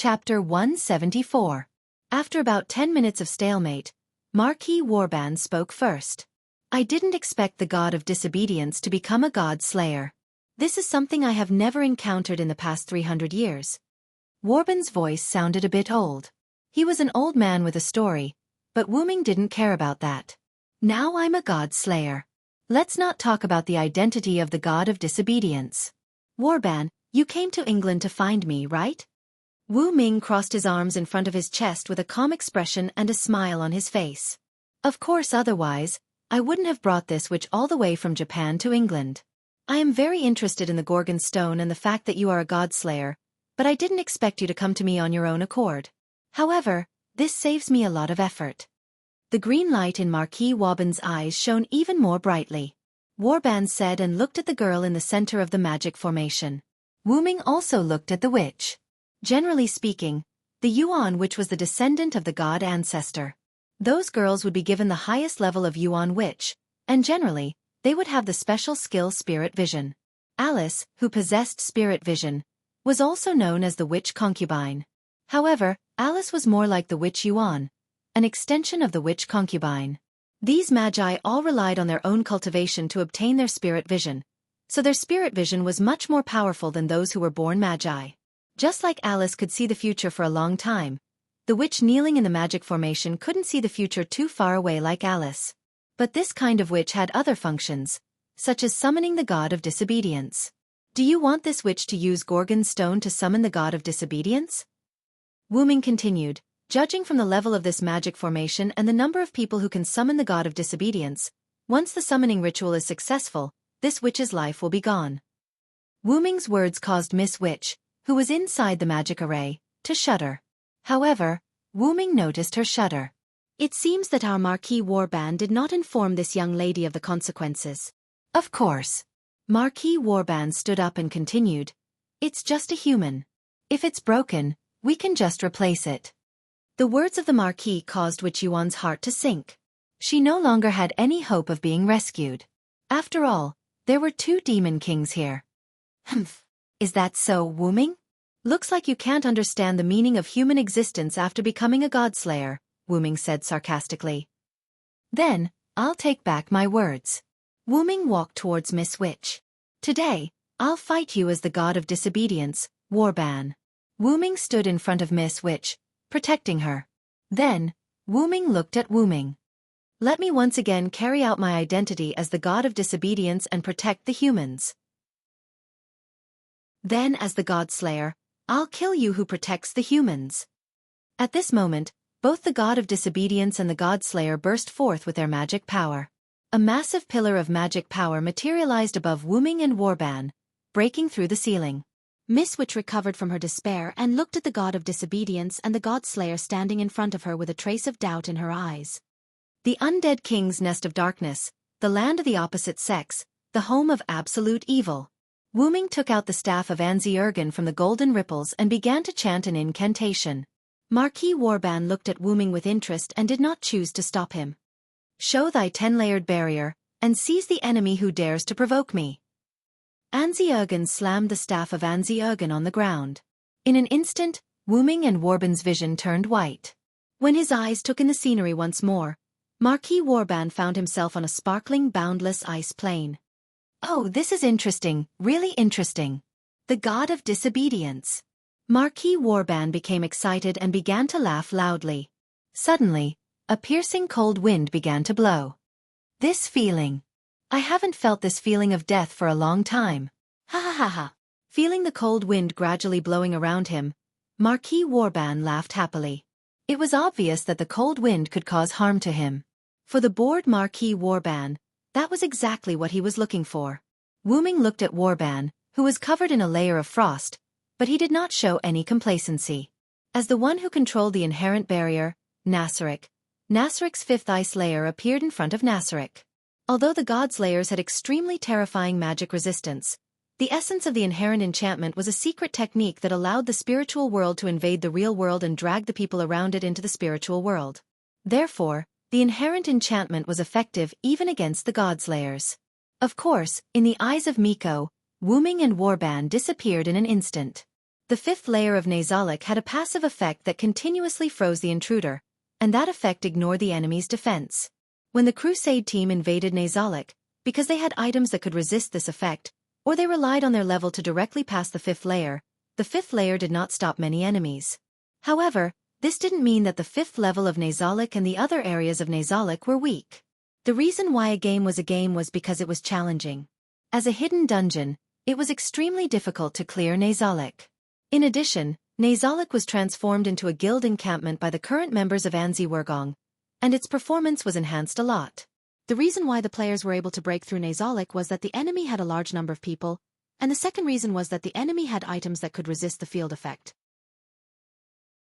Chapter 174. After about 10 minutes of stalemate, Marquis Warband spoke first. I didn't expect the god of disobedience to become a god slayer. This is something I have never encountered in the past 300 years. Warband's voice sounded a bit old. He was an old man with a story, but Wu Ming didn't care about that. Now I'm a god slayer. Let's not talk about the identity of the god of disobedience. Warband, you came to England to find me, right? Wu Ming crossed his arms in front of his chest with a calm expression and a smile on his face. Of course, otherwise, I wouldn't have brought this witch all the way from Japan to England. I am very interested in the Gorgon stone and the fact that you are a god slayer, but I didn't expect you to come to me on your own accord. However, this saves me a lot of effort. The green light in Marquis Warband's eyes shone even more brightly. Warband said and looked at the girl in the center of the magic formation. Wu Ming also looked at the witch. Generally speaking, the Yuan witch was the descendant of the god ancestor. Those girls would be given the highest level of Yuan witch, and generally, they would have the special skill spirit vision. Alice, who possessed spirit vision, was also known as the witch concubine. However, Alice was more like the witch Yuan, an extension of the witch concubine. These magi all relied on their own cultivation to obtain their spirit vision, so their spirit vision was much more powerful than those who were born magi. Just like Alice could see the future for a long time, the witch kneeling in the magic formation couldn't see the future too far away like Alice. But this kind of witch had other functions, such as summoning the god of disobedience. Do you want this witch to use Gorgon stone to summon the god of disobedience? Wu Ming continued. Judging from the level of this magic formation and the number of people who can summon the god of disobedience, once the summoning ritual is successful, this witch's life will be gone. Wu Ming's words caused Miss Witch, who was inside the magic array, to shudder. However, Wu Ming noticed her shudder. It seems that our Marquis Warband did not inform this young lady of the consequences. Of course. Marquis Warband stood up and continued. It's just a human. If it's broken, we can just replace it. The words of the Marquis caused Witch Yuan's heart to sink. She no longer had any hope of being rescued. After all, there were 2 demon kings here. Humph. Is that so, Wu Ming? Looks like you can't understand the meaning of human existence after becoming a godslayer, Wu Ming said sarcastically. Then, I'll take back my words. Wu Ming walked towards Miss Witch. Today, I'll fight you as the god of disobedience, Warband. Wu Ming stood in front of Miss Witch, protecting her. Then, Wu Ming looked at Wu Ming. Let me once again carry out my identity as the god of disobedience and protect the humans. Then as the god slayer, I'll kill you who protects the humans. At this moment, both the god of disobedience and the god slayer burst forth with their magic power. A massive pillar of magic power materialized above Wu Ming and Warband, breaking through the ceiling. Miss Witch recovered from her despair and looked at the god of disobedience and the god slayer standing in front of her with a trace of doubt in her eyes. The undead king's nest of darkness, the land of the opposite sex, the home of absolute evil. Wu Ming took out the staff of Anzi-Ergen from the golden ripples and began to chant an incantation. Marquis Warband looked at Wu Ming with interest and did not choose to stop him. Show thy 10-layered barrier, and seize the enemy who dares to provoke me. Anzi-Ergen slammed the staff of Anzi-Ergen on the ground. In an instant, Wu Ming and Warband's vision turned white. When his eyes took in the scenery once more, Marquis Warband found himself on a sparkling, boundless ice plain. Oh, this is interesting, really interesting. The god of disobedience. Marquis Warband became excited and began to laugh loudly. Suddenly, a piercing cold wind began to blow. This feeling. I haven't felt this feeling of death for a long time. Ha ha ha ha. Feeling the cold wind gradually blowing around him, Marquis Warband laughed happily. It was obvious that the cold wind could cause harm to him. For the bored Marquis Warband, that was exactly what he was looking for. Wu Ming looked at Warband, who was covered in a layer of frost, but he did not show any complacency. As the one who controlled the inherent barrier, Nasarek, Nasarek's 5th ice layer appeared in front of Nasarek. Although the god's layers had extremely terrifying magic resistance, the essence of the inherent enchantment was a secret technique that allowed the spiritual world to invade the real world and drag the people around it into the spiritual world. Therefore, the inherent enchantment was effective even against the godslayers. Of course, in the eyes of Miko, Wu Ming and Warband disappeared in an instant. The fifth layer of Nazalic had a passive effect that continuously froze the intruder, and that effect ignored the enemy's defense. When the Crusade team invaded Nazalic, because they had items that could resist this effect, or they relied on their level to directly pass the fifth layer did not stop many enemies. However, this didn't mean that the fifth level of Nazalic and the other areas of Nazalic were weak. The reason why a game was because it was challenging. As a hidden dungeon, it was extremely difficult to clear Nazalic. In addition, Nazalic was transformed into a guild encampment by the current members of Anzi Wurgong, and its performance was enhanced a lot. The reason why the players were able to break through Nazalic was that the enemy had a large number of people, and the second reason was that the enemy had items that could resist the field effect.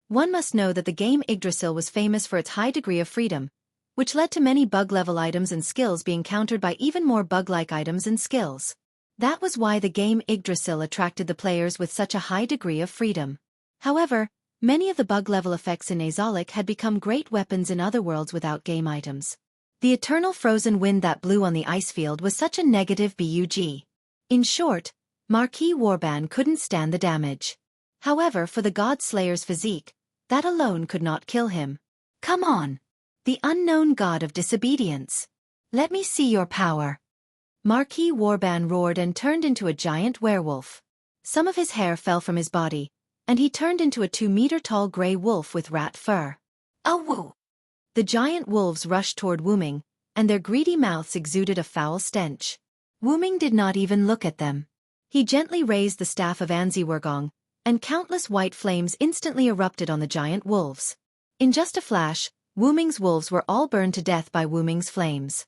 One must know that the game Yggdrasil was famous for its high degree of freedom, which led to many bug-level items and skills being countered by even more bug-like items and skills. That was why the game Yggdrasil attracted the players with such a high degree of freedom. However, many of the bug-level effects in Nazalic had become great weapons in other worlds without game items. The eternal frozen wind that blew on the ice field was such a negative bug. In short, Marquis Warband couldn't stand the damage. However, for the God Slayer's physique, that alone could not kill him. Come on! The unknown god of disobedience. Let me see your power. Marquis Warband roared and turned into a giant werewolf. Some of his hair fell from his body, and he turned into a 2-meter-tall gray wolf with rat fur. Oh woo! The giant wolves rushed toward Wuming, and their greedy mouths exuded a foul stench. Wuming did not even look at them. He gently raised the staff of Anzi Wurgong, and countless white flames instantly erupted on the giant wolves. In just a flash, Wuming's wolves were all burned to death by Wuming's flames.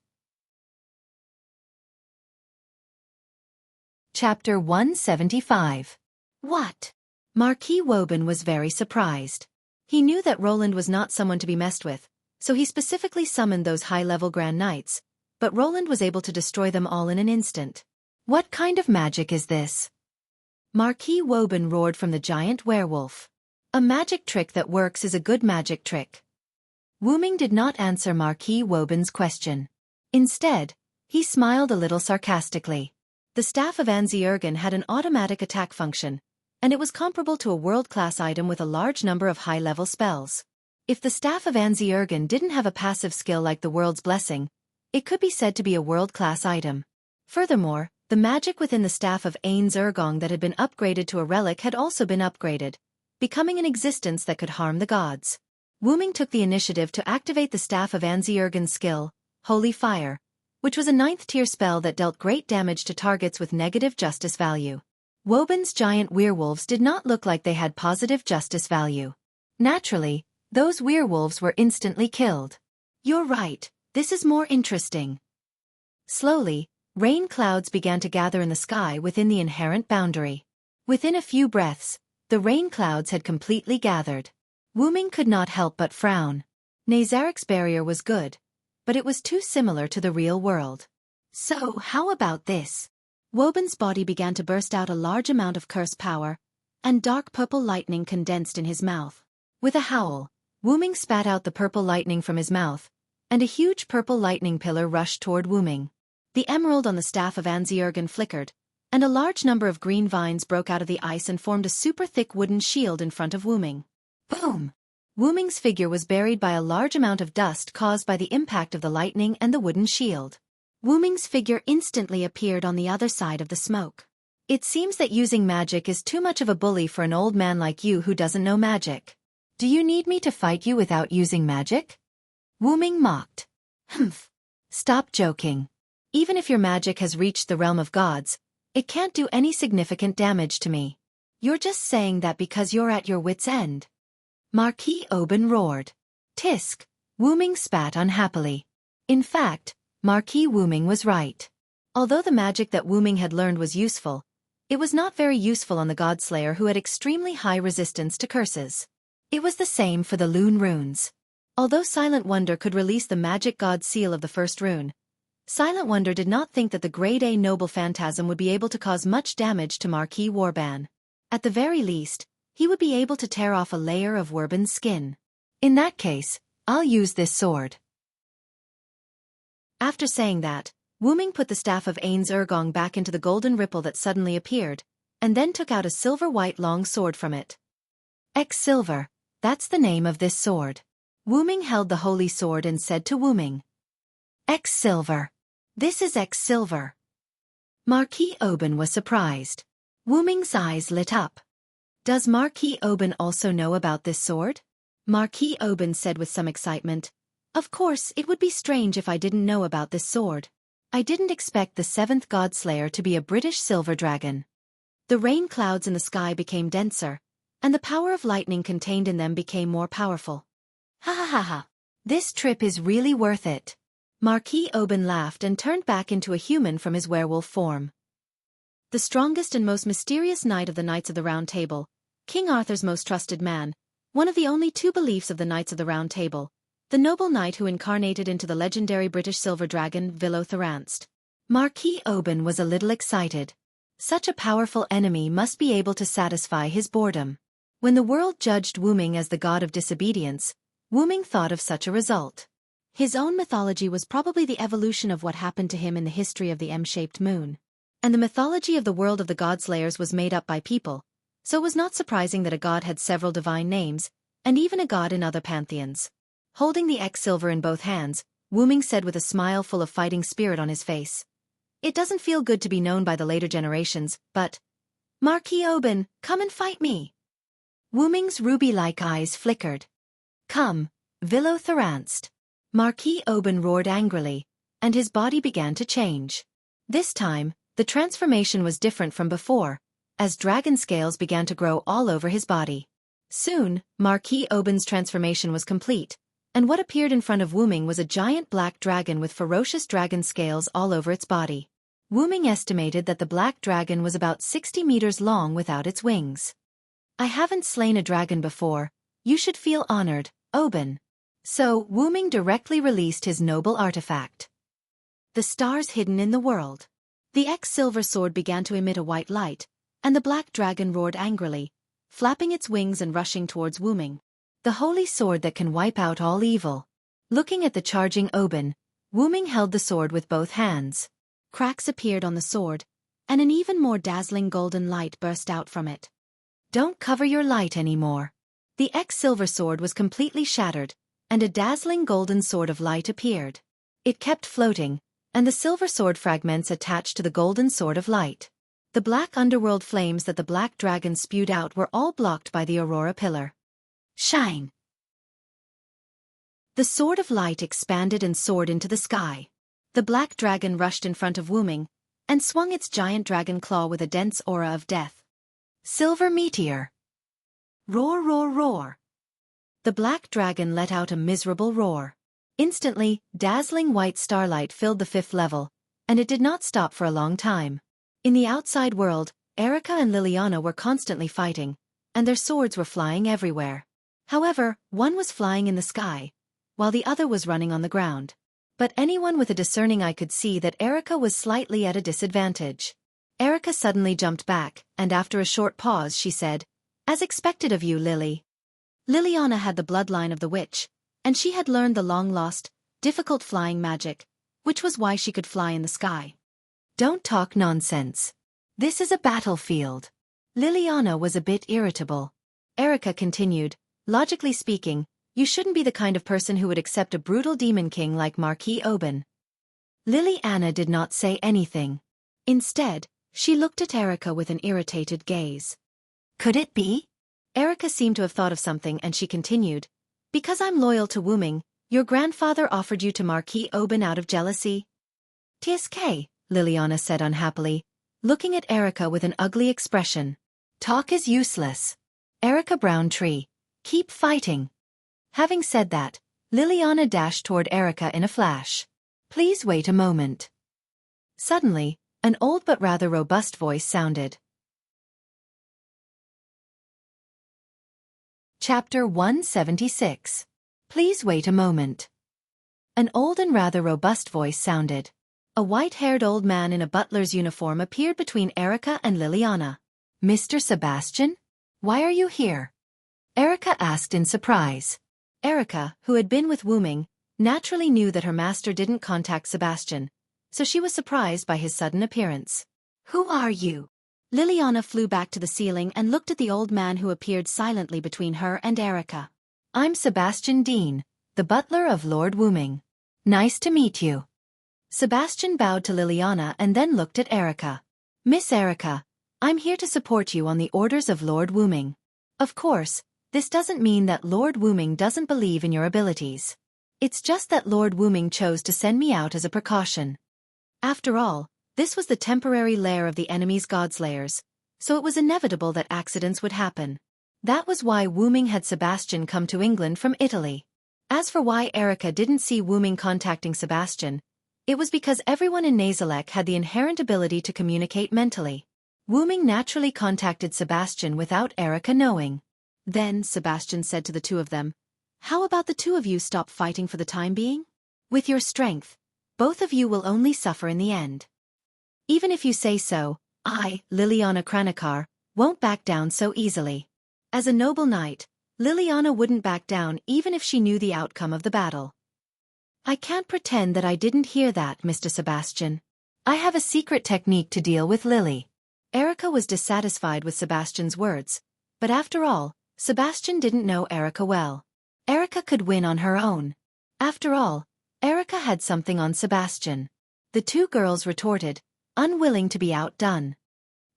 Chapter 175. What? Marquis Woban was very surprised. He knew that Roland was not someone to be messed with, so he specifically summoned those high-level Grand Knights, but Roland was able to destroy them all in an instant. What kind of magic is this? Marquis Woban roared from the giant werewolf. A magic trick that works is a good magic trick. Wuming did not answer Marquis Woban's question. Instead, he smiled a little sarcastically. The staff of Anzi Wurgong had an automatic attack function, and it was comparable to a world-class item with a large number of high-level spells. If the staff of Anzi Wurgong didn't have a passive skill like the World's Blessing, it could be said to be a world-class item. Furthermore, the magic within the staff of Anzi Wurgong that had been upgraded to a relic had also been upgraded, becoming an existence that could harm the gods. Wuming took the initiative to activate the staff of Anzi Wurgong's skill, Holy Fire, which was a 9th-tier spell that dealt great damage to targets with negative justice value. Woban's giant werewolves did not look like they had positive justice value. Naturally, those werewolves were instantly killed. You're right, this is more interesting. Slowly, rain clouds began to gather in the sky within the inherent boundary. Within a few breaths, the rain clouds had completely gathered. Wuming could not help but frown. Nazaric's barrier was good, but it was too similar to the real world. So, how about this? Woban's body began to burst out a large amount of curse power, and dark purple lightning condensed in his mouth. With a howl, Wuming spat out the purple lightning from his mouth, and a huge purple lightning pillar rushed toward Wuming. The emerald on the staff of Anzi Wurgong flickered, and a large number of green vines broke out of the ice and formed a super thick wooden shield in front of Wuming. Boom! Wuming's figure was buried by a large amount of dust caused by the impact of the lightning and the wooden shield. Wuming's figure instantly appeared on the other side of the smoke. It seems that using magic is too much of a bully for an old man like you who doesn't know magic. Do you need me to fight you without using magic? Wuming mocked. Humph. Stop joking. Even if your magic has reached the realm of gods, it can't do any significant damage to me. You're just saying that because you're at your wit's end. Marquis Woban roared. Tisk. Wuming spat unhappily. In fact, Marquis Wuming was right. Although the magic that Wuming had learned was useful, it was not very useful on the Godslayer who had extremely high resistance to curses. It was the same for the Loon runes. Although Silent Wonder could release the magic god seal of the first rune, Silent Wonder did not think that the Grade A Noble Phantasm would be able to cause much damage to Marquis Warband. At the very least, he would be able to tear off a layer of Warband's skin. In that case, I'll use this sword. After saying that, Wuming put the staff of Anzi Wurgong back into the golden ripple that suddenly appeared, and then took out a silver-white long sword from it. X-Silver, that's the name of this sword. Wu Ming held the holy sword and said to Wu Ming, X-Silver. This is X-Silver. Marquis Oban was surprised. Wu Ming's eyes lit up. Does Marquis Oban also know about this sword? Marquis Oban said with some excitement, Of course, it would be strange if I didn't know about this sword. I didn't expect the 7th Godslayer to be a British silver dragon. The rain clouds in the sky became denser, and the power of lightning contained in them became more powerful. Ha ha ha ha. This trip is really worth it. Marquis Oban laughed and turned back into a human from his werewolf form. The strongest and most mysterious knight of the Knights of the Round Table, King Arthur's most trusted man, one of the only 2 beliefs of the Knights of the Round Table, the noble knight who incarnated into the legendary British silver dragon Tyrant. Marquis Oban was a little excited. Such a powerful enemy must be able to satisfy his boredom. When the world judged Wu Ming as the god of disobedience, Wu Ming thought of such a result. His own mythology was probably the evolution of what happened to him in the history of the M-shaped moon. And the mythology of the world of the Godslayers was made up by people, so it was not surprising that a god had several divine names, and even a god in other pantheons. Holding the X-Silver in both hands, Wu Ming said with a smile full of fighting spirit on his face, It doesn't feel good to be known by the later generations, but... Marquis Oban, come and fight me! Wu Ming's ruby-like eyes flickered. Come, Tyrant. Marquis Oban roared angrily, and his body began to change. This time, the transformation was different from before, as dragon scales began to grow all over his body. Soon, Marquis Oban's transformation was complete, and what appeared in front of Wu Ming was a giant black dragon with ferocious dragon scales all over its body. Wu Ming estimated that the black dragon was about 60 meters long without its wings. I haven't slain a dragon before, you should feel honored, Oban. So, Wu Ming directly released his noble artifact. The stars hidden in the world. The X-Silver sword began to emit a white light, and the black dragon roared angrily, flapping its wings and rushing towards Wu Ming. The holy sword that can wipe out all evil. Looking at the charging Oban, Wu Ming held the sword with both hands. Cracks appeared on the sword, and an even more dazzling golden light burst out from it. Don't cover your light anymore. The X-Silver sword was completely shattered, and a dazzling golden sword of light appeared. It kept floating, and the silver sword fragments attached to the golden sword of light. The black underworld flames that the black dragon spewed out were all blocked by the Aurora Pillar. Shine! The sword of light expanded and soared into the sky. The black dragon rushed in front of Wu Ming, and swung its giant dragon claw with a dense aura of death. Silver meteor! Roar, roar, roar! The black dragon let out a miserable roar. Instantly, dazzling white starlight filled the 5th level, and it did not stop for a long time. In the outside world, Erica and Liliana were constantly fighting, and their swords were flying everywhere. However, one was flying in the sky, while the other was running on the ground. But anyone with a discerning eye could see that Erica was slightly at a disadvantage. Erica suddenly jumped back, and after a short pause she said, As expected of you, Lily. Liliana had the bloodline of the witch, and she had learned the long-lost, difficult flying magic, which was why she could fly in the sky. Don't talk nonsense. This is a battlefield. Liliana was a bit irritable. Erica continued, Logically speaking, you shouldn't be the kind of person who would accept a brutal demon king like Marquis Oban. Liliana did not say anything. Instead, she looked at Erica with an irritated gaze. Could it be? Erica seemed to have thought of something and she continued, Because I'm loyal to Wu Ming, your grandfather offered you to Marquis Oban out of jealousy? TSK, Liliana said unhappily, looking at Erica with an ugly expression. Talk is useless. Erica Browntree, keep fighting. Having said that, Liliana dashed toward Erica in a flash. Please wait a moment. Suddenly, an old but rather robust voice sounded. Chapter 176. Please wait a moment. An old and rather robust voice sounded. A white-haired old man in a butler's uniform appeared between Erica and Liliana. Mr. Sebastian? Why are you here? Erica asked in surprise. Erica, who had been with Wu Ming, naturally knew that her master didn't contact Sebastian, so she was surprised by his sudden appearance. Who are you? Liliana flew back to the ceiling and looked at the old man who appeared silently between her and Erica. I'm Sebastian Dean, the butler of Lord Wuming. Nice to meet you. Sebastian bowed to Liliana and then looked at Erica. Miss Erica, I'm here to support you on the orders of Lord Wuming. Of course, this doesn't mean that Lord Wuming doesn't believe in your abilities. It's just that Lord Wuming chose to send me out as a precaution. After all, this was the temporary lair of the enemy's godslayers, so it was inevitable that accidents would happen. That was why Wuming had Sebastian come to England from Italy. As for why Erica didn't see Wuming contacting Sebastian, it was because everyone in Nazalek had the inherent ability to communicate mentally. Wuming naturally contacted Sebastian without Erica knowing. Then Sebastian said to the two of them, "How about the two of you stop fighting for the time being? With your strength, both of you will only suffer in the end. Even if you say so, I, Liliana Kranikar, won't back down so easily." As a noble knight, Liliana wouldn't back down even if she knew the outcome of the battle. I can't pretend that I didn't hear that, Mr. Sebastian. I have a secret technique to deal with Lily. Erica was dissatisfied with Sebastian's words, but after all, Sebastian didn't know Erica well. Erica could win on her own. After all, Erica had something on Sebastian. The two girls retorted, unwilling to be outdone.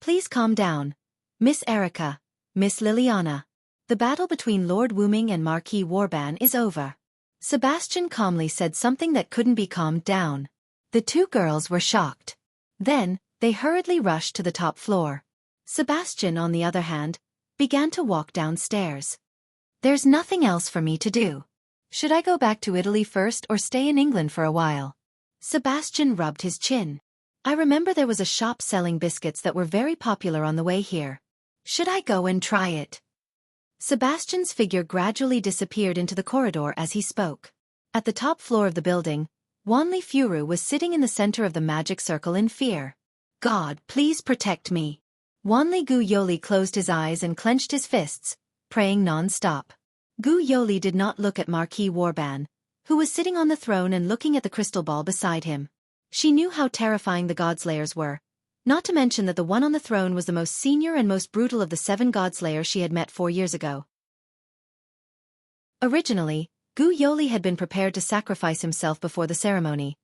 Please calm down. Miss Erica, Miss Liliana. The battle between Lord Wuming and Marquis Warban is over. Sebastian calmly said something that couldn't be calmed down. The two girls were shocked. Then, they hurriedly rushed to the top floor. Sebastian, on the other hand, began to walk downstairs. There's nothing else for me to do. Should I go back to Italy first or stay in England for a while? Sebastian rubbed his chin. I remember there was a shop selling biscuits that were very popular on the way here. Should I go and try it? Sebastian's figure gradually disappeared into the corridor as he spoke. At the top floor of the building, Wanli Furu was sitting in the center of the magic circle in fear. God, please protect me. Wanli Gu Yoli closed his eyes and clenched his fists, praying non-stop. Gu Yoli did not look at Marquis Warban, who was sitting on the throne and looking at the crystal ball beside him. She knew how terrifying the Godslayers were, not to mention that the one on the throne was the most senior and most brutal of the 7 Godslayers she had met 4 years ago. Originally, Gu Yoli had been prepared to sacrifice himself before the ceremony,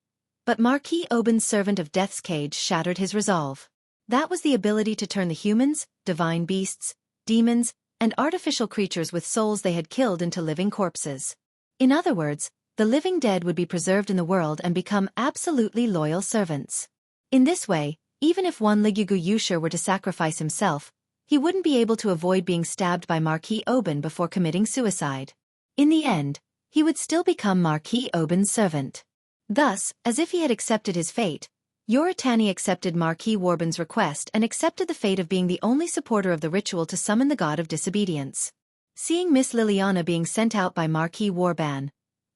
but Marquis Oban's servant of Death's Cage shattered his resolve. That was the ability to turn the humans, divine beasts, demons, and artificial creatures with souls they had killed into living corpses. In other words, the living dead would be preserved in the world and become absolutely loyal servants. In this way, even if one Ligugu Yushir were to sacrifice himself, he wouldn't be able to avoid being stabbed by Marquis Oban before committing suicide. In the end, he would still become Marquis Oban's servant. Thus, as if he had accepted his fate, Yoritani accepted Marquis Warban's request and accepted the fate of being the only supporter of the ritual to summon the god of disobedience. Seeing Miss Liliana being sent out by Marquis Warban,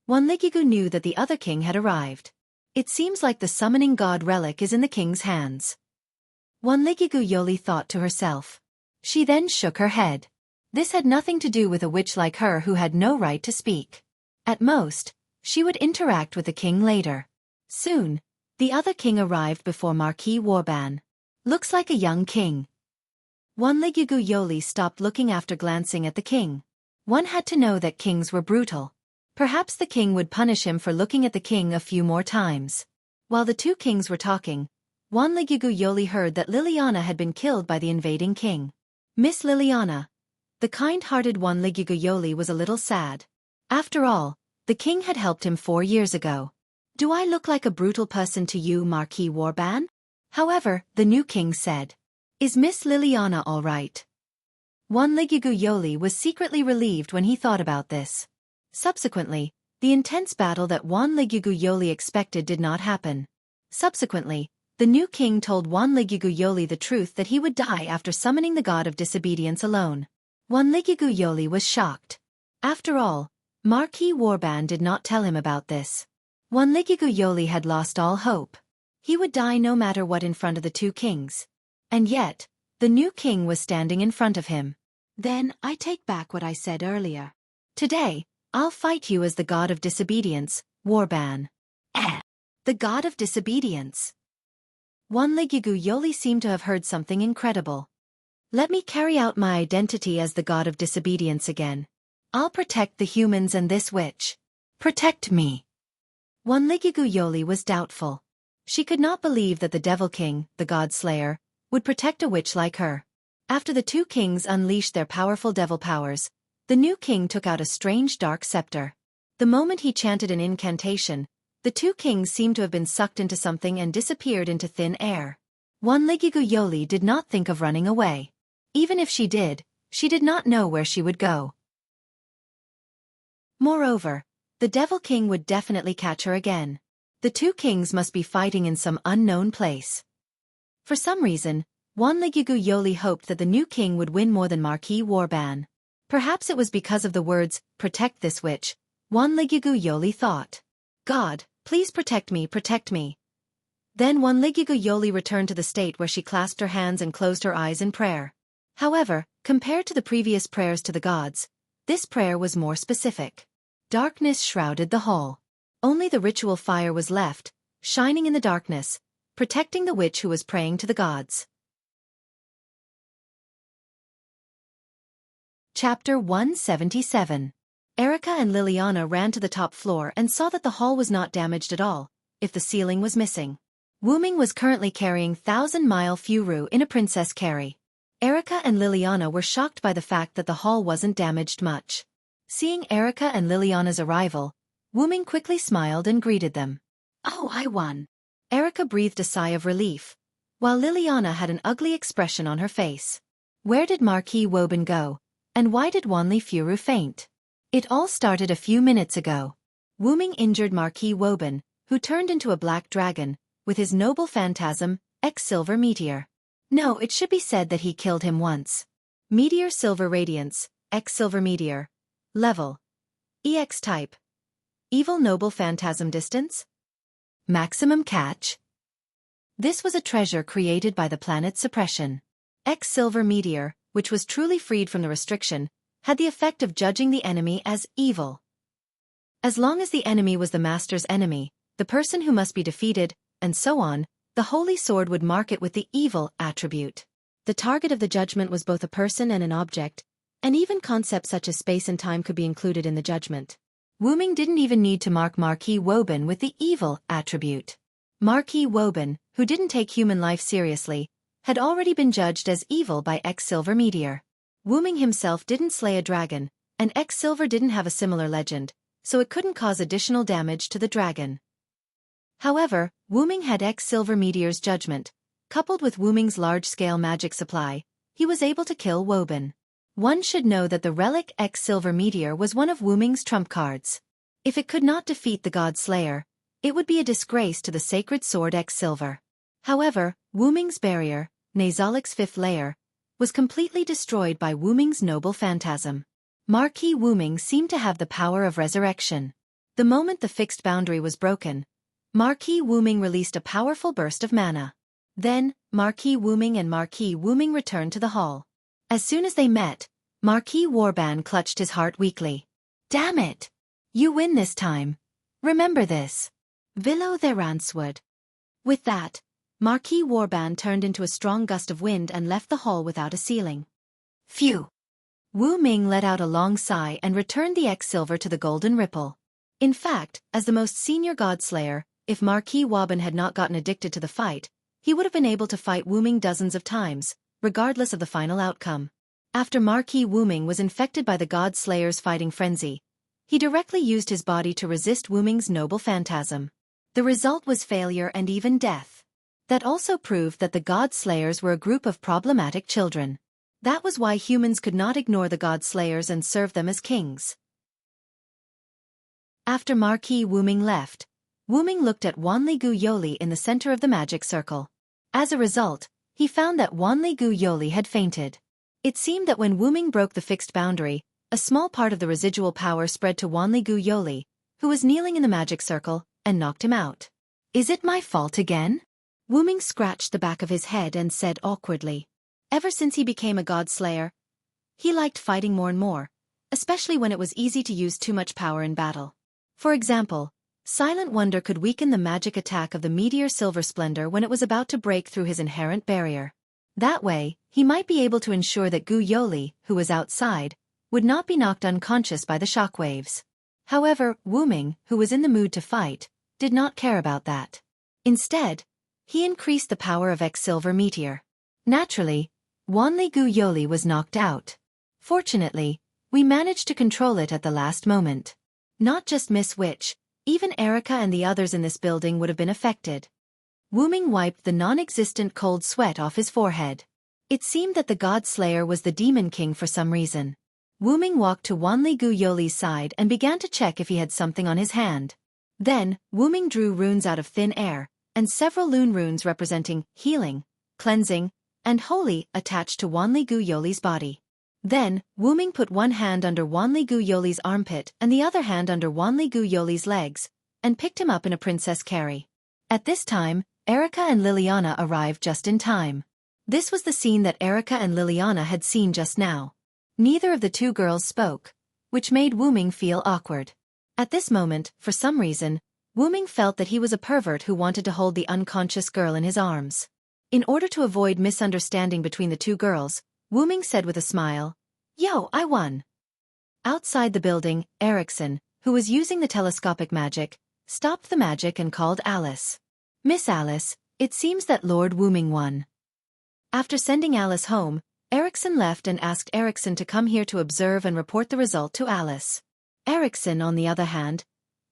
Wanligigu knew that the other king had arrived. It seems like the summoning god relic is in the king's hands. Wanligigu Yoli thought to herself. She then shook her head. This had nothing to do with a witch like her who had no right to speak. At most, she would interact with the king later. Soon, the other king arrived before Marquis Warban. Looks like a young king. Wanligigu Yoli stopped looking after glancing at the king. One had to know that kings were brutal. Perhaps the king would punish him for looking at the king a few more times. While the two kings were talking, Wanligigu Yoli heard that Liliana had been killed by the invading king. Miss Liliana. The kind-hearted Wanligigu Yoli was a little sad. After all, the king had helped him 4 years ago. Do I look like a brutal person to you, Marquis Warban? However, the new king said. Is Miss Liliana all right? Wanligigu Yoli was secretly relieved when he thought about this. Subsequently, the intense battle that Wanligigu Yoli expected did not happen. Subsequently, the new king told Wanligigu Yoli the truth that he would die after summoning the god of disobedience alone. Wanligigu Yoli was shocked. After all, Marquis Warban did not tell him about this. Wanligigu Yoli had lost all hope. He would die no matter what in front of the two kings. And yet, the new king was standing in front of him. Then, I take back what I said earlier. Today, I'll fight you as the god of disobedience, Warban. The god of disobedience. Wanligugu Yoli seemed to have heard something incredible. Let me carry out my identity as the god of disobedience again. I'll protect the humans and this witch. Protect me. Wanligugu Yoli was doubtful. She could not believe that the Devil King, the God Slayer, would protect a witch like her. After the two kings unleashed their powerful devil powers, the new king took out a strange dark scepter. The moment he chanted an incantation, the two kings seemed to have been sucked into something and disappeared into thin air. Wanligugu Yoli did not think of running away. Even if she did not know where she would go. Moreover, the Devil King would definitely catch her again. The two kings must be fighting in some unknown place. For some reason, Wanligugu Yoli hoped that the new king would win more than Marquis Warban. Perhaps it was because of the words, "Protect this witch," Wanligugu Yoli thought. God, please protect me, protect me. Then Wanligugu Yoli returned to the state where she clasped her hands and closed her eyes in prayer. However, compared to the previous prayers to the gods, this prayer was more specific. Darkness shrouded the hall. Only the ritual fire was left, shining in the darkness, protecting the witch who was praying to the gods. Chapter 177. Erica and Liliana ran to the top floor and saw that the hall was not damaged at all, if the ceiling was missing. Wuming was currently carrying 1,000-mile Furu in a princess carry. Erica and Liliana were shocked by the fact that the hall wasn't damaged much. Seeing Erica and Liliana's arrival, Wuming quickly smiled and greeted them. Oh, I won. Erica breathed a sigh of relief, while Liliana had an ugly expression on her face. Where did Marquis Woban go, and why did Wanli Furu faint? It all started a few minutes ago. Wuming injured Marquis Woban, who turned into a black dragon, with his noble phantasm, X-Silver Meteor. No, it should be said that he killed him once. Meteor Silver Radiance, X-Silver Meteor. Level. EX Type. Evil Noble Phantasm Distance. Maximum Catch. This was a treasure created by the planet Suppression. X-Silver Meteor, which was truly freed from the restriction, had the effect of judging the enemy as evil. As long as the enemy was the master's enemy, the person who must be defeated, and so on, the Holy Sword would mark it with the evil attribute. The target of the judgment was both a person and an object, and even concepts such as space and time could be included in the judgment. Wuming didn't even need to mark Marquis Woban with the evil attribute. Marquis Woban, who didn't take human life seriously, had already been judged as evil by X-Silver Meteor. Wuming himself didn't slay a dragon, and X-Silver didn't have a similar legend, so it couldn't cause additional damage to the dragon. However, Wuming had X-Silver Meteor's judgment. Coupled with Wuming's large-scale magic supply, he was able to kill Woban. One should know that the relic X-Silver Meteor was one of Wuming's trump cards. If it could not defeat the God Slayer, it would be a disgrace to the sacred sword X-Silver. However, Wuming's barrier, Nazalik's fifth layer, was completely destroyed by Wuming's noble phantasm. Marquis Wuming seemed to have the power of resurrection. The moment the fixed boundary was broken, Marquis Wuming released a powerful burst of mana. Then, Marquis Wuming and Marquis Wuming returned to the hall. As soon as they met, Marquis Warban clutched his heart weakly. Damn it! You win this time. Remember this. Villo the Ranswood. With that, Marquis Warban turned into a strong gust of wind and left the hall without a ceiling. Phew! Wu Ming let out a long sigh and returned the X-Silver to the Golden Ripple. In fact, as the most senior God-Slayer, if Marquis Woban had not gotten addicted to the fight, he would have been able to fight Wu Ming dozens of times, regardless of the final outcome. After Marquis Wu Ming was infected by the God Slayer's fighting frenzy, he directly used his body to resist Wu Ming's noble phantasm. The result was failure and even death. That also proved that the God Slayers were a group of problematic children. That was why humans could not ignore the God Slayers and serve them as kings. After Marquis Wu Ming left, Wu Ming looked at Wanli-gu Yoli in the center of the magic circle. As a result, he found that Wanli-gu Yoli had fainted. It seemed that when Wu Ming broke the fixed boundary, a small part of the residual power spread to Wanli-gu Yoli, who was kneeling in the magic circle, and knocked him out. Is it my fault again? Wu Ming scratched the back of his head and said awkwardly. Ever since he became a God Slayer, he liked fighting more and more, especially when it was easy to use too much power in battle. For example, Silent Wonder could weaken the magic attack of the meteor Silver Splendor when it was about to break through his inherent barrier. That way, he might be able to ensure that Gu Yoli, who was outside, would not be knocked unconscious by the shockwaves. However, Wu Ming, who was in the mood to fight, did not care about that. Instead, he increased the power of X-Silver Meteor. Naturally, Wanli Gu Yoli was knocked out. Fortunately, we managed to control it at the last moment. Not just Miss Witch, even Erica and the others in this building would have been affected. Wu Ming wiped the non-existent cold sweat off his forehead. It seemed that the God Slayer was the Demon King for some reason. Wu Ming walked to Wanli Gu Yoli's side and began to check if he had something on his hand. Then, Wu Ming drew runes out of thin air, and several Lune runes representing healing, cleansing, and holy attached to Wanli Gu Yoli's body. Then, Wu Ming put one hand under Wanli Gu Yoli's armpit and the other hand under Wanli Gu Yoli's legs, and picked him up in a princess carry. At this time, Erica and Liliana arrived just in time. This was the scene that Erica and Liliana had seen just now. Neither of the two girls spoke, which made Wu Ming feel awkward. At this moment, for some reason, Wu Ming felt that he was a pervert who wanted to hold the unconscious girl in his arms. In order to avoid misunderstanding between the two girls, Wu Ming said with a smile, "Yo, I won." Outside the building, Erickson, who was using the telescopic magic, stopped the magic and called Alice. "Miss Alice, it seems that Lord Wu Ming won." After sending Alice home, Erickson left and asked Erickson to come here to observe and report the result to Alice. Erickson, on the other hand,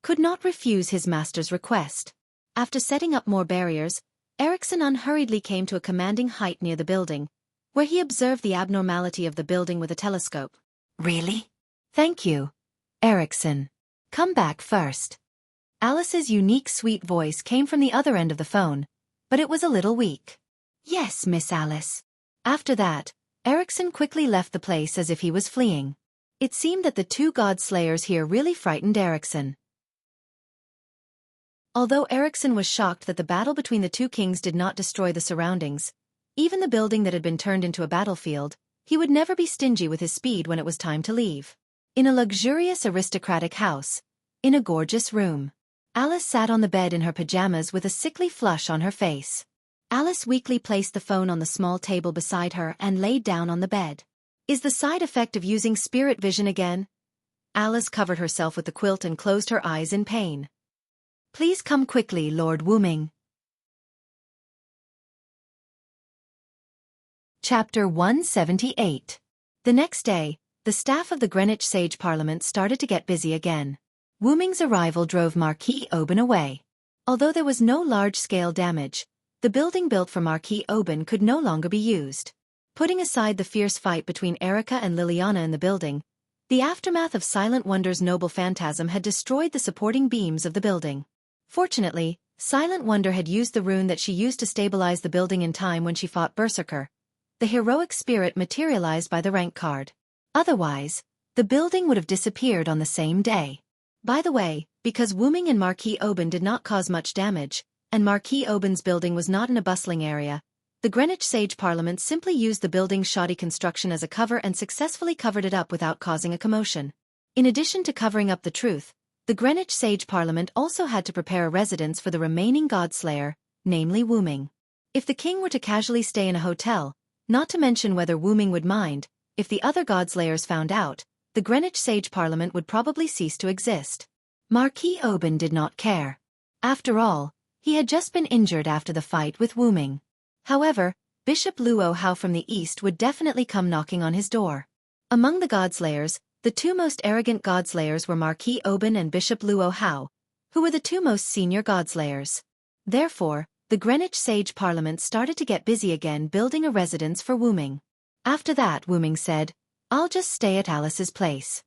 could not refuse his master's request. After setting up more barriers, Erickson unhurriedly came to a commanding height near the building, where he observed the abnormality of the building with a telescope. "Really? Thank you, Erickson. Come back first." Alice's unique sweet voice came from the other end of the phone, but it was a little weak. "Yes, Miss Alice." After that, Erickson quickly left the place as if he was fleeing. It seemed that the two God Slayers here really frightened Erickson. Although Erickson was shocked that the battle between the two kings did not destroy the surroundings, even the building that had been turned into a battlefield, he would never be stingy with his speed when it was time to leave. In a luxurious aristocratic house, in a gorgeous room, Alice sat on the bed in her pajamas with a sickly flush on her face. Alice weakly placed the phone on the small table beside her and laid down on the bed. Is the side effect of using spirit vision again? Alice covered herself with the quilt and closed her eyes in pain. "Please come quickly, Lord Wu Ming." Chapter 178. The next day, the staff of the Greenwich Sage Parliament started to get busy again. Wu Ming's arrival drove Marquis Oban away. Although there was no large-scale damage, the building built for Marquis Oban could no longer be used. Putting aside the fierce fight between Erica and Liliana in the building, the aftermath of Silent Wonder's noble phantasm had destroyed the supporting beams of the building. Fortunately, Silent Wonder had used the rune that she used to stabilize the building in time when she fought Berserker, the heroic spirit materialized by the rank card. Otherwise, the building would have disappeared on the same day. By the way, because Wu Ming and Marquis Oban did not cause much damage, and Marquis Oban's building was not in a bustling area, the Greenwich Sage Parliament simply used the building's shoddy construction as a cover and successfully covered it up without causing a commotion. In addition to covering up the truth, the Greenwich Sage Parliament also had to prepare a residence for the remaining Godslayer, namely Wu Ming. If the king were to casually stay in a hotel, not to mention whether Wu Ming would mind, if the other Godslayers found out, the Greenwich Sage Parliament would probably cease to exist. Marquis Oban did not care. After all, he had just been injured after the fight with Wu Ming. However, Bishop Luo Hao from the east would definitely come knocking on his door. Among the Godslayers, the two most arrogant Godslayers were Marquis Oban and Bishop Luo Hao, who were the two most senior Godslayers. Therefore, the Greenwich Sage Parliament started to get busy again building a residence for Wu Ming. After that, Wu Ming said, "I'll just stay at Alice's place."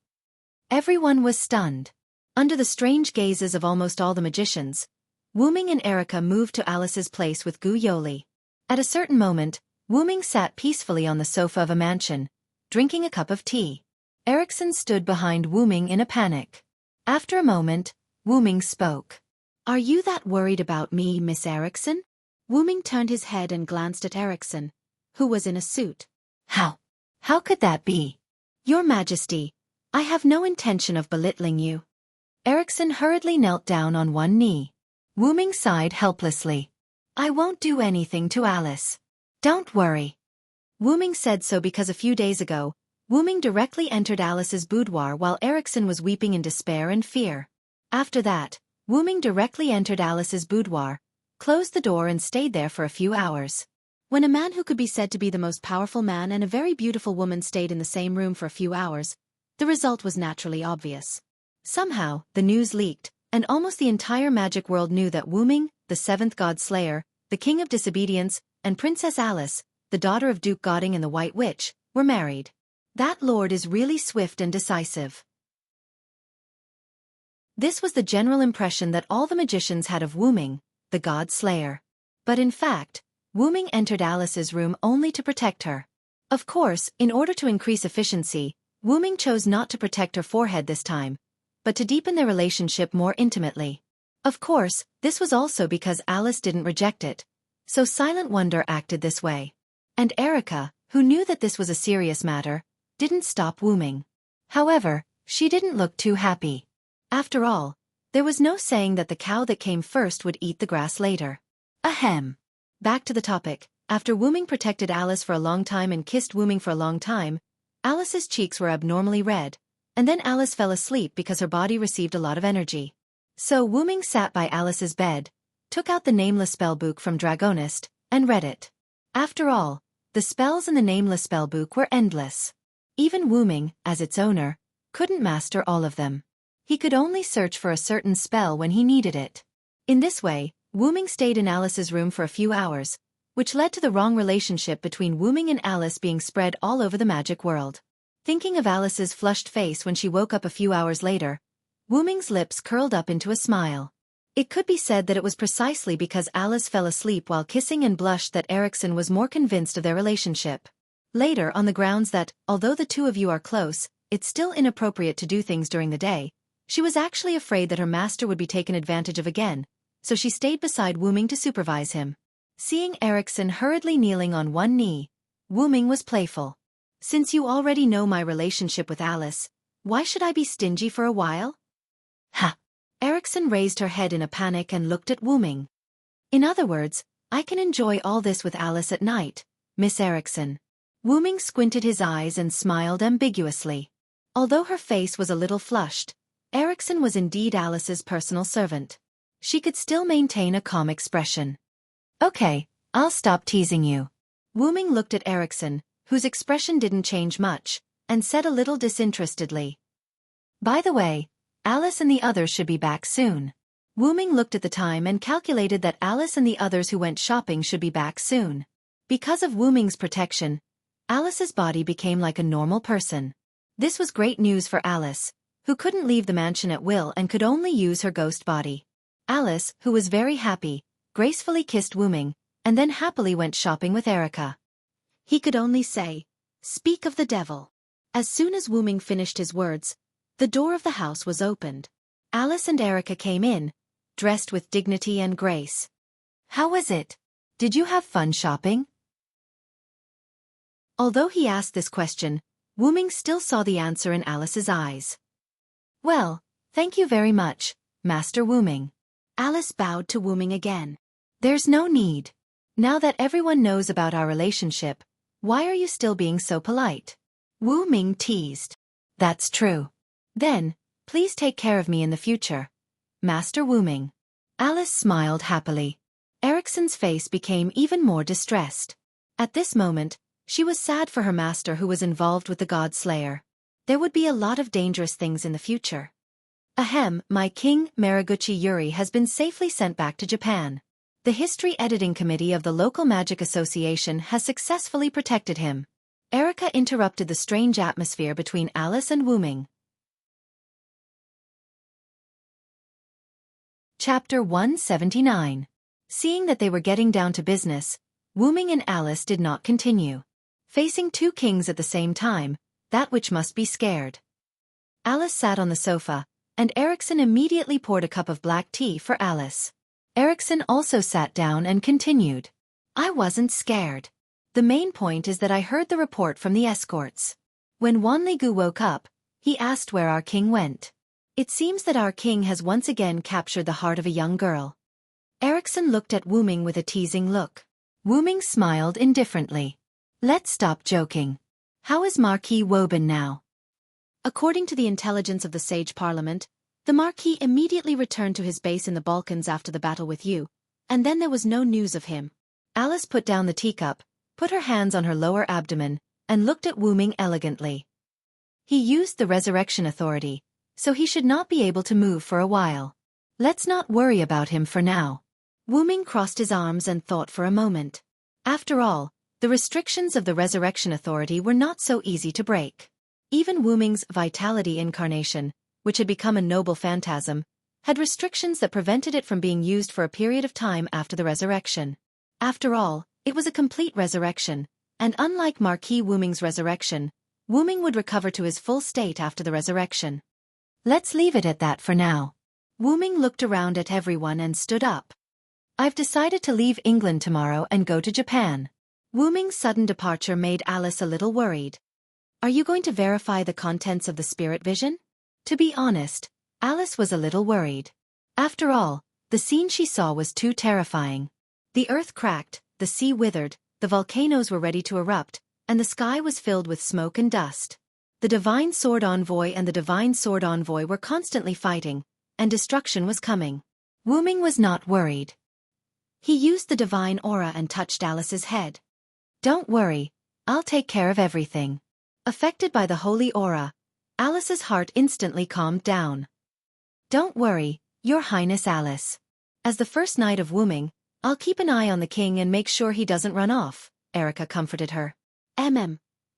Everyone was stunned. Under the strange gazes of almost all the magicians, Wu Ming and Erica moved to Alice's place with Gu Yoli. At a certain moment, Wu Ming sat peacefully on the sofa of a mansion, drinking a cup of tea. Erickson stood behind Wu Ming in a panic. After a moment, Wu Ming spoke. "Are you that worried about me, Miss Erickson?" Wu Ming turned his head and glanced at Erickson, who was in a suit. How could that be? Your Majesty, I have no intention of belittling you." Erickson hurriedly knelt down on one knee. Wu Ming sighed helplessly. I won't do anything to Alice. Don't worry. Wu Ming said so because a few days ago, Wu Ming directly entered Alice's boudoir while Erickson was weeping in despair and fear. After that, Wu Ming directly entered Alice's boudoir, closed the door and stayed there for a few hours. When a man who could be said to be the most powerful man and a very beautiful woman stayed in the same room for a few hours, the result was naturally obvious. Somehow, the news leaked, and almost the entire magic world knew that Wu Ming, the seventh god slayer, the king of disobedience, and Princess Alice, the daughter of Duke Goding and the White Witch, were married. That lord is really swift and decisive. This was the general impression that all the magicians had of Wu Ming, the god slayer. But in fact, Wu Ming entered Alice's room only to protect her. Of course, in order to increase efficiency, Wu Ming chose not to protect her forehead this time, but to deepen their relationship more intimately. Of course, this was also because Alice didn't reject it, so Silent Wonder acted this way. And Erica, who knew that this was a serious matter, didn't stop Wu Ming. However, she didn't look too happy. After all, there was no saying that the cow that came first would eat the grass later. Ahem. Back to the topic. After Wu Ming protected Alice for a long time and kissed Wu Ming for a long time, Alice's cheeks were abnormally red, and then Alice fell asleep because her body received a lot of energy. So Wu Ming sat by Alice's bed, took out the nameless spellbook from Dragonist, and read it. After all, the spells in the nameless spellbook were endless. Even Wu Ming, as its owner, couldn't master all of them. He could only search for a certain spell when he needed it. In this way, Wu Ming stayed in Alice's room for a few hours, which led to the wrong relationship between Wu Ming and Alice being spread all over the magic world. Thinking of Alice's flushed face when she woke up a few hours later, Wu Ming's lips curled up into a smile. It could be said that it was precisely because Alice fell asleep while kissing and blushed that Erickson was more convinced of their relationship. Later, on the grounds that, although the two of you are close, it's still inappropriate to do things during the day, she was actually afraid that her master would be taken advantage of again, so she stayed beside Wu Ming to supervise him. Seeing Erickson hurriedly kneeling on one knee, Wu Ming was playful. Since you already know my relationship with Alice, why should I be stingy for a while? Ha! Erickson raised her head in a panic and looked at Wu Ming. In other words, I can enjoy all this with Alice at night, Miss Erickson. Wu Ming squinted his eyes and smiled ambiguously. Although her face was a little flushed, Erickson was indeed Alice's personal servant. She could still maintain a calm expression. Okay, I'll stop teasing you. Wu Ming looked at Erickson, whose expression didn't change much, and said a little disinterestedly. By the way, Alice and the others should be back soon. Wu Ming looked at the time and calculated that Alice and the others who went shopping should be back soon. Because of Wu Ming's protection, Alice's body became like a normal person. This was great news for Alice, who couldn't leave the mansion at will and could only use her ghost body. Alice, who was very happy, gracefully kissed Wu Ming, and then happily went shopping with Erica. He could only say, "Speak of the devil." As soon as Wu Ming finished his words, the door of the house was opened. Alice and Erica came in, dressed with dignity and grace. How was it? Did you have fun shopping? Although he asked this question, Wu Ming still saw the answer in Alice's eyes. Well, thank you very much, Master Wu Ming. Alice bowed to Wu Ming again. There's no need. Now that everyone knows about our relationship, why are you still being so polite? Wu Ming teased. That's true. Then, please take care of me in the future, Master Wu Ming. Alice smiled happily. Erickson's face became even more distressed. At this moment, she was sad for her master who was involved with the God Slayer. There would be a lot of dangerous things in the future. Ahem, my king, Mariguchi Yuri, has been safely sent back to Japan. The History Editing Committee of the local magic association has successfully protected him. Erica interrupted the strange atmosphere between Alice and Wu Ming. Chapter 179. Seeing that they were getting down to business, Wu Ming and Alice did not continue. Facing two kings at the same time, that which must be scared. Alice sat on the sofa, and Erickson immediately poured a cup of black tea for Alice. Erickson also sat down and continued. I wasn't scared. The main point is that I heard the report from the escorts. When Wanligu woke up, he asked where our king went. It seems that our king has once again captured the heart of a young girl. Erickson looked at Wu Ming with a teasing look. Wu Ming smiled indifferently. Let's stop joking. How is Marquis Woban now? According to the intelligence of the Sage Parliament, the Marquis immediately returned to his base in the Balkans after the battle with you, and then there was no news of him. Alice put down the teacup, put her hands on her lower abdomen, and looked at Wu Ming elegantly. He used the resurrection authority, so he should not be able to move for a while. Let's not worry about him for now. Wu Ming crossed his arms and thought for a moment. After all, the restrictions of the resurrection authority were not so easy to break. Even Wu Ming's vitality incarnation, which had become a noble phantasm, had restrictions that prevented it from being used for a period of time after the resurrection. After all, it was a complete resurrection, and unlike Marquis Wu Ming's resurrection, Wu Ming would recover to his full state after the resurrection. Let's leave it at that for now. Wu Ming looked around at everyone and stood up. I've decided to leave England tomorrow and go to Japan. Wu Ming's sudden departure made Alice a little worried. Are you going to verify the contents of the spirit vision? To be honest, Alice was a little worried. After all, the scene she saw was too terrifying. The earth cracked, the sea withered, the volcanoes were ready to erupt, and the sky was filled with smoke and dust. The Divine Sword Envoy and the Divine Sword Envoy were constantly fighting, and destruction was coming. Wu Ming was not worried. He used the divine aura and touched Alice's head. Don't worry, I'll take care of everything. Affected by the holy aura, Alice's heart instantly calmed down. Don't worry, Your Highness Alice. As the first knight of Wu Ming, I'll keep an eye on the king and make sure he doesn't run off, Erica comforted her.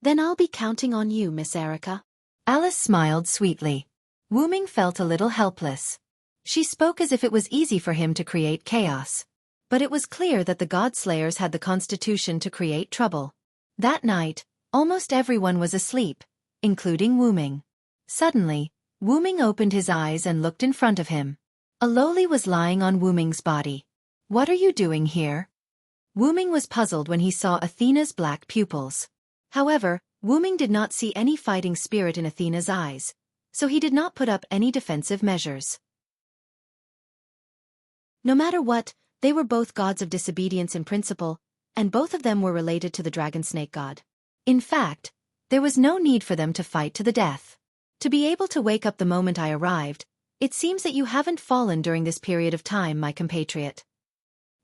Then I'll be counting on you, Miss Erica. Alice smiled sweetly. Wu Ming felt a little helpless. She spoke as if it was easy for him to create chaos. But it was clear that the God-Slayers had the constitution to create trouble. That night, almost everyone was asleep, including Wu Ming. Suddenly, Wu Ming opened his eyes and looked in front of him. A loli was lying on Wu Ming's body. What are you doing here? Wu Ming was puzzled when he saw Athena's black pupils. However, Wu Ming did not see any fighting spirit in Athena's eyes, so he did not put up any defensive measures. No matter what, they were both gods of disobedience in principle, and both of them were related to the dragon snake god. In fact, there was no need for them to fight to the death. To be able to wake up the moment I arrived, it seems that you haven't fallen during this period of time, my compatriot.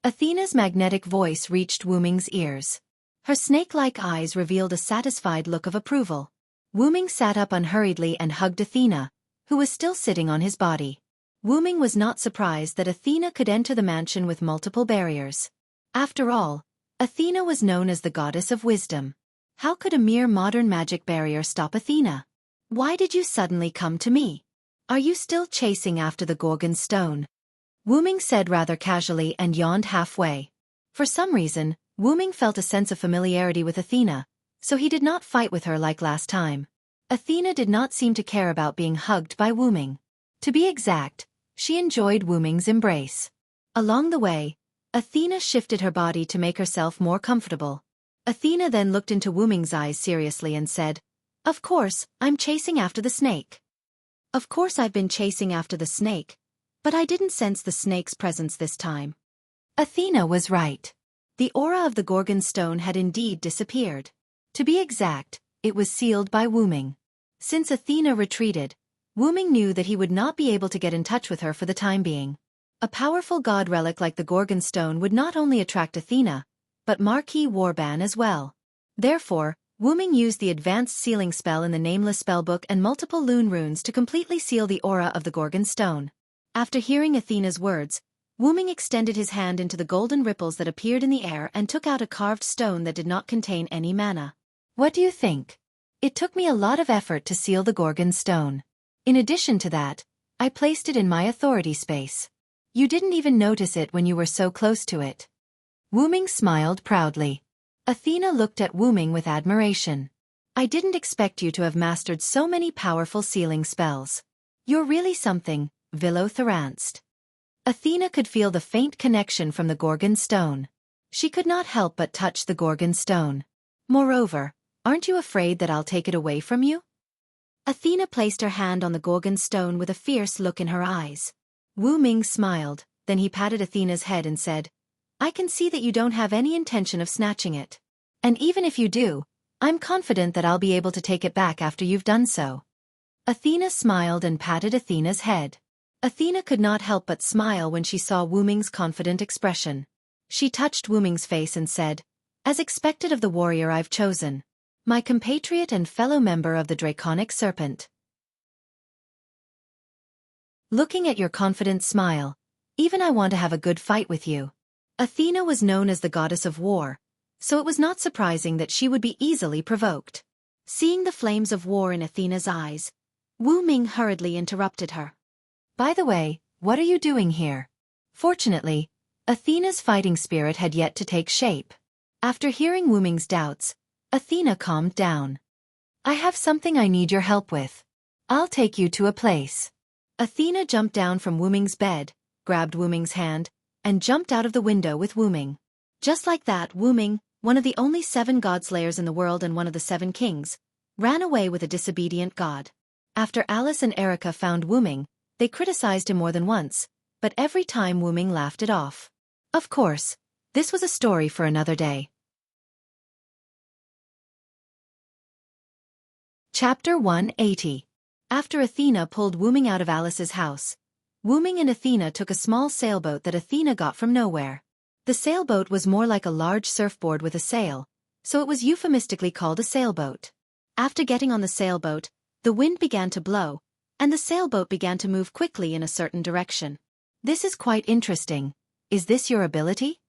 Athena's magnetic voice reached Wu Ming's ears. Her snake-like eyes revealed a satisfied look of approval. Wu Ming sat up unhurriedly and hugged Athena, who was still sitting on his body. Wu Ming was not surprised that Athena could enter the mansion with multiple barriers. After all, Athena was known as the goddess of wisdom. How could a mere modern magic barrier stop Athena? Why did you suddenly come to me? Are you still chasing after the Gorgon stone? Wu Ming said rather casually and yawned halfway. For some reason, Wu Ming felt a sense of familiarity with Athena, so he did not fight with her like last time. Athena did not seem to care about being hugged by Wu Ming. To be exact, she enjoyed Wu Ming's embrace. Along the way, Athena shifted her body to make herself more comfortable. Athena then looked into Wu Ming's eyes seriously and said, "Of course, I'm chasing after the snake." Of course I've been chasing after the snake, but I didn't sense the snake's presence this time. Athena was right. The aura of the Gorgon stone had indeed disappeared. To be exact, it was sealed by Wu Ming. Since Athena retreated, Wu Ming knew that he would not be able to get in touch with her for the time being. A powerful god relic like the Gorgon stone would not only attract Athena, but Marquis Woban as well. Therefore, Wu Ming used the advanced sealing spell in the Nameless Spellbook and multiple lune runes to completely seal the aura of the Gorgon stone. After hearing Athena's words, Wu Ming extended his hand into the golden ripples that appeared in the air and took out a carved stone that did not contain any mana. What do you think? It took me a lot of effort to seal the Gorgon stone. In addition to that, I placed it in my authority space. You didn't even notice it when you were so close to it. Wu Ming smiled proudly. Athena looked at Wu Ming with admiration. I didn't expect you to have mastered so many powerful sealing spells. You're really something, Tyrant. Athena could feel the faint connection from the Gorgon stone. She could not help but touch the Gorgon stone. Moreover, aren't you afraid that I'll take it away from you? Athena placed her hand on the Gorgon's stone with a fierce look in her eyes. Wu Ming smiled, then he patted Athena's head and said, "I can see that you don't have any intention of snatching it. And even if you do, I'm confident that I'll be able to take it back after you've done so." Athena smiled and patted Athena's head. Athena could not help but smile when she saw Wu Ming's confident expression. She touched Wu Ming's face and said, "As expected of the warrior I've chosen. My compatriot and fellow member of the Draconic Serpent. Looking at your confident smile, even I want to have a good fight with you." Athena was known as the goddess of war, so it was not surprising that she would be easily provoked. Seeing the flames of war in Athena's eyes, Wu Ming hurriedly interrupted her. "By the way, what are you doing here?" Fortunately, Athena's fighting spirit had yet to take shape. After hearing Wu Ming's doubts, Athena calmed down. "I have something I need your help with. I'll take you to a place." Athena jumped down from Wu Ming's bed, grabbed Wu Ming's hand, and jumped out of the window with Wu Ming. Just like that, Wu Ming, one of the only 7 god-slayers in the world and one of the 7 kings, ran away with a disobedient god. After Alice and Erica found Wu Ming, they criticized him more than once, but every time Wu Ming laughed it off. Of course, this was a story for another day. Chapter 180. After Athena pulled Wu Ming out of Alice's house, Wu Ming and Athena took a small sailboat that Athena got from nowhere. The sailboat was more like a large surfboard with a sail, so it was euphemistically called a sailboat. After getting on the sailboat, the wind began to blow, and the sailboat began to move quickly in a certain direction. "This is quite interesting. Is this your ability?"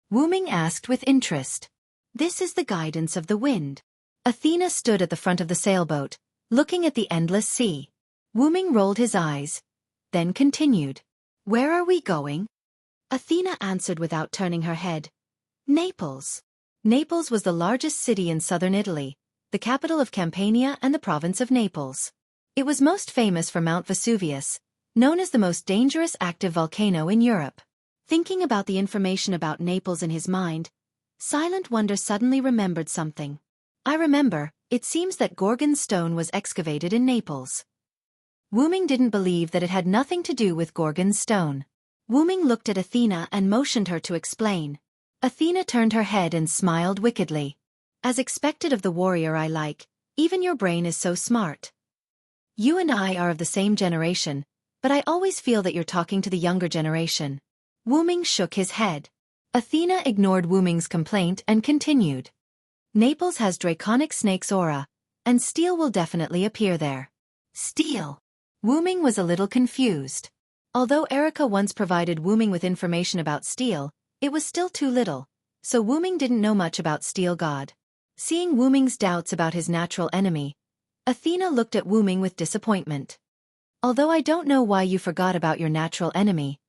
Wu Ming asked with interest. "This is the guidance of the wind." Athena stood at the front of the sailboat, looking at the endless sea. Wu Ming rolled his eyes, then continued. "Where are we going?" Athena answered without turning her head. "Naples." Naples was the largest city in southern Italy, the capital of Campania and the province of Naples. It was most famous for Mount Vesuvius, known as the most dangerous active volcano in Europe. Thinking about the information about Naples in his mind, Silent Wonder suddenly remembered something. "I remember, it seems that Gorgon's stone was excavated in Naples." Wu Ming didn't believe that it had nothing to do with Gorgon's stone. Wu Ming looked at Athena and motioned her to explain. Athena turned her head and smiled wickedly. "As expected of the warrior I like, even your brain is so smart. You and I are of the same generation, but I always feel that you're talking to the younger generation." Wu Ming shook his head. Athena ignored Wu Ming's complaint and continued. "Naples has draconic snake's aura, and steel will definitely appear there." Steel? Wu Ming was a little confused. Although Erica once provided Wu Ming with information about steel, it was still too little, so Wu Ming didn't know much about Steel God. Seeing Wu Ming's doubts about his natural enemy, Athena looked at Wu Ming with disappointment. "Although I don't know why you forgot about your natural enemy,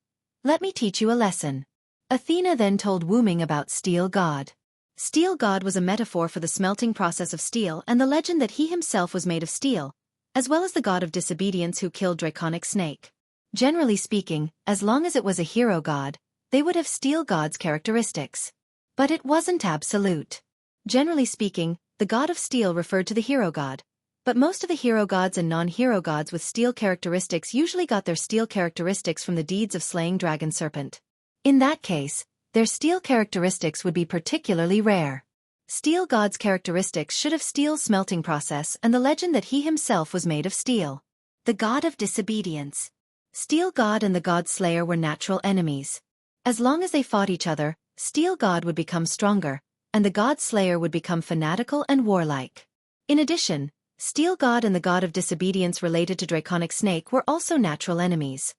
let me teach you a lesson." Athena then told Wu Ming about Steel God. Steel God was a metaphor for the smelting process of steel and the legend that he himself was made of steel, as well as the god of disobedience who killed Draconic Snake. Generally speaking, as long as it was a hero god, they would have Steel God's characteristics. But it wasn't absolute. Generally speaking, the god of steel referred to the hero god, but most of the hero gods and non-hero gods with steel characteristics usually got their steel characteristics from the deeds of slaying dragon serpent. In that case, their steel characteristics would be particularly rare. Steel God's characteristics should have steel's smelting process and the legend that he himself was made of steel. The god of disobedience. Steel God and the God Slayer were natural enemies. As long as they fought each other, Steel God would become stronger, and the God Slayer would become fanatical and warlike. In addition, Steel God and the God of disobedience related to Draconic Snake were also natural enemies.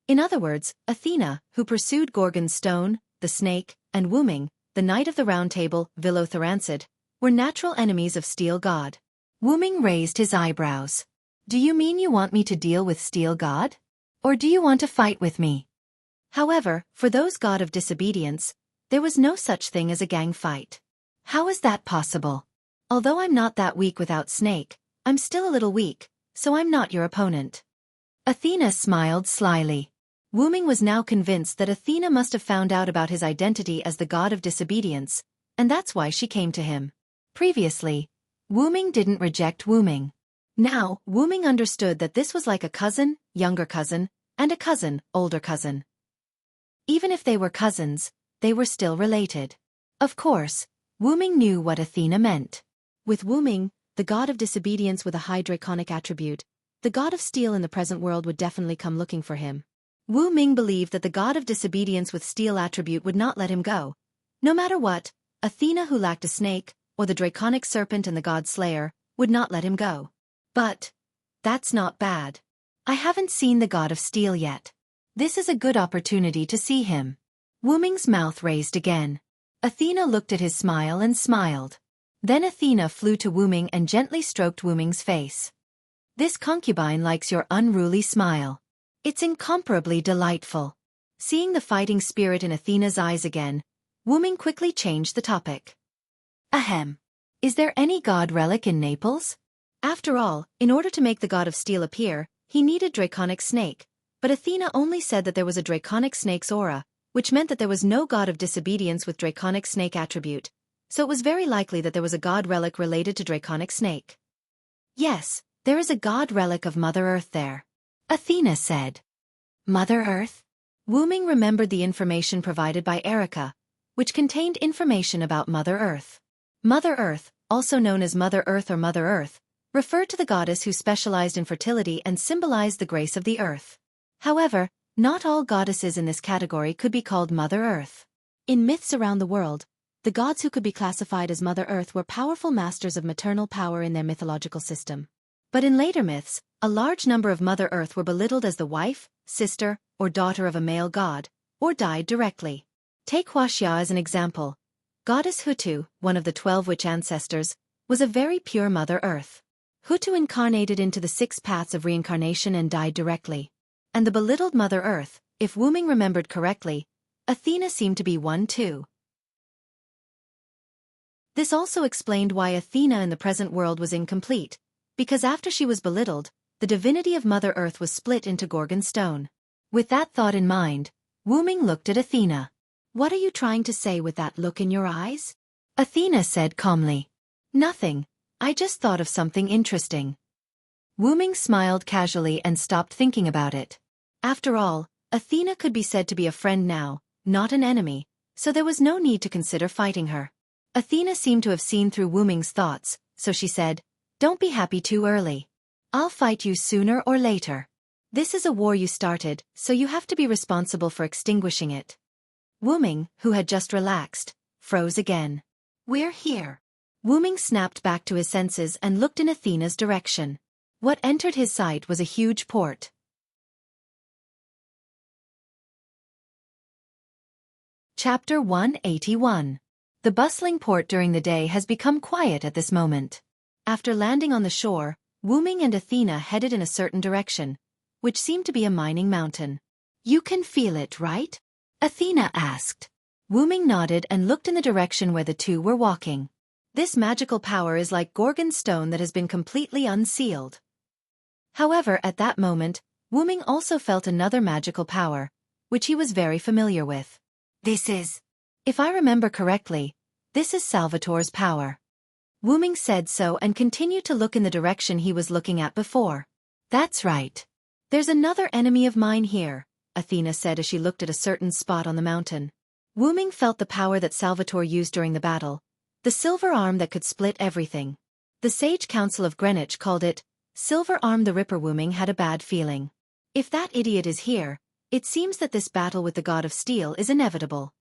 In other words, Athena, who pursued Gorgon's stone, the snake, and Wu Ming, the Knight of the Round Table, Villothorancid, were natural enemies of Steel God. Wu Ming raised his eyebrows. "Do you mean you want me to deal with Steel God? Or do you want to fight with me?" However, for those God of disobedience, there was no such thing as a gang fight. "How is that possible? Although I'm not that weak without Snake, I'm still a little weak, so I'm not your opponent." Athena smiled slyly. Wu Ming was now convinced that Athena must have found out about his identity as the god of disobedience, and that's why she came to him. Previously, Wu Ming didn't reject Wu Ming. Now, Wu Ming understood that this was like a cousin, younger cousin, and a cousin, older cousin. Even if they were cousins, they were still related. Of course, Wu Ming knew what Athena meant. With Wu Ming, the god of disobedience with a high draconic attribute, the god of steel in the present world would definitely come looking for him. Wu Ming believed that the god of disobedience with steel attribute would not let him go. No matter what, Athena who lacked a snake, or the draconic serpent and the god slayer, would not let him go. But that's not bad. I haven't seen the god of steel yet. This is a good opportunity to see him. Wu Ming's mouth raised again. Athena looked at his smile and smiled. Then Athena flew to Wu Ming and gently stroked Wu Ming's face. This concubine likes your unruly smile. It's incomparably delightful. Seeing the fighting spirit in Athena's eyes again, Wu Ming quickly changed the topic. Ahem. Is there any god relic in Naples? After all, in order to make the god of steel appear, he needed draconic snake, but Athena only said that there was a draconic snake's aura, which meant that there was no god of disobedience with draconic snake attribute, so it was very likely that there was a god relic related to draconic snake. Yes, there is a god relic of Mother Earth there, Athena said. Mother Earth? Wu Ming remembered the information provided by Erica, which contained information about Mother Earth. Mother Earth, also known as Mother Earth or Mother Earth, referred to the goddess who specialized in fertility and symbolized the grace of the earth. However, not all goddesses in this category could be called Mother Earth. In myths around the world, the gods who could be classified as Mother Earth were powerful masters of maternal power in their mythological system. But in later myths, a large number of Mother Earth were belittled as the wife, sister, or daughter of a male god, or died directly. Take Wuxia as an example. Goddess Hutu, one of the 12 witch ancestors, was a very pure Mother Earth. Hutu incarnated into the 6 paths of reincarnation and died directly. And the belittled Mother Earth, if Wu Ming remembered correctly, Athena seemed to be one too. This also explained why Athena in the present world was incomplete, because after she was belittled, the divinity of Mother Earth was split into Gorgon stone. With that thought in mind, Wu Ming looked at Athena. What are you trying to say with that look in your eyes? Athena said calmly. Nothing, I just thought of something interesting. Wu Ming smiled casually and stopped thinking about it. After all, Athena could be said to be a friend now, not an enemy, so there was no need to consider fighting her. Athena seemed to have seen through Wu Ming's thoughts, so she said, Don't be happy too early. I'll fight you sooner or later. This is a war you started, so you have to be responsible for extinguishing it. Wu Ming, who had just relaxed, froze again. We're here. Wu Ming snapped back to his senses and looked in Athena's direction. What entered his sight was a huge port. Chapter 181. The bustling port during the day has become quiet at this moment. After landing on the shore, Wu Ming and Athena headed in a certain direction, which seemed to be a mining mountain. You can feel it, right? Athena asked. Wu Ming nodded and looked in the direction where the two were walking. This magical power is like Gorgon stone that has been completely unsealed. However, at that moment, Wu Ming also felt another magical power, which he was very familiar with. This is, if I remember correctly, this is Salvatore's power. Wu Ming said so and continued to look in the direction he was looking at before. That's right. There's another enemy of mine here, Athena said as she looked at a certain spot on the mountain. Wu Ming felt the power that Salvatore used during the battle, the silver arm that could split everything. The Sage Council of Greenwich called it Silver Arm the Ripper. Wu Ming had a bad feeling. If that idiot is here, it seems that this battle with the God of Steel is inevitable.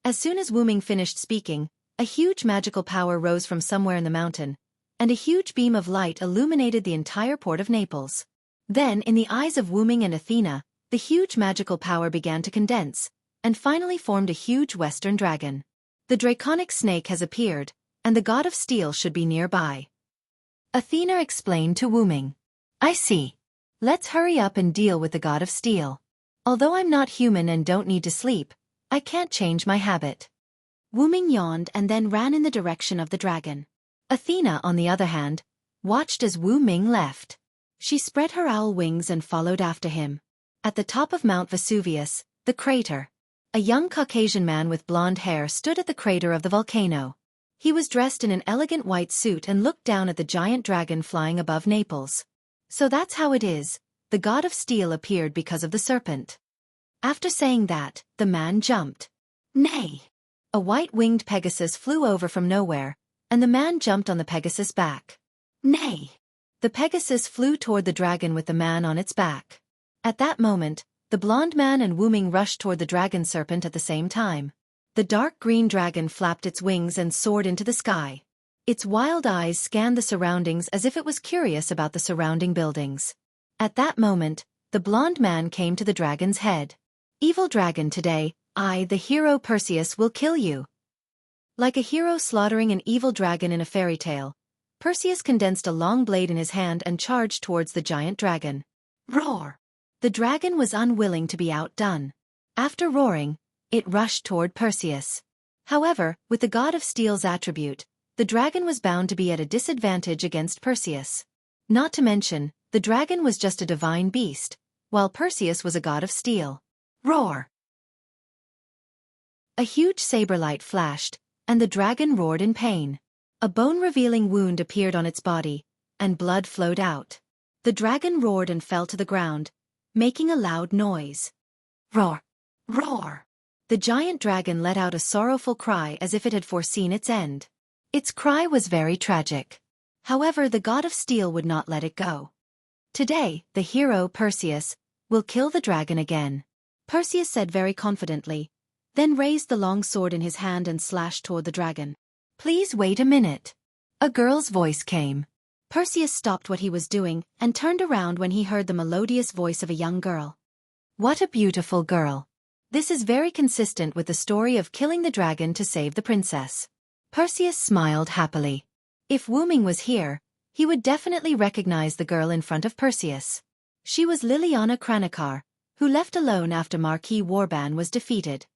As soon as Wu Ming finished speaking, a huge magical power rose from somewhere in the mountain, and a huge beam of light illuminated the entire port of Naples. Then, in the eyes of Wu Ming and Athena, the huge magical power began to condense, and finally formed a huge western dragon. The draconic snake has appeared, and the God of Steel should be nearby. Athena explained to Wu Ming. I see. Let's hurry up and deal with the God of Steel. Although I'm not human and don't need to sleep, I can't change my habit. Wu Ming yawned and then ran in the direction of the dragon. Athena, on the other hand, watched as Wu Ming left. She spread her owl wings and followed after him. At the top of Mount Vesuvius, the crater, a young Caucasian man with blonde hair stood at the crater of the volcano. He was dressed in an elegant white suit and looked down at the giant dragon flying above Naples. So that's how it is, the god of steel appeared because of the serpent. After saying that, the man jumped. Nay! A white-winged Pegasus flew over from nowhere, and the man jumped on the Pegasus' back. Nay! The Pegasus flew toward the dragon with the man on its back. At that moment, the blonde man and Wu Ming rushed toward the dragon serpent at the same time. The dark green dragon flapped its wings and soared into the sky. Its wild eyes scanned the surroundings as if it was curious about the surrounding buildings. At that moment, the blonde man came to the dragon's head. Evil dragon, today, I, the hero Perseus, will kill you. Like a hero slaughtering an evil dragon in a fairy tale, Perseus condensed a long blade in his hand and charged towards the giant dragon. Roar! The dragon was unwilling to be outdone. After roaring, it rushed toward Perseus. However, with the god of steel's attribute, the dragon was bound to be at a disadvantage against Perseus. Not to mention, the dragon was just a divine beast, while Perseus was a god of steel. Roar! A huge saber light flashed, and the dragon roared in pain. A bone-revealing wound appeared on its body, and blood flowed out. The dragon roared and fell to the ground, making a loud noise. Roar! Roar! The giant dragon let out a sorrowful cry as if it had foreseen its end. Its cry was very tragic. However, the god of steel would not let it go. Today, the hero, Perseus, will kill the dragon again. Perseus said very confidently, then raised the long sword in his hand and slashed toward the dragon. Please wait a minute. A girl's voice came. Perseus stopped what he was doing and turned around when he heard the melodious voice of a young girl. What a beautiful girl. This is very consistent with the story of killing the dragon to save the princess. Perseus smiled happily. If Wu Ming was here, he would definitely recognize the girl in front of Perseus. She was Liliana Kranikar, who left alone after Marquis Warban was defeated.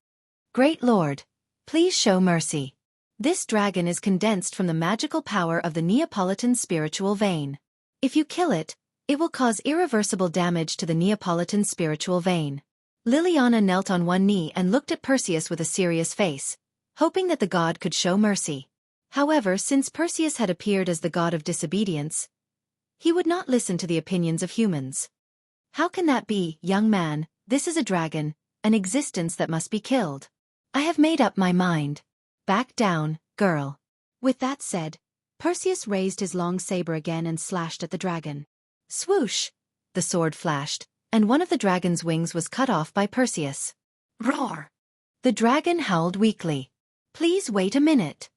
Great Lord, please show mercy. This dragon is condensed from the magical power of the Neapolitan spiritual vein. If you kill it, it will cause irreversible damage to the Neapolitan spiritual vein. Liliana knelt on one knee and looked at Perseus with a serious face, hoping that the god could show mercy. However, since Perseus had appeared as the god of disobedience, he would not listen to the opinions of humans. How can that be, young man? This is a dragon, an existence that must be killed. I have made up my mind. Back down, girl. With that said, Perseus raised his long saber again and slashed at the dragon. Swoosh! The sword flashed, and one of the dragon's wings was cut off by Perseus. Roar! The dragon howled weakly. Please wait a minute.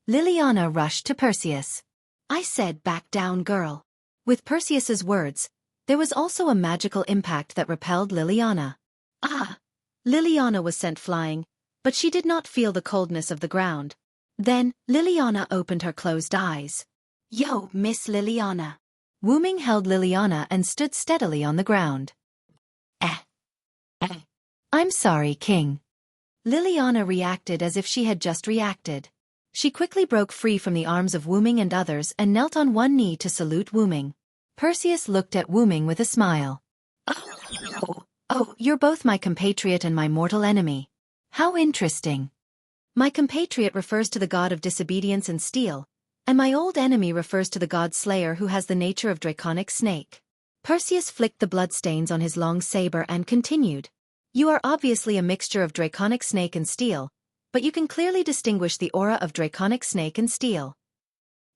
Liliana rushed to Perseus. I said back down, girl. With Perseus's words, there was also a magical impact that repelled Liliana. Ah! Liliana was sent flying, but she did not feel the coldness of the ground. Then, Liliana opened her closed eyes. Yo, Miss Liliana. Wu Ming held Liliana and stood steadily on the ground. I'm sorry, King. Liliana reacted as if she had just reacted. She quickly broke free from the arms of Wu Ming and others and knelt on one knee to salute Wu Ming. Perseus looked at Wu Ming with a smile. Oh, you're both my compatriot and my mortal enemy. How interesting. My compatriot refers to the god of disobedience and steel, and my old enemy refers to the god Slayer who has the nature of draconic snake. Perseus flicked the bloodstains on his long saber and continued. You are obviously a mixture of draconic snake and steel, but you can clearly distinguish the aura of draconic snake and steel.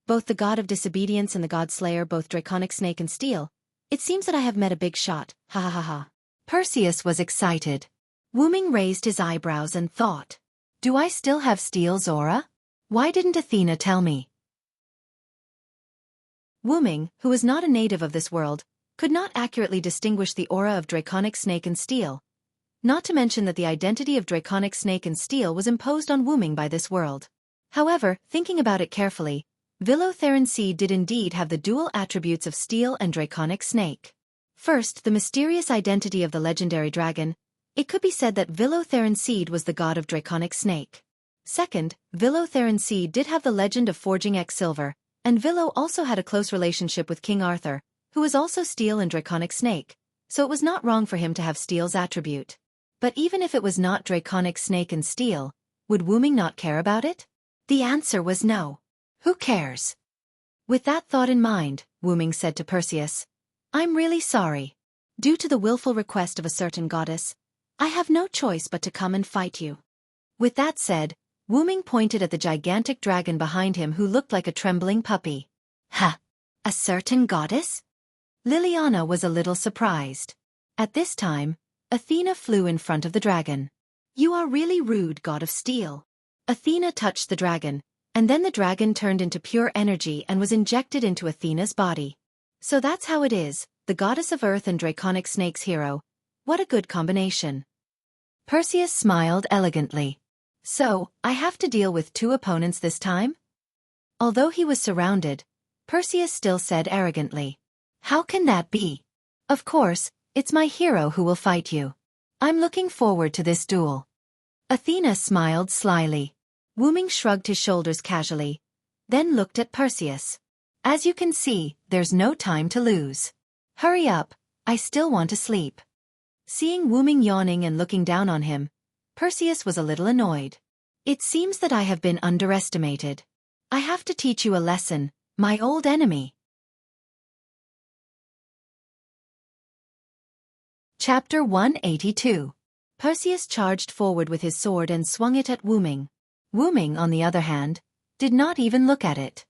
Both the god of disobedience and the god Slayer, both draconic snake and steel. It seems that I have met a big shot, ha ha ha ha. Perseus was excited. Wu Ming raised his eyebrows and thought. Do I still have steel's aura? Why didn't Athena tell me? Wu Ming, who was not a native of this world, could not accurately distinguish the aura of draconic snake and steel, not to mention that the identity of draconic snake and steel was imposed on Wu Ming by this world. However, thinking about it carefully, Villotharan did indeed have the dual attributes of steel and draconic snake. First, the mysterious identity of the legendary dragon. It could be said that Villotharan was the god of draconic snake. Second, Villotharan did have the legend of forging X silver, and Villo also had a close relationship with King Arthur, who was also steel and draconic snake, so it was not wrong for him to have steel's attribute. But even if it was not draconic snake and steel, would Wu Ming not care about it? The answer was no. Who cares? With that thought in mind, Wuming said to Perseus, I'm really sorry. Due to the willful request of a certain goddess, I have no choice but to come and fight you. With that said, Wuming pointed at the gigantic dragon behind him who looked like a trembling puppy. Ha! A certain goddess? Liliana was a little surprised. At this time, Athena flew in front of the dragon. You are really rude, god of steel. Athena touched the dragon, and then the dragon turned into pure energy and was injected into Athena's body. So that's how it is, the goddess of earth and draconic snakes hero. What a good combination. Perseus smiled elegantly. So, I have to deal with two opponents this time? Although he was surrounded, Perseus still said arrogantly. How can that be? Of course, it's my hero who will fight you. I'm looking forward to this duel. Athena smiled slyly. Wuming shrugged his shoulders casually, then looked at Perseus. As you can see, there's no time to lose. Hurry up, I still want to sleep. Seeing Wuming yawning and looking down on him, Perseus was a little annoyed. It seems that I have been underestimated. I have to teach you a lesson, my old enemy. Chapter 182. Perseus charged forward with his sword and swung it at Wuming. Wuming, on the other hand, did not even look at it.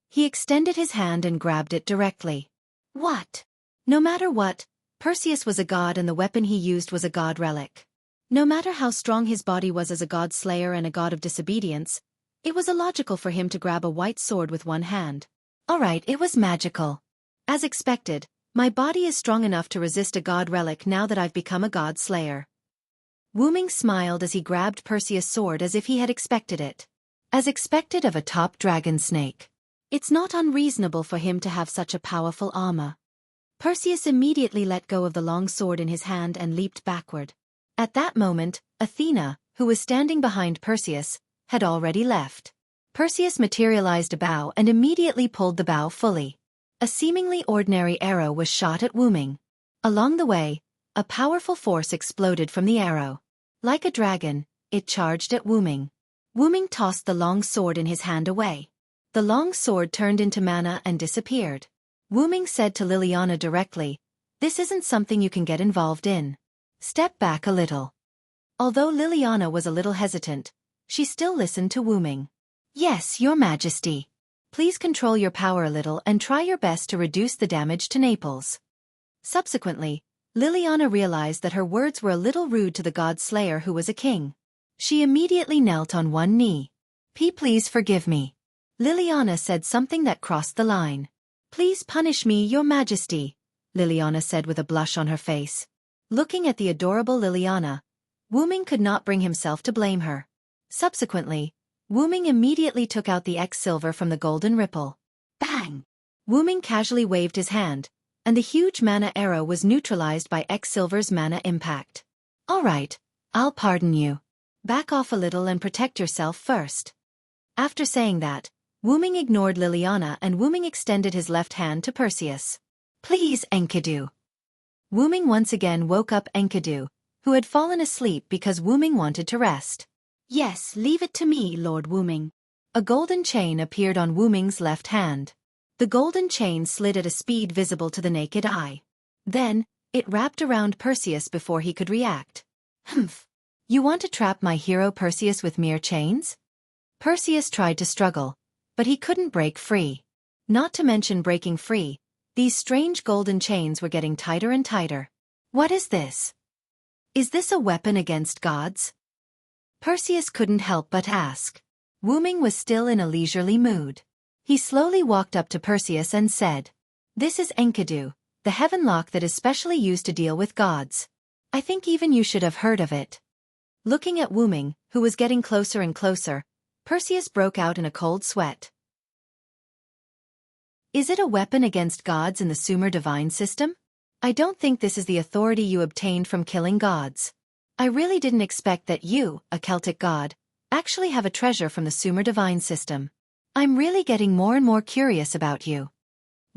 He extended his hand and grabbed it directly. What? No matter what, Perseus was a god and the weapon he used was a god relic. No matter how strong his body was as a god slayer and a god of disobedience, it was illogical for him to grab a white sword with one hand. Alright, it was magical. As expected, my body is strong enough to resist a god relic now that I've become a god slayer. Wuming smiled as he grabbed Perseus' sword as if he had expected it. As expected of a top dragon snake. It's not unreasonable for him to have such a powerful armor. Perseus immediately let go of the long sword in his hand and leaped backward. At that moment, Athena, who was standing behind Perseus, had already left. Perseus materialized a bow and immediately pulled the bow fully. A seemingly ordinary arrow was shot at Wuming. Along the way, a powerful force exploded from the arrow. Like a dragon, it charged at Wuming. Wuming tossed the long sword in his hand away. The long sword turned into mana and disappeared. Wuming said to Liliana directly, this isn't something you can get involved in. Step back a little. Although Liliana was a little hesitant, she still listened to Wuming. Yes, your majesty. Please control your power a little and try your best to reduce the damage to Naples. Subsequently, Liliana realized that her words were a little rude to the god slayer who was a king. She immediately knelt on one knee. Please forgive me. Liliana said something that crossed the line. Please punish me, your majesty, Liliana said with a blush on her face. Looking at the adorable Liliana, Wuming could not bring himself to blame her. Subsequently, Wuming immediately took out the X silver from the golden ripple. Bang! Wuming casually waved his hand, and the huge mana arrow was neutralized by X silver's mana impact. Alright, I'll pardon you. Back off a little and protect yourself first. After saying that, Wuming ignored Liliana and Wuming extended his left hand to Perseus. Please, Enkidu. Wuming once again woke up Enkidu, who had fallen asleep because Wuming wanted to rest. Yes, leave it to me, Lord Wuming. A golden chain appeared on Wuming's left hand. The golden chain slid at a speed visible to the naked eye. Then, it wrapped around Perseus before he could react. Humph. You want to trap my hero Perseus with mere chains? Perseus tried to struggle, but he couldn't break free. Not to mention breaking free, these strange golden chains were getting tighter and tighter. What is this? Is this a weapon against gods? Perseus couldn't help but ask. Wuming was still in a leisurely mood. He slowly walked up to Perseus and said, This is Enkidu, the heaven lock that is specially used to deal with gods. I think even you should have heard of it. Looking at Wuming, who was getting closer and closer, Perseus broke out in a cold sweat. Is it a weapon against gods in the Sumer divine system? I don't think this is the authority you obtained from killing gods. I really didn't expect that you, a Celtic god, actually have a treasure from the Sumer divine system. I'm really getting more and more curious about you.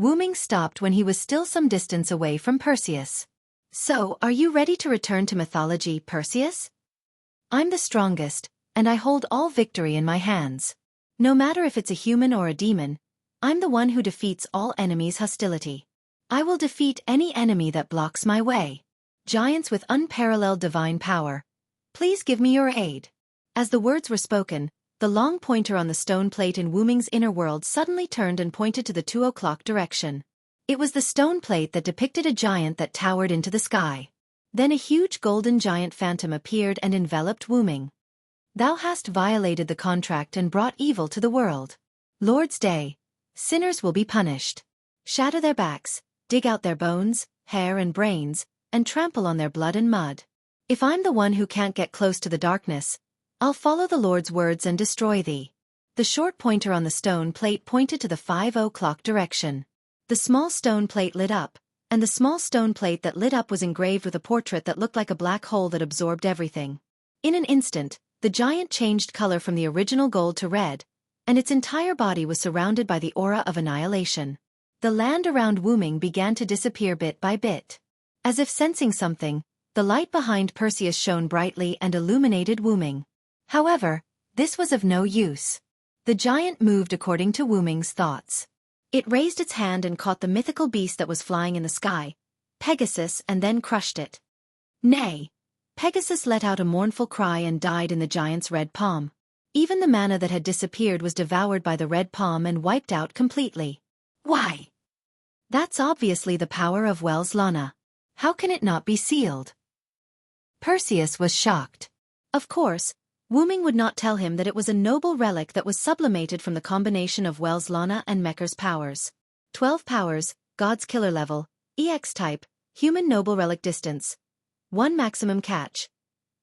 Wuming stopped when he was still some distance away from Perseus. So, are you ready to return to mythology, Perseus? I'm the strongest, and I hold all victory in my hands. No matter if it's a human or a demon, I'm the one who defeats all enemies' hostility. I will defeat any enemy that blocks my way. Giants with unparalleled divine power, please give me your aid. As the words were spoken, the long pointer on the stone plate in Wu Ming's inner world suddenly turned and pointed to the 2 o'clock direction. It was the stone plate that depicted a giant that towered into the sky. Then a huge golden giant phantom appeared and enveloped Wu Ming. Thou hast violated the contract and brought evil to the world. Lord's Day. Sinners will be punished. Shatter their backs, dig out their bones, hair and brains, and trample on their blood and mud. If I'm the one who can't get close to the darkness, I'll follow the Lord's words and destroy thee. The short pointer on the stone plate pointed to the 5 o'clock direction. The small stone plate lit up, and the small stone plate that lit up was engraved with a portrait that looked like a black hole that absorbed everything. In an instant, the giant changed color from the original gold to red, and its entire body was surrounded by the aura of annihilation. The land around Wu Ming began to disappear bit by bit. As if sensing something, the light behind Perseus shone brightly and illuminated Wu Ming. However, this was of no use. The giant moved according to Wu Ming's thoughts. It raised its hand and caught the mythical beast that was flying in the sky, Pegasus, and then crushed it. Nay! Pegasus let out a mournful cry and died in the giant's red palm. Even the mana that had disappeared was devoured by the red palm and wiped out completely. Why? That's obviously the power of Wells Lana. How can it not be sealed? Perseus was shocked. Of course, Wu Ming would not tell him that it was a noble relic that was sublimated from the combination of Wells Lana and Mecker's powers. 12 powers, God's killer level, EX type, human noble relic distance. 1 maximum catch.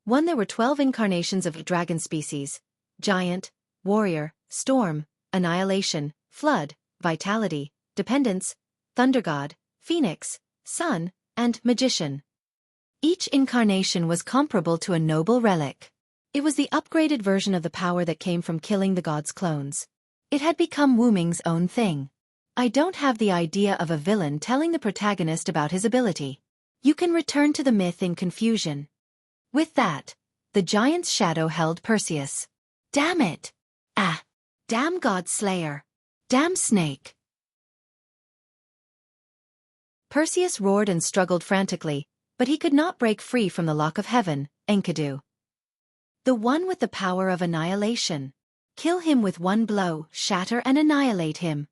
1 There were 12 incarnations of dragon species: giant, warrior, storm, annihilation, flood, vitality, dependence, thunder god, phoenix, sun, and magician. Each incarnation was comparable to a noble relic. It was the upgraded version of the power that came from killing the god's clones. It had become Wu Ming's own thing. I don't have the idea of a villain telling the protagonist about his ability. You can return to the myth in confusion. With that, the giant's shadow held Perseus. Damn it! Ah! Damn God Slayer! Damn snake! Perseus roared and struggled frantically, but he could not break free from the lock of heaven, Enkidu. The one with the power of annihilation. Kill him with one blow, shatter and annihilate him.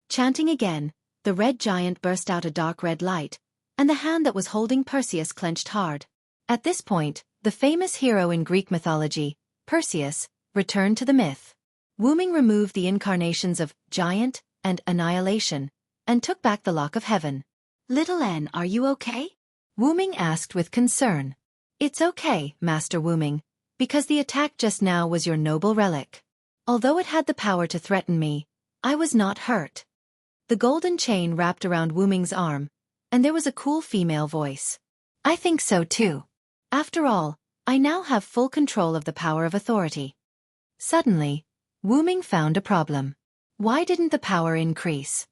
Chanting again, the red giant burst out a dark red light, and the hand that was holding Perseus clenched hard. At this point, the famous hero in Greek mythology, Perseus, returned to the myth. Wu Ming removed the incarnations of giant and annihilation, and took back the lock of heaven. Little N, are you okay? Wu Ming asked with concern. It's okay, Master Wu Ming, because the attack just now was your noble relic. Although it had the power to threaten me, I was not hurt. The golden chain wrapped around Wu Ming's arm, and there was a cool female voice. I think so too. After all, I now have full control of the power of authority. Suddenly, Wu Ming found a problem. Why didn't the power increase?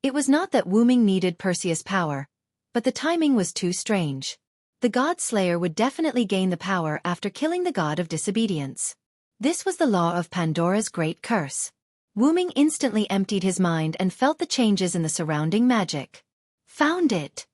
It was not that Wu Ming needed Perseus' power, but the timing was too strange. The God Slayer would definitely gain the power after killing the god of disobedience. This was the law of Pandora's great curse. Wu Ming instantly emptied his mind and felt the changes in the surrounding magic. Found it!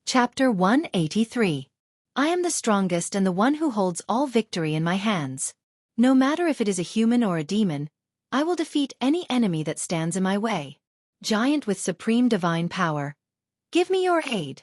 Chapter 183. I am the strongest and the one who holds all victory in my hands. No matter if it is a human or a demon, I will defeat any enemy that stands in my way. Giant with supreme divine power, give me your aid.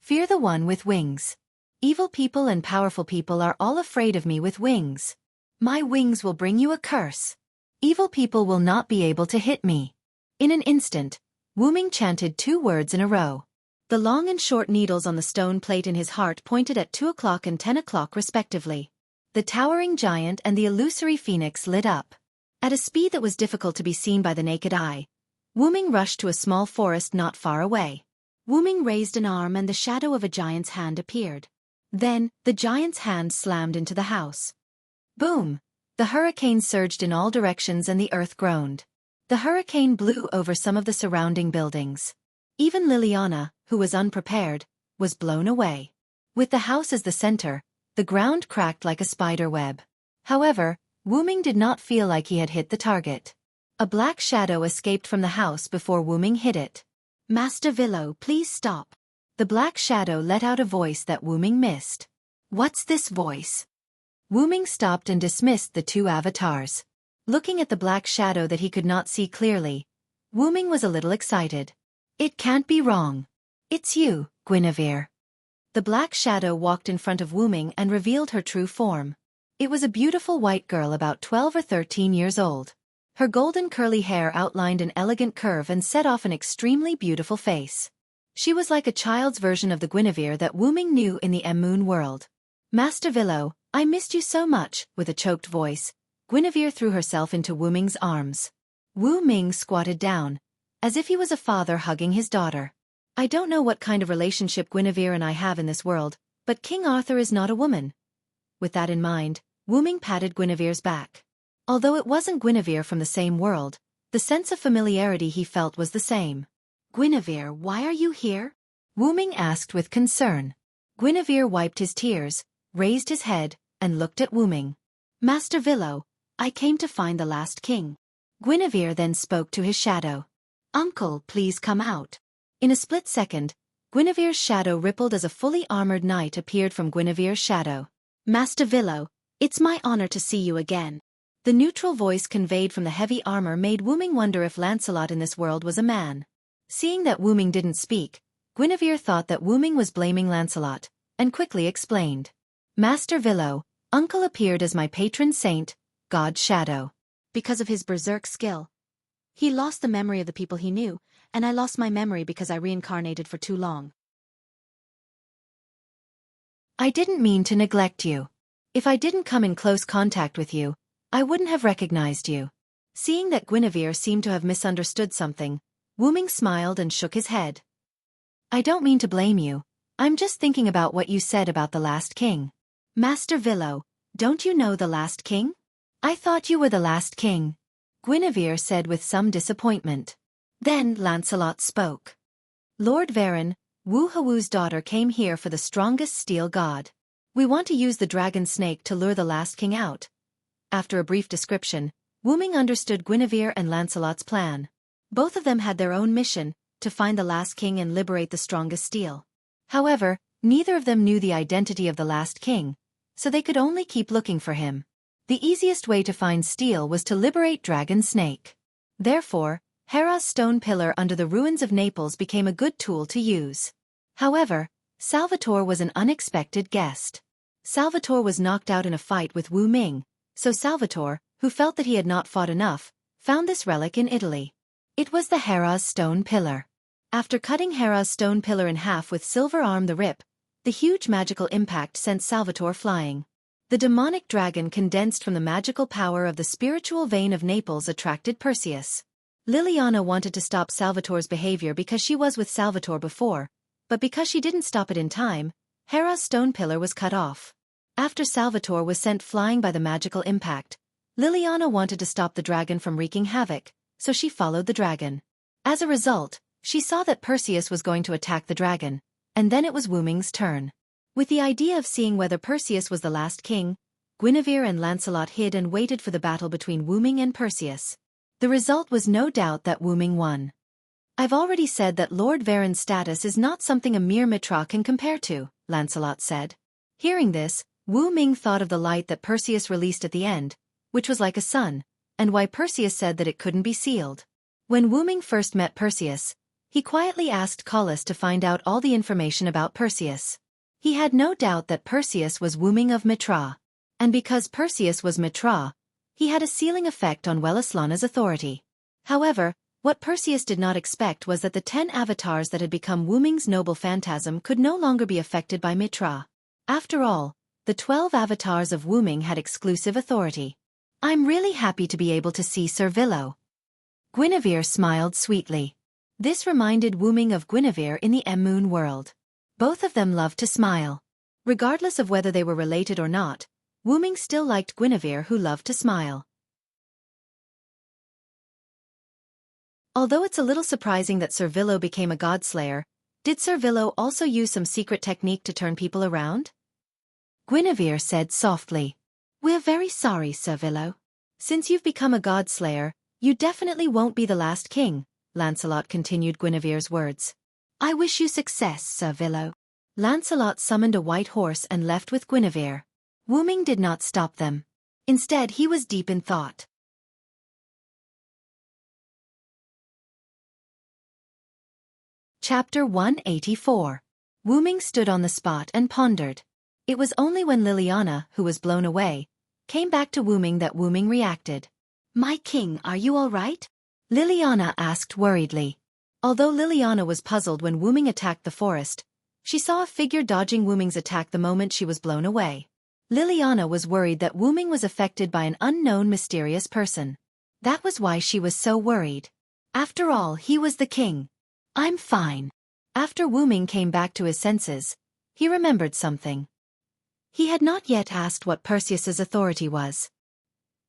Fear the one with wings. Evil people and powerful people are all afraid of me with wings. My wings will bring you a curse. Evil people will not be able to hit me. In an instant, Wu Ming chanted 2 words in a row. The long and short needles on the stone plate in his heart pointed at 2 o'clock and 10 o'clock respectively. The towering giant and the illusory phoenix lit up. At a speed that was difficult to be seen by the naked eye, Wu Ming rushed to a small forest not far away. Wu Ming raised an arm and the shadow of a giant's hand appeared. Then, the giant's hand slammed into the house. Boom! The hurricane surged in all directions and the earth groaned. The hurricane blew over some of the surrounding buildings. Even Liliana, who was unprepared, was blown away. With the house as the center, The ground cracked like a spider web. However, Wu Ming did not feel like he had hit the target. A black shadow escaped from the house before Wu Ming hit it. "Master Villo, please stop." The black shadow let out a voice that Wu Ming missed. "What's this voice?" Wu Ming stopped and dismissed the two avatars. Looking at the black shadow that he could not see clearly, Wu Ming was a little excited. "It can't be wrong. It's you, Guinevere." The black shadow walked in front of Wu Ming and revealed her true form. It was a beautiful white girl about 12 or 13 years old. Her golden curly hair outlined an elegant curve and set off an extremely beautiful face. She was like a child's version of the Guinevere that Wu Ming knew in the Moon world. "Master Villo, I missed you so much," with a choked voice. Guinevere threw herself into Wu Ming's arms. Wu Ming squatted down, as if he was a father hugging his daughter. "I don't know what kind of relationship Guinevere and I have in this world, but King Arthur is not a woman." With that in mind, Wu Ming patted Guinevere's back. Although it wasn't Guinevere from the same world, the sense of familiarity he felt was the same. "Guinevere, why are you here?" Wu Ming asked with concern. Guinevere wiped his tears, raised his head, and looked at Wu Ming. "Master Villo, I came to find the last king." Guinevere then spoke to his shadow. "Uncle, please come out." In a split second, Guinevere's shadow rippled as a fully armored knight appeared from Guinevere's shadow. "Master Villo, it's my honor to see you again." The neutral voice conveyed from the heavy armor made Wu Ming wonder if Lancelot in this world was a man. Seeing that Wu Ming didn't speak, Guinevere thought that Wu Ming was blaming Lancelot, and quickly explained. "Master Villo, Uncle appeared as my patron saint, God's shadow. Because of his berserk skill, he lost the memory of the people he knew, and I lost my memory because I reincarnated for too long. I didn't mean to neglect you. If I didn't come in close contact with you, I wouldn't have recognized you." Seeing that Guinevere seemed to have misunderstood something, Wu Ming smiled and shook his head. "I don't mean to blame you. I'm just thinking about what you said about the last king." "Master Villo, don't you know the last king?" "I thought you were the last king," Guinevere said with some disappointment. Then Lancelot spoke. "Lord Varon, Wu Hawu's daughter came here for the strongest steel god. We want to use the dragon snake to lure the last king out." After a brief description, Wu Ming understood Guinevere and Lancelot's plan. Both of them had their own mission, to find the last king and liberate the strongest steel. However, neither of them knew the identity of the last king, so they could only keep looking for him. The easiest way to find steel was to liberate Dragon Snake. Therefore, Hera's stone pillar under the ruins of Naples became a good tool to use. However, Salvatore was an unexpected guest. Salvatore was knocked out in a fight with Wu Ming, so Salvatore, who felt that he had not fought enough, found this relic in Italy. It was the Hera's stone pillar. After cutting Hera's stone pillar in half with silver arm the rip, the huge magical impact sent Salvatore flying. The demonic dragon condensed from the magical power of the spiritual vein of Naples attracted Perseus. Liliana wanted to stop Salvatore's behavior because she was with Salvatore before, but because she didn't stop it in time, Hera's stone pillar was cut off. After Salvatore was sent flying by the magical impact, Liliana wanted to stop the dragon from wreaking havoc, so she followed the dragon. As a result, she saw that Perseus was going to attack the dragon, and then it was Wu Ming's turn. With the idea of seeing whether Perseus was the last king, Guinevere and Lancelot hid and waited for the battle between Wu Ming and Perseus. The result was no doubt that Wu Ming won. "I've already said that Lord Varon's status is not something a mere mitra can compare to," Lancelot said. Hearing this, Wu Ming thought of the light that Perseus released at the end, which was like a sun, and why Perseus said that it couldn't be sealed. When Wu Ming first met Perseus, he quietly asked Collis to find out all the information about Perseus. He had no doubt that Perseus was Wu Ming of Mitra, and because Perseus was Mitra, he had a sealing effect on Wellislana's authority. However, what Perseus did not expect was that the 10 avatars that had become Wu Ming's noble phantasm could no longer be affected by Mitra. After all, the 12 avatars of Wu Ming had exclusive authority. "I'm really happy to be able to see Sir Villo." Guinevere smiled sweetly. This reminded Wu Ming of Guinevere in the Moon world. Both of them loved to smile. Regardless of whether they were related or not, Wu Ming still liked Guinevere, who loved to smile. Although it's a little surprising that Sir Villo became a godslayer, did Sir Villo also use some secret technique to turn people around? Guinevere said softly. We're very sorry, Sir Villo. Since you've become a godslayer, you definitely won't be the last king, Lancelot continued Guinevere's words. I wish you success, Sir Villo. Lancelot summoned a white horse and left with Guinevere. Wu Ming did not stop them. Instead, he was deep in thought. Chapter 184. Wu Ming stood on the spot and pondered. It was only when Liliana, who was blown away, came back to Wu Ming that Wu Ming reacted. My king, are you all right? Liliana asked worriedly. Although Liliana was puzzled when Wu Ming attacked the forest, she saw a figure dodging Wu Ming's attack the moment she was blown away. Liliana was worried that Wu Ming was affected by an unknown mysterious person. That was why she was so worried. After all, he was the king. I'm fine. After Wu Ming came back to his senses, he remembered something. He had not yet asked what Perseus's authority was.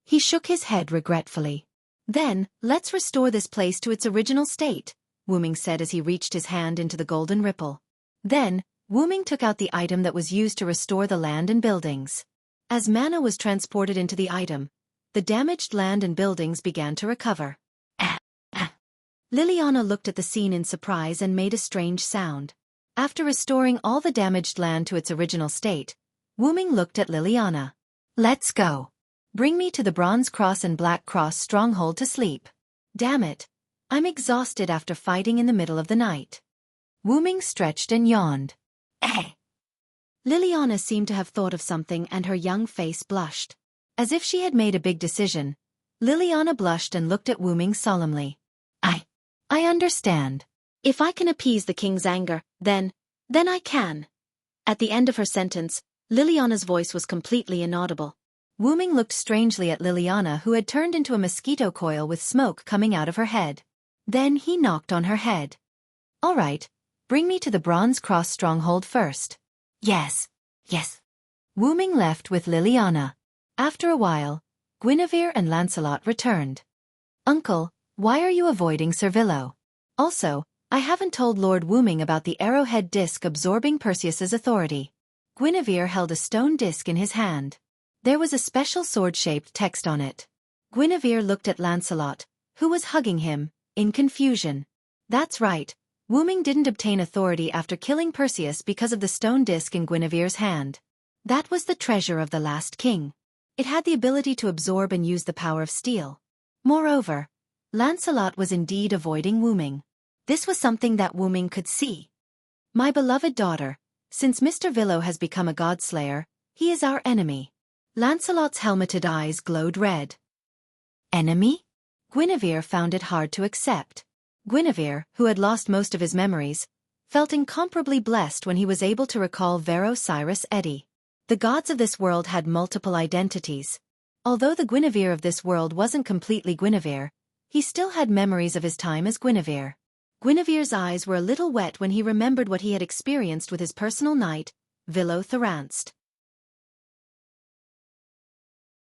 He shook his head regretfully. Then, let's restore this place to its original state, Wu Ming said as he reached his hand into the golden ripple. Then, Wu Ming took out the item that was used to restore the land and buildings. As mana was transported into the item, the damaged land and buildings began to recover. Liliana looked at the scene in surprise and made a strange sound. After restoring all the damaged land to its original state, Wu Ming looked at Liliana. Let's go. Bring me to the Bronze Cross and Black Cross stronghold to sleep. Damn it. I'm exhausted after fighting in the middle of the night. Wu Ming stretched and yawned. Liliana seemed to have thought of something and her young face blushed. As if she had made a big decision, Liliana blushed and looked at Wu Ming solemnly. I understand. If I can appease the king's anger, then I can. At the end of her sentence, Liliana's voice was completely inaudible. Wu Ming looked strangely at Liliana, who had turned into a mosquito coil with smoke coming out of her head. Then he knocked on her head. All right, bring me to the Bronze Cross stronghold first. Yes. Wu Ming left with Liliana. After a while, Guinevere and Lancelot returned. Uncle, why are you avoiding Sir Villo? Also, I haven't told Lord Wu Ming about the arrowhead disc absorbing Perseus's authority. Guinevere held a stone disc in his hand. There was a special sword-shaped text on it. Guinevere looked at Lancelot, who was hugging him, in confusion. That's right, Wu Ming didn't obtain authority after killing Perseus because of the stone disc in Guinevere's hand. That was the treasure of the last king. It had the ability to absorb and use the power of steel. Moreover, Lancelot was indeed avoiding Wu Ming. This was something that Wu Ming could see. My beloved daughter, since Mr. Villo has become a godslayer, he is our enemy. Lancelot's helmeted eyes glowed red. Enemy? Guinevere found it hard to accept. Guinevere, who had lost most of his memories, felt incomparably blessed when he was able to recall Vero Cyrus Eddy. The gods of this world had multiple identities. Although the Guinevere of this world wasn't completely Guinevere, he still had memories of his time as Guinevere. Guinevere's eyes were a little wet when he remembered what he had experienced with his personal knight, Villo Tyrant.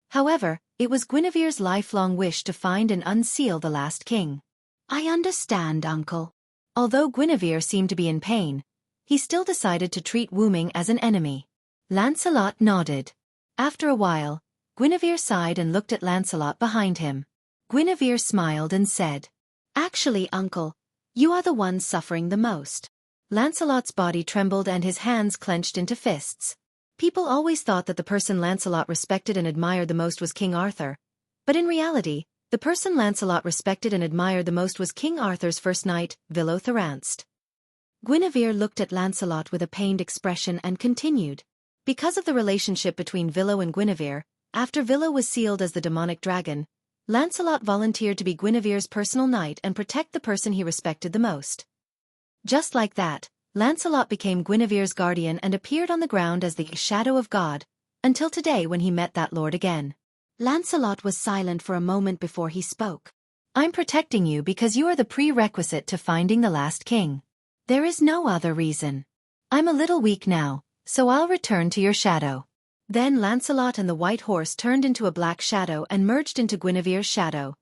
However, it was Guinevere's lifelong wish to find and unseal the last king. I understand, uncle. Although Guinevere seemed to be in pain, he still decided to treat Wu Ming as an enemy. Lancelot nodded. After a while, Guinevere sighed and looked at Lancelot behind him. Guinevere smiled and said, Actually, uncle, you are the one suffering the most. Lancelot's body trembled and his hands clenched into fists. People always thought that the person Lancelot respected and admired the most was King Arthur, but in reality, the person Lancelot respected and admired the most was King Arthur's first knight, Villo Tyrant. Guinevere looked at Lancelot with a pained expression and continued. Because of the relationship between Villo and Guinevere, after Villo was sealed as the demonic dragon, Lancelot volunteered to be Guinevere's personal knight and protect the person he respected the most. Just like that, Lancelot became Guinevere's guardian and appeared on the ground as the shadow of God, until today when he met that lord again. Lancelot was silent for a moment before he spoke. I'm protecting you because you are the prerequisite to finding the last king. There is no other reason. I'm a little weak now, so I'll return to your shadow. Then Lancelot and the white horse turned into a black shadow and merged into Guinevere's shadow.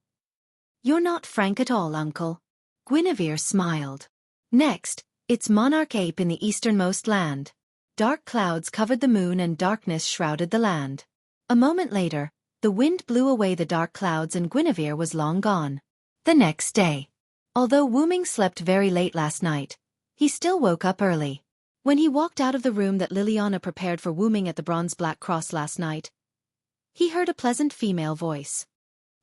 You're not frank at all, uncle. Guinevere smiled. Next, it's Monarch Ape in the easternmost land. Dark clouds covered the moon and darkness shrouded the land. A moment later, the wind blew away the dark clouds and Guinevere was long gone. The next day. Although Wu Ming slept very late last night, he still woke up early. When he walked out of the room that Liliana prepared for Wu Ming at the Bronze Black Cross last night, he heard a pleasant female voice.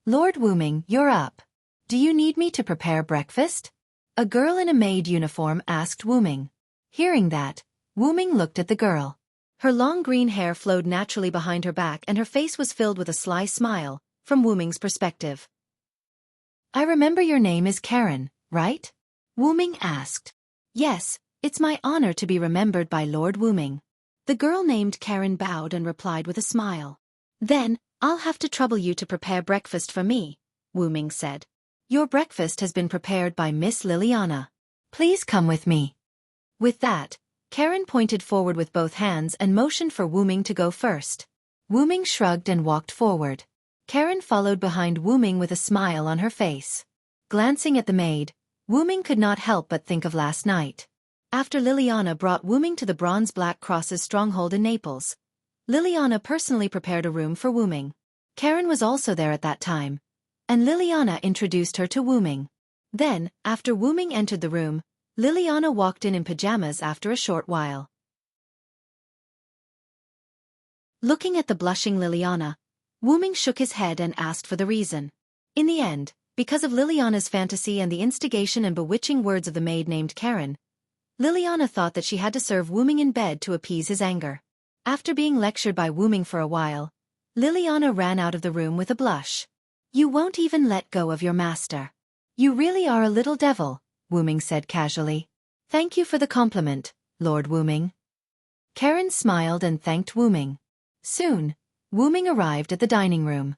"Lord Wu Ming, you're up. Do you need me to prepare breakfast?" A girl in a maid uniform asked Wu Ming. Hearing that, Wu Ming looked at the girl. Her long green hair flowed naturally behind her back and her face was filled with a sly smile, from Wu Ming's perspective. "I remember your name is Karen, right?" Wu Ming asked. "Yes, it's my honor to be remembered by Lord Wu Ming." The girl named Karen bowed and replied with a smile. "Then, I'll have to trouble you to prepare breakfast for me," Wu Ming said. "Your breakfast has been prepared by Miss Liliana. Please come with me." With that, Karen pointed forward with both hands and motioned for Wu Ming to go first. Wu Ming shrugged and walked forward. Karen followed behind Wu Ming with a smile on her face. Glancing at the maid, Wu Ming could not help but think of last night. After Liliana brought Wu Ming to the Bronze Black Cross's stronghold in Naples, Liliana personally prepared a room for Wu Ming. Karen was also there at that time, and Liliana introduced her to Wu Ming. Then, after Wu Ming entered the room, Liliana walked in pajamas after a short while. Looking at the blushing Liliana, Wu Ming shook his head and asked for the reason. In the end, because of Liliana's fantasy and the instigation and bewitching words of the maid named Karen, Liliana thought that she had to serve Wu Ming in bed to appease his anger. After being lectured by Wu Ming for a while, Liliana ran out of the room with a blush. "You won't even let go of your master. You really are a little devil," Wu Ming said casually. "Thank you for the compliment, Lord Wu Ming." Karen smiled and thanked Wu Ming. Soon, Wu Ming arrived at the dining room.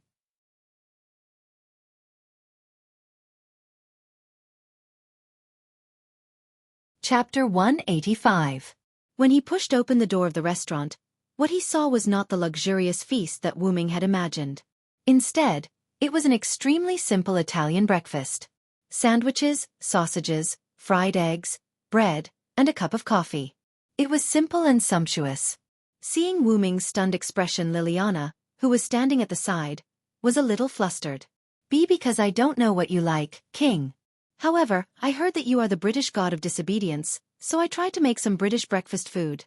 Chapter 185. When he pushed open the door of the restaurant, what he saw was not the luxurious feast that Wu Ming had imagined. Instead, it was an extremely simple Italian breakfast. Sandwiches, sausages, fried eggs, bread, and a cup of coffee. It was simple and sumptuous. Seeing Wu Ming's stunned expression, Liliana, who was standing at the side, was a little flustered. "Because I don't know what you like, King. However, I heard that you are the British god of disobedience, so I tried to make some British breakfast food."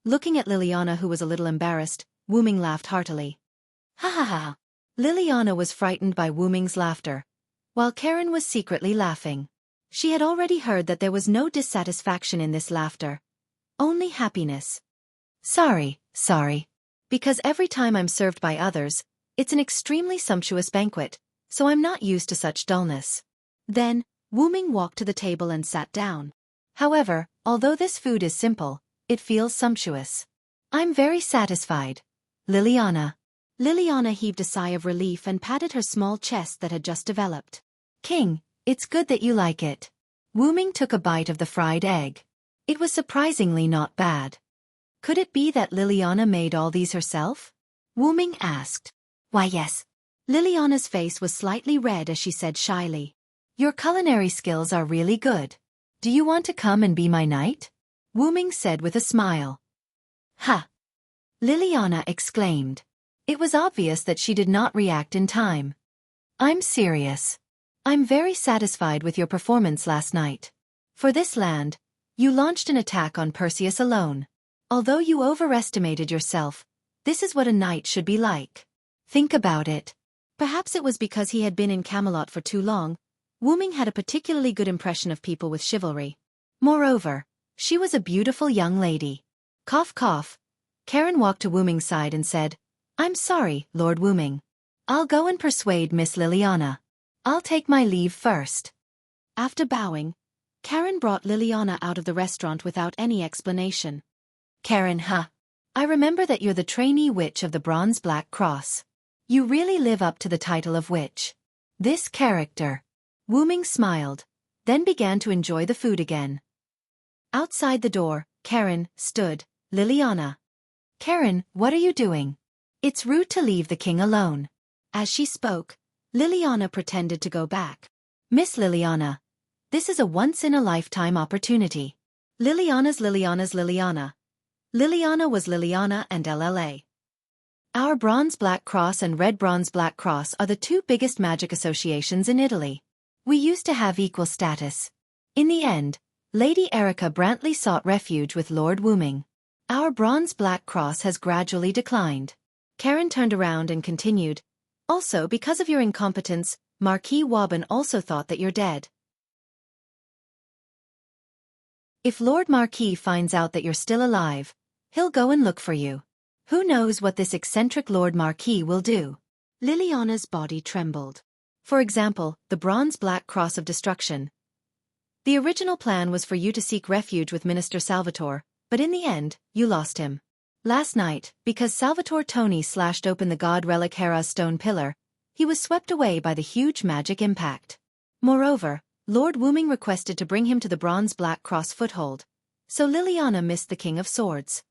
Looking at Liliana, who was a little embarrassed, Wu Ming laughed heartily. "Ha ha ha." Liliana was frightened by Wu Ming's laughter, while Karen was secretly laughing. She had already heard that there was no dissatisfaction in this laughter, only happiness. Sorry. Because every time I'm served by others, it's an extremely sumptuous banquet, so I'm not used to such dullness." Then, Wu Ming walked to the table and sat down. "However, although this food is simple, it feels sumptuous. I'm very satisfied, Liliana." Liliana heaved a sigh of relief and patted her small chest that had just developed. "King, it's good that you like it." Wu Ming took a bite of the fried egg. It was surprisingly not bad. Could it be that Liliana made all these herself? Wu Ming asked. "Why, yes." Liliana's face was slightly red as she said shyly. "Your culinary skills are really good. Do you want to come and be my knight?" Wu Ming said with a smile. "Ha!" Liliana exclaimed. It was obvious that she did not react in time. "I'm serious. I'm very satisfied with your performance last night. For this land, you launched an attack on Perseus alone. Although you overestimated yourself, this is what a knight should be like. Think about it." Perhaps it was because he had been in Camelot for too long, Wu Ming had a particularly good impression of people with chivalry. Moreover, she was a beautiful young lady. Cough cough. Karen walked to Wu Ming's side and said, "I'm sorry, Lord Wu Ming. I'll go and persuade Miss Liliana. I'll take my leave first." After bowing, Karen brought Liliana out of the restaurant without any explanation. "Karen, huh? I remember that you're the trainee witch of the Bronze Black Cross. You really live up to the title of witch. This character." Wu Ming smiled, then began to enjoy the food again. Outside the door, Karen stood. "Liliana." "Karen, what are you doing? It's rude to leave the king alone." As she spoke, Liliana pretended to go back. "Miss Liliana, this is a once-in-a-lifetime opportunity." Liliana. Liliana was Liliana and LLA. Our Bronze Black Cross and Red Bronze Black Cross are the two biggest magic associations in Italy. We used to have equal status. In the end, Lady Erica Brantley sought refuge with Lord Wooming. Our Bronze Black Cross has gradually declined. Karen turned around and continued, also because of your incompetence, Marquis Woban also thought that you're dead. If Lord Marquis finds out that you're still alive, he'll go and look for you. Who knows what this eccentric Lord Marquis will do? Liliana's body trembled. For example, the Bronze Black Cross of Destruction. The original plan was for you to seek refuge with Minister Salvatore, but in the end, you lost him. Last night, because Salvatore Toni slashed open the god relic Hera's stone pillar, he was swept away by the huge magic impact. Moreover, Lord Wooming requested to bring him to the Bronze Black Cross foothold, so Liliana missed the King of Swords.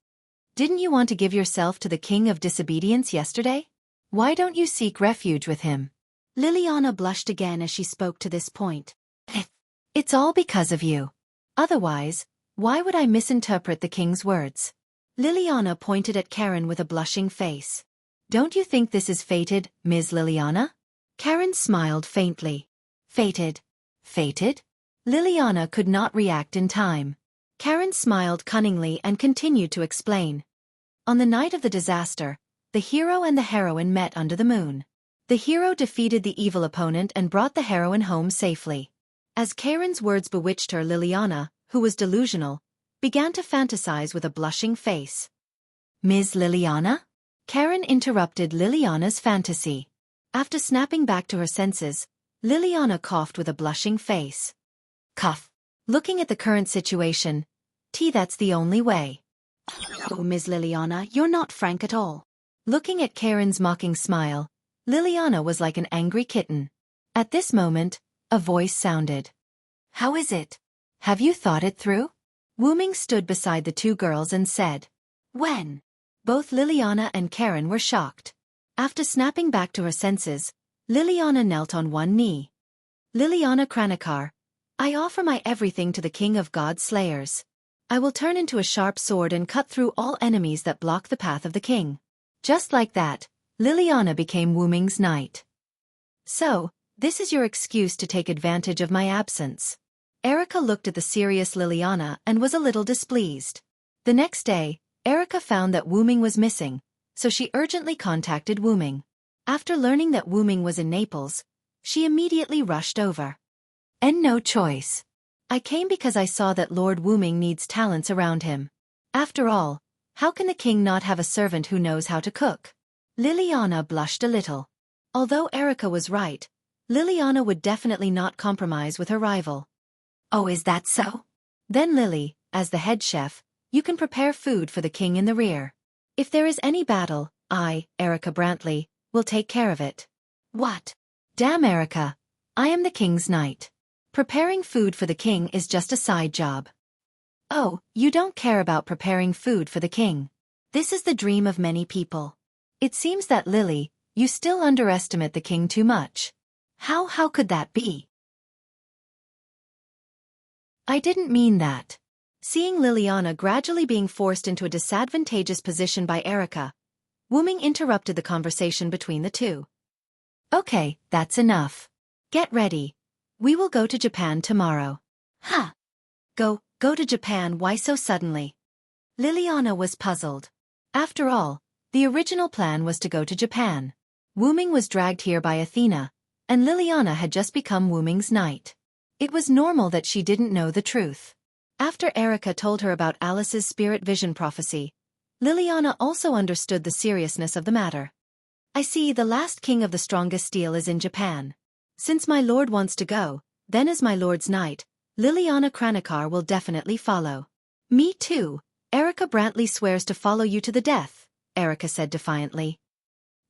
Didn't you want to give yourself to the King of Disobedience yesterday? Why don't you seek refuge with him? Liliana blushed again as she spoke to this point. It's all because of you. Otherwise, why would I misinterpret the king's words? Liliana pointed at Karen with a blushing face. Don't you think this is fated, Ms. Liliana? Karen smiled faintly. Fated? Fated? Liliana could not react in time. Karen smiled cunningly and continued to explain. On the night of the disaster, the hero and the heroine met under the moon. The hero defeated the evil opponent and brought the heroine home safely. As Karen's words bewitched her, Liliana, who was delusional, began to fantasize with a blushing face. Ms. Liliana? Karen interrupted Liliana's fantasy. After snapping back to her senses, Liliana coughed with a blushing face. Cough. Looking at the current situation, that's the only way. Oh, Ms. Liliana, you're not frank at all. Looking at Karen's mocking smile, Liliana was like an angry kitten. At this moment, a voice sounded. How is it? Have you thought it through? Wooming stood beside the two girls and said. When? Both Liliana and Karen were shocked. After snapping back to her senses, Liliana knelt on one knee. Liliana Kranikar, I offer my everything to the King of God Slayers. I will turn into a sharp sword and cut through all enemies that block the path of the king. Just like that, Liliana became Wooming's knight. So, this is your excuse to take advantage of my absence. Erica looked at the serious Liliana and was a little displeased. The next day, Erica found that Wooming was missing, so she urgently contacted Wooming. After learning that Wooming was in Naples, she immediately rushed over. And no choice. I came because I saw that Lord Wooming needs talents around him. After all, how can the king not have a servant who knows how to cook? Liliana blushed a little. Although Erica was right, Liliana would definitely not compromise with her rival. Oh, is that so? Then Lily, as the head chef, you can prepare food for the king in the rear. If there is any battle, I, Erica Brantley, will take care of it. What? Damn Erica. I am the king's knight. Preparing food for the king is just a side job. Oh, you don't care about preparing food for the king. This is the dream of many people. It seems that Lily, you still underestimate the king too much. How could that be? I didn't mean that. Seeing Liliana gradually being forced into a disadvantageous position by Erica, Wooming interrupted the conversation between the two. Okay, that's enough. Get ready. We will go to Japan tomorrow. Huh? Go to Japan, why so suddenly? Liliana was puzzled. After all, the original plan was to go to Japan. Wooming was dragged here by Athena, and Liliana had just become Wooming's knight. It was normal that she didn't know the truth. After Erica told her about Alice's spirit vision prophecy, Liliana also understood the seriousness of the matter. I see the last king of the strongest steel is in Japan. Since my lord wants to go, then as my lord's knight, Liliana Kranikar will definitely follow. Me too. Erica Brantley swears to follow you to the death, Erica said defiantly.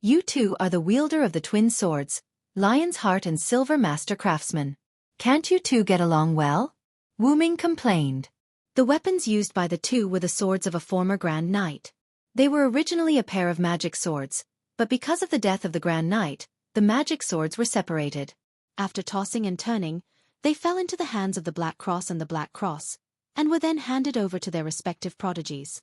You two are the wielder of the twin swords, Lion's Heart and Silver Master Craftsman. Can't you two get along well? Wooming complained. The weapons used by the two were the swords of a former Grand Knight. They were originally a pair of magic swords, but because of the death of the Grand Knight, the magic swords were separated. After tossing and turning, they fell into the hands of the Black Cross and the Black Cross, and were then handed over to their respective prodigies.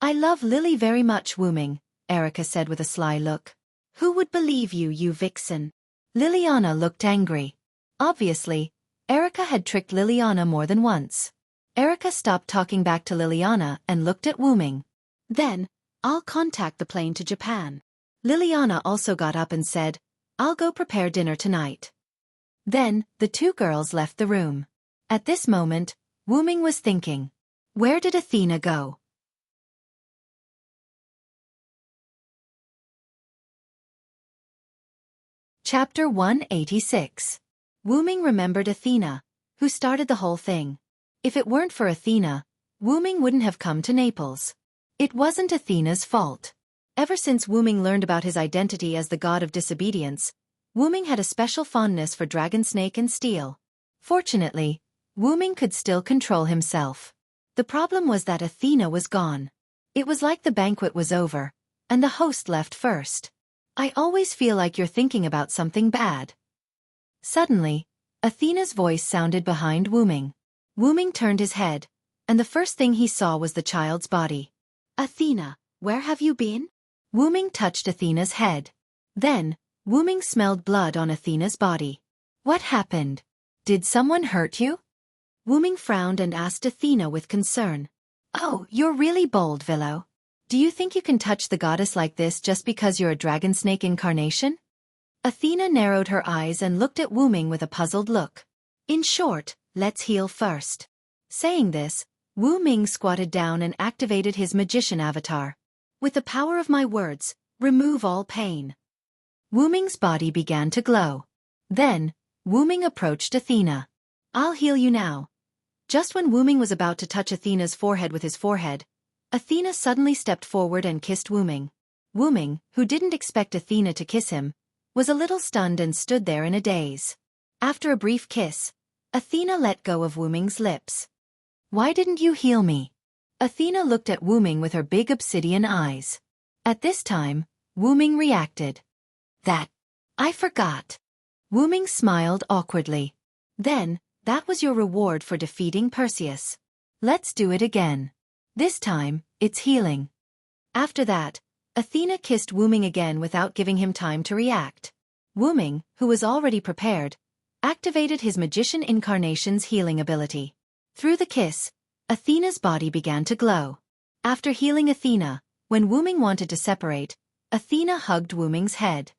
I love Lily very much, Wuming, Erica said with a sly look. Who would believe you, you vixen? Liliana looked angry. Obviously, Erica had tricked Liliana more than once. Erica stopped talking back to Liliana and looked at Wuming. Then, I'll contact the plane to Japan. Liliana also got up and said, I'll go prepare dinner tonight. Then, the two girls left the room. At this moment, Wuming was thinking, where did Athena go? Chapter 186. Wuming remembered Athena, who started the whole thing. If it weren't for Athena, Wuming wouldn't have come to Naples. It wasn't Athena's fault. Ever since Wuming learned about his identity as the god of disobedience, Wuming had a special fondness for dragon snake and steel. Fortunately, Wuming could still control himself. The problem was that Athena was gone. It was like the banquet was over, and the host left first. I always feel like you're thinking about something bad. Suddenly, Athena's voice sounded behind Wuming. Wuming turned his head, and the first thing he saw was the child's body. Athena, where have you been? Wuming touched Athena's head. Then, Wuming smelled blood on Athena's body. What happened? Did someone hurt you? Wuming frowned and asked Athena with concern. Oh, you're really bold, Willow. Do you think you can touch the goddess like this just because you're a dragon snake incarnation? Athena narrowed her eyes and looked at Wuming with a puzzled look. In short, let's heal first. Saying this, Wuming squatted down and activated his magician avatar. With the power of my words, remove all pain. Wuming's body began to glow. Then, Wuming approached Athena. I'll heal you now. Just when Wuming was about to touch Athena's forehead with his forehead, Athena suddenly stepped forward and kissed Wuming. Wuming, who didn't expect Athena to kiss him, was a little stunned and stood there in a daze. After a brief kiss, Athena let go of Wuming's lips. Why didn't you heal me? Athena looked at Wuming with her big obsidian eyes. At this time, Wuming reacted. I forgot. Wuming smiled awkwardly. Then, that was your reward for defeating Perseus. Let's do it again. This time, it's healing. After that, Athena kissed Wuming again without giving him time to react. Wuming, who was already prepared, activated his magician incarnation's healing ability. Through the kiss, Athena's body began to glow. After healing Athena, when Wuming wanted to separate, Athena hugged Wuming's head.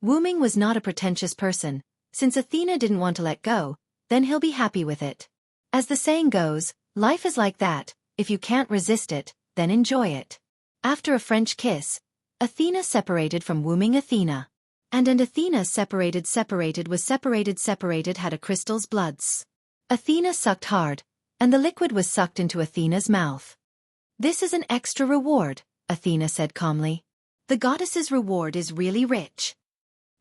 Wuming was not a pretentious person. Since Athena didn't want to let go, then he'll be happy with it. As the saying goes, life is like that, if you can't resist it, then enjoy it. After a French kiss, Athena separated from Wuming Athena. And Athena separated had a crystal's bloods. Athena sucked hard, and the liquid was sucked into Athena's mouth. This is an extra reward, Athena said calmly. The goddess's reward is really rich.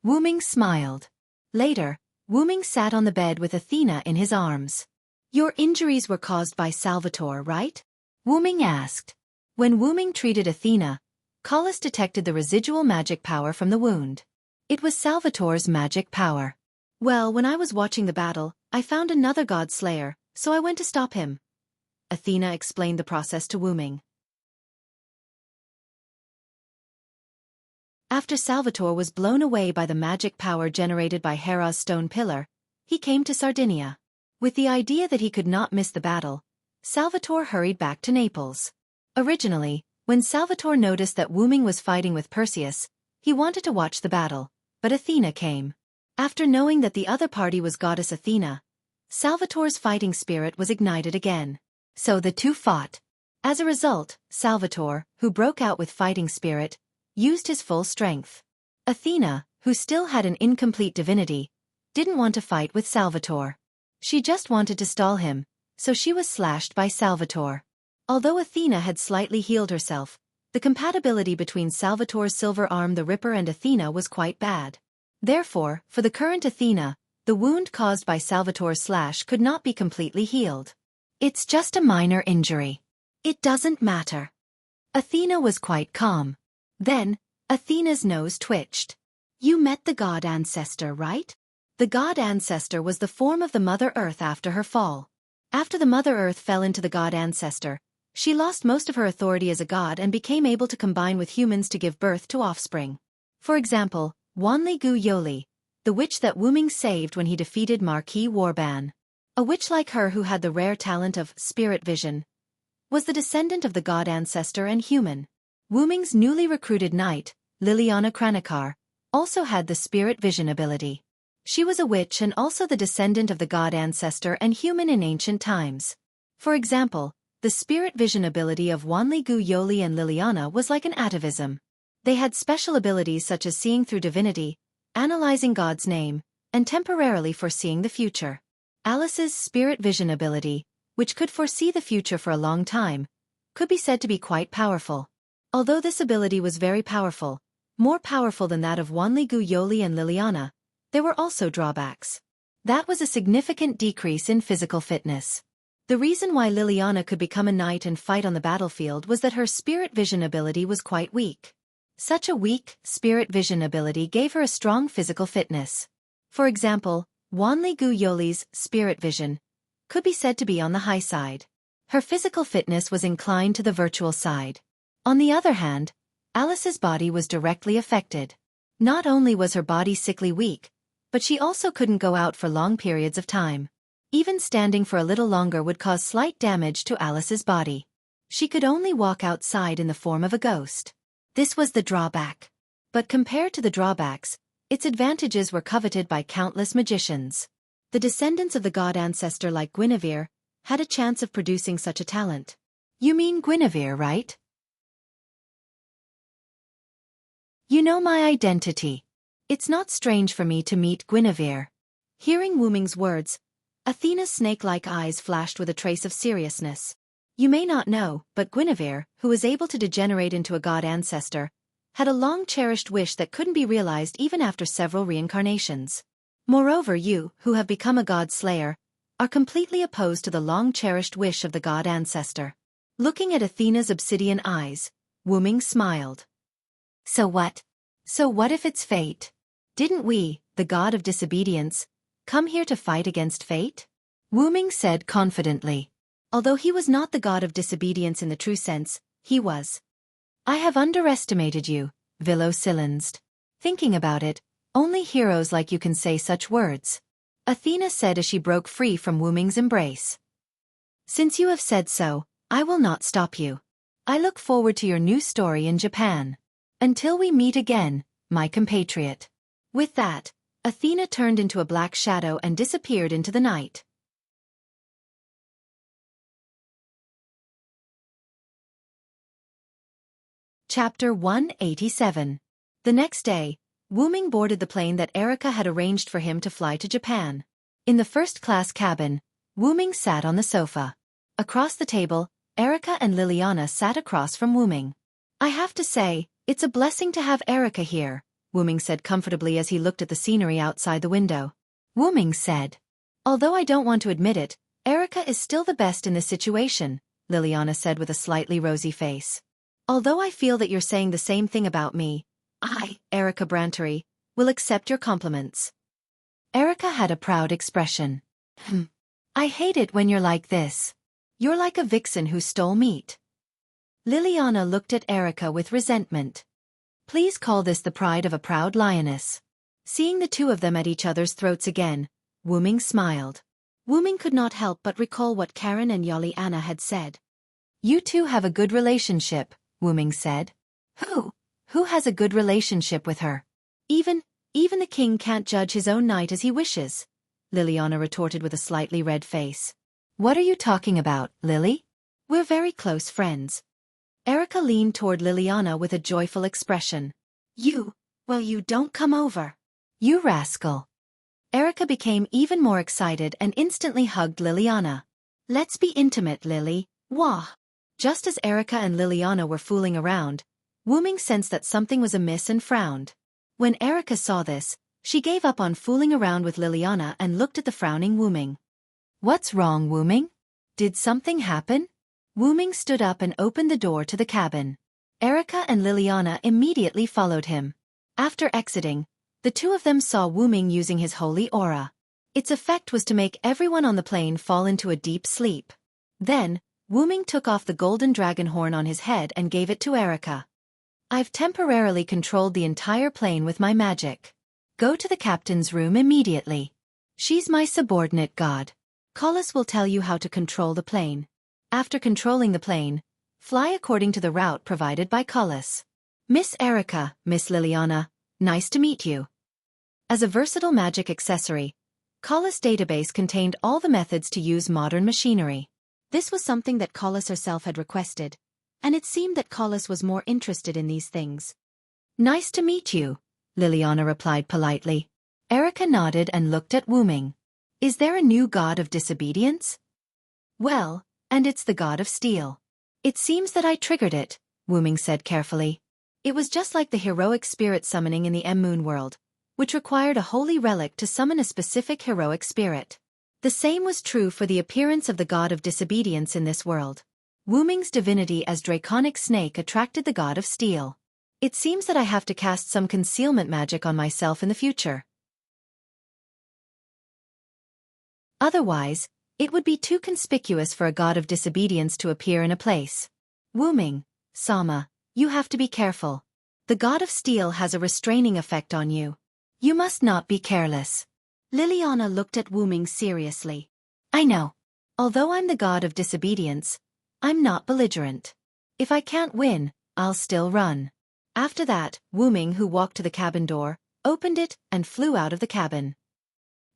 Wuming smiled. Later, Wuming sat on the bed with Athena in his arms. Your injuries were caused by Salvatore, right? Wuming asked. When Wuming treated Athena, Collis detected the residual magic power from the wound. It was Salvatore's magic power. Well, when I was watching the battle, I found another god slayer, so I went to stop him. Athena explained the process to Wuming. After Salvatore was blown away by the magic power generated by Hera's stone pillar, he came to Sardinia. With the idea that he could not miss the battle, Salvatore hurried back to Naples. Originally, when Salvatore noticed that Wuming was fighting with Perseus, he wanted to watch the battle, but Athena came. After knowing that the other party was goddess Athena, Salvatore's fighting spirit was ignited again. So the two fought. As a result, Salvatore, who broke out with fighting spirit, used his full strength. Athena, who still had an incomplete divinity, didn't want to fight with Salvatore. She just wanted to stall him, so she was slashed by Salvatore. Although Athena had slightly healed herself, the compatibility between Salvatore's silver arm the Ripper and Athena was quite bad. Therefore, for the current Athena, the wound caused by Salvatore's slash could not be completely healed. It's just a minor injury. It doesn't matter. Athena was quite calm. Then, Athena's nose twitched. You met the god ancestor, right? The god ancestor was the form of the Mother Earth after her fall. After the Mother Earth fell into the god ancestor, She lost most of her authority as a god and became able to combine with humans to give birth to offspring. For example, Wanli Gu Yoli, the witch that Wu Ming saved when he defeated Marquis Warban. A witch like her who had the rare talent of spirit vision, was the descendant of the god ancestor and human. Wu Ming's newly recruited knight, Liliana Kranikar, also had the spirit vision ability. She was a witch and also the descendant of the god ancestor and human in ancient times. For example, the spirit vision ability of Wanli Gu Yoli and Liliana was like an atavism. They had special abilities such as seeing through divinity, analyzing God's name, and temporarily foreseeing the future. Alice's spirit vision ability, which could foresee the future for a long time, could be said to be quite powerful. Although this ability was very powerful, more powerful than that of Wanli Gu Yoli and Liliana, there were also drawbacks. That was a significant decrease in physical fitness. The reason why Liliana could become a knight and fight on the battlefield was that her spirit vision ability was quite weak. Such a weak spirit vision ability gave her a strong physical fitness. For example, Wanli Gu Yoli's spirit vision could be said to be on the high side. Her physical fitness was inclined to the virtual side. On the other hand, Alice's body was directly affected. Not only was her body sickly weak, but she also couldn't go out for long periods of time. Even standing for a little longer would cause slight damage to Alice's body. She could only walk outside in the form of a ghost. This was the drawback. But compared to the drawbacks, its advantages were coveted by countless magicians. The descendants of the god ancestor like Guinevere had a chance of producing such a talent. You mean Guinevere, right? You know my identity. It's not strange for me to meet Guinevere. Hearing Wu Ming's words, Athena's snake-like eyes flashed with a trace of seriousness. You may not know, but Guinevere, who was able to degenerate into a god ancestor, had a long-cherished wish that couldn't be realized even after several reincarnations. Moreover, you, who have become a god slayer, are completely opposed to the long-cherished wish of the god ancestor. Looking at Athena's obsidian eyes, Wu Ming smiled. So what? So what if it's fate? Didn't we, the god of disobedience, come here to fight against fate? Wu Ming said confidently. Although he was not the god of disobedience in the true sense, he was. I have underestimated you, Vilo Silensd. Thinking about it, only heroes like you can say such words. Athena said as she broke free from Wu Ming's embrace. Since you have said so, I will not stop you. I look forward to your new story in Japan. Until we meet again, my compatriot. With that, Athena turned into a black shadow and disappeared into the night. Chapter 187. The next day, Wu Ming boarded the plane that Erica had arranged for him to fly to Japan. In the first-class cabin, Wu Ming sat on the sofa. Across the table, Erica and Liliana sat across from Wu Ming. I have to say, it's a blessing to have Erica here, Wu Ming said comfortably as he looked at the scenery outside the window. Wu Ming said. Although I don't want to admit it, Erica is still the best in this situation, Liliana said with a slightly rosy face. Although I feel that you're saying the same thing about me, I, Erica Brantery, will accept your compliments. Erica had a proud expression. I hate it when you're like this. You're like a vixen who stole meat. Liliana looked at Erica with resentment. Please call this the pride of a proud lioness. Seeing the two of them at each other's throats again, Wu Ming smiled. Wu Ming could not help but recall what Karen and Yoli Anna had said. You two have a good relationship, Wu Ming said. Who has a good relationship with her? Even the king can't judge his own knight as he wishes, Liliana retorted with a slightly red face. What are you talking about, Lily? We're very close friends. Erica leaned toward Liliana with a joyful expression. You don't come over. You rascal. Erica became even more excited and instantly hugged Liliana. Let's be intimate, Lily. Wah. Just as Erica and Liliana were fooling around, Wu Ming sensed that something was amiss and frowned. When Erica saw this, she gave up on fooling around with Liliana and looked at the frowning Wu Ming. What's wrong, Wu Ming? Did something happen? Wu Ming stood up and opened the door to the cabin. Erica and Liliana immediately followed him. After exiting, the two of them saw Wu Ming using his holy aura. Its effect was to make everyone on the plane fall into a deep sleep. Then, Wu-Ming took off the golden dragon horn on his head and gave it to Erica. I've temporarily controlled the entire plane with my magic. Go to the captain's room immediately. She's my subordinate god. Collis will tell you how to control the plane. After controlling the plane, fly according to the route provided by Collis. Miss Erica, Miss Liliana, nice to meet you. As a versatile magic accessory, Collis' database contained all the methods to use modern machinery. This was something that Collis herself had requested, and it seemed that Collis was more interested in these things. Nice to meet you, Liliana replied politely. Erica nodded and looked at Wu-Ming. Is there a new god of disobedience? Well, and it's the god of steel. It seems that I triggered it, Wu-Ming said carefully. It was just like the heroic spirit summoning in the M-Moon world, which required a holy relic to summon a specific heroic spirit. The same was true for the appearance of the god of disobedience in this world. Wu-Ming's divinity as draconic snake attracted the god of steel. It seems that I have to cast some concealment magic on myself in the future. Otherwise, it would be too conspicuous for a god of disobedience to appear in a place. Wu-Ming, Sama, you have to be careful. The god of steel has a restraining effect on you. You must not be careless. Liliana looked at Wu-Ming seriously. I know. Although I'm the god of disobedience, I'm not belligerent. If I can't win, I'll still run. After that, Wu-Ming, who walked to the cabin door, opened it and flew out of the cabin.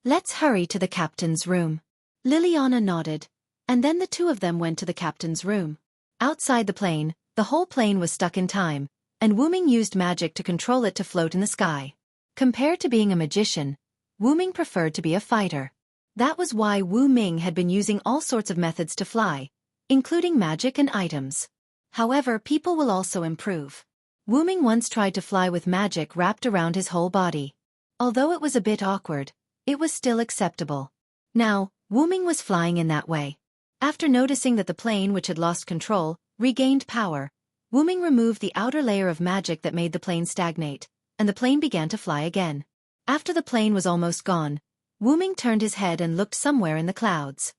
Let's hurry to the captain's room. Liliana nodded, and then the two of them went to the captain's room. Outside the plane, the whole plane was stuck in time, and Wu-Ming used magic to control it to float in the sky. Compared to being a magician, Wu-Ming preferred to be a fighter. That was why Wu-Ming had been using all sorts of methods to fly, including magic and items. However, people will also improve. Wu-Ming once tried to fly with magic wrapped around his whole body. Although it was a bit awkward, it was still acceptable. Now, Wu-Ming was flying in that way. After noticing that the plane, which had lost control, regained power, Wu-Ming removed the outer layer of magic that made the plane stagnate, and the plane began to fly again. After the plane was almost gone, Wu-Ming turned his head and looked somewhere in the clouds.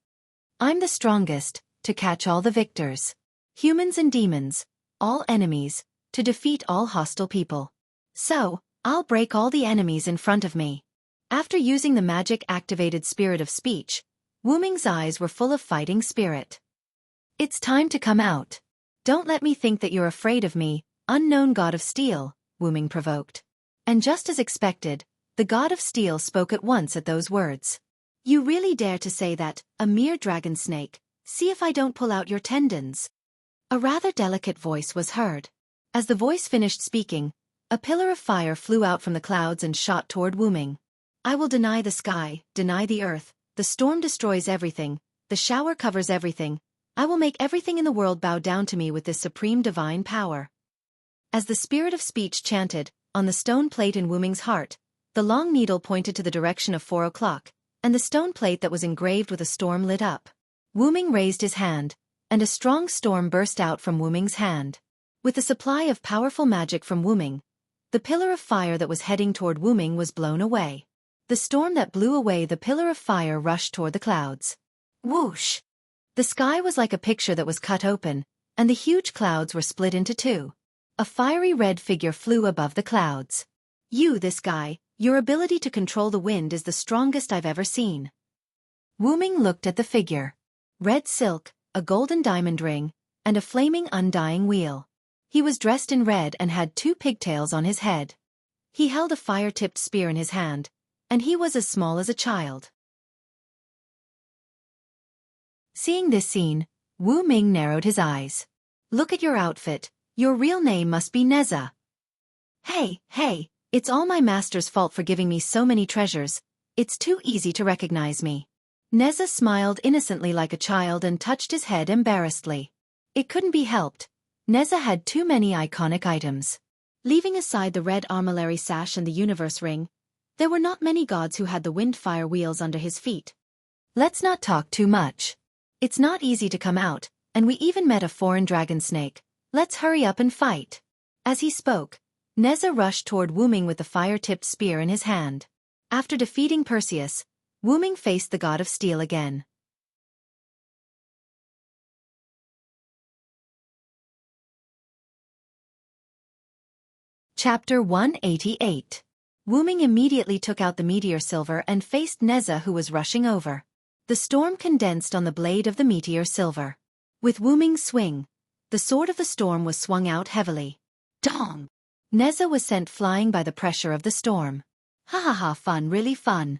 I'm the strongest, to catch all the victors. Humans and demons, all enemies, to defeat all hostile people. So, I'll break all the enemies in front of me. After using the magic-activated spirit of speech, Wu-Ming's eyes were full of fighting spirit. It's time to come out. Don't let me think that you're afraid of me, unknown god of steel, Wu-Ming provoked. And just as expected, the god of steel spoke at once at those words. You really dare to say that, a mere dragon snake, see if I don't pull out your tendons. A rather delicate voice was heard. As the voice finished speaking, a pillar of fire flew out from the clouds and shot toward Wu-Ming. I will deny the sky, deny the earth, the storm destroys everything, the shower covers everything, I will make everything in the world bow down to me with this supreme divine power. As the spirit of speech chanted, on the stone plate in Wu-Ming's heart, the long needle pointed to the direction of 4 o'clock, and the stone plate that was engraved with a storm lit up. Wu-Ming raised his hand, and a strong storm burst out from Wu-Ming's hand. With the supply of powerful magic from Wu-Ming, the pillar of fire that was heading toward Wu-Ming was blown away. The storm that blew away the pillar of fire rushed toward the clouds. Whoosh! The sky was like a picture that was cut open, and the huge clouds were split into two. A fiery red figure flew above the clouds. This guy, your ability to control the wind is the strongest I've ever seen. Wu-Ming looked at the figure. Red silk, a golden diamond ring, and a flaming undying wheel. He was dressed in red and had 2 pigtails on his head. He held a fire-tipped spear in his hand, and he was as small as a child. Seeing this scene, Wu-Ming narrowed his eyes. Look at your outfit, your real name must be Neza. Hey, it's all my master's fault for giving me so many treasures, it's too easy to recognize me. Neza smiled innocently like a child and touched his head embarrassedly. It couldn't be helped. Neza had too many iconic items. Leaving aside the red armillary sash and the universe ring, there were not many gods who had the wind-fire wheels under his feet. Let's not talk too much. It's not easy to come out, and we even met a foreign dragon snake. Let's hurry up and fight. As he spoke, Neza rushed toward Wu-Ming with the fire-tipped spear in his hand. After defeating Perseus, Wu-Ming faced the god of steel again. Chapter 188. Wu Ming immediately took out the meteor silver and faced Neza, who was rushing over. The storm condensed on the blade of the meteor silver. With Wu Ming's swing, the sword of the storm was swung out heavily. Dong! Neza was sent flying by the pressure of the storm. Ha ha ha, fun, really fun.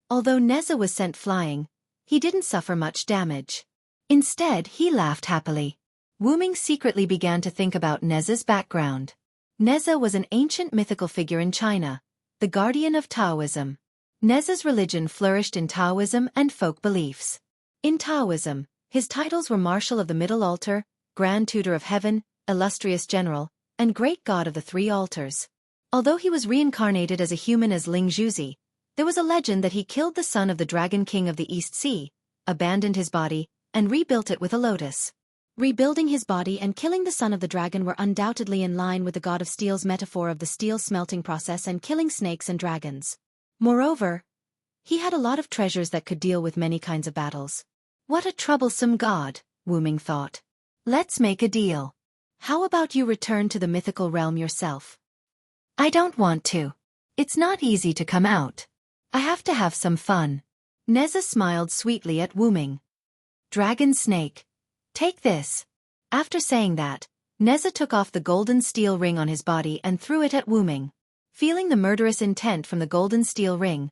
Although Neza was sent flying, he didn't suffer much damage. Instead, he laughed happily. Wu Ming secretly began to think about Neza's background. Neza was an ancient mythical figure in China, the guardian of Taoism. Neza's religion flourished in Taoism and folk beliefs. In Taoism, his titles were Marshal of the Middle Altar, Grand Tutor of Heaven, Illustrious General, and Great God of the Three Altars. Although he was reincarnated as a human as Ling Zhuzi, there was a legend that he killed the son of the Dragon King of the East Sea, abandoned his body, and rebuilt it with a lotus. Rebuilding his body and killing the son of the dragon were undoubtedly in line with the god of steel's metaphor of the steel smelting process and killing snakes and dragons. Moreover, he had a lot of treasures that could deal with many kinds of battles. What a troublesome god, Wu Ming thought. Let's make a deal. How about you return to the mythical realm yourself? I don't want to. It's not easy to come out. I have to have some fun. Neza smiled sweetly at Wu Ming. Dragon snake. Take this. After saying that, Neza took off the golden steel ring on his body and threw it at Wu Ming. Feeling the murderous intent from the golden steel ring,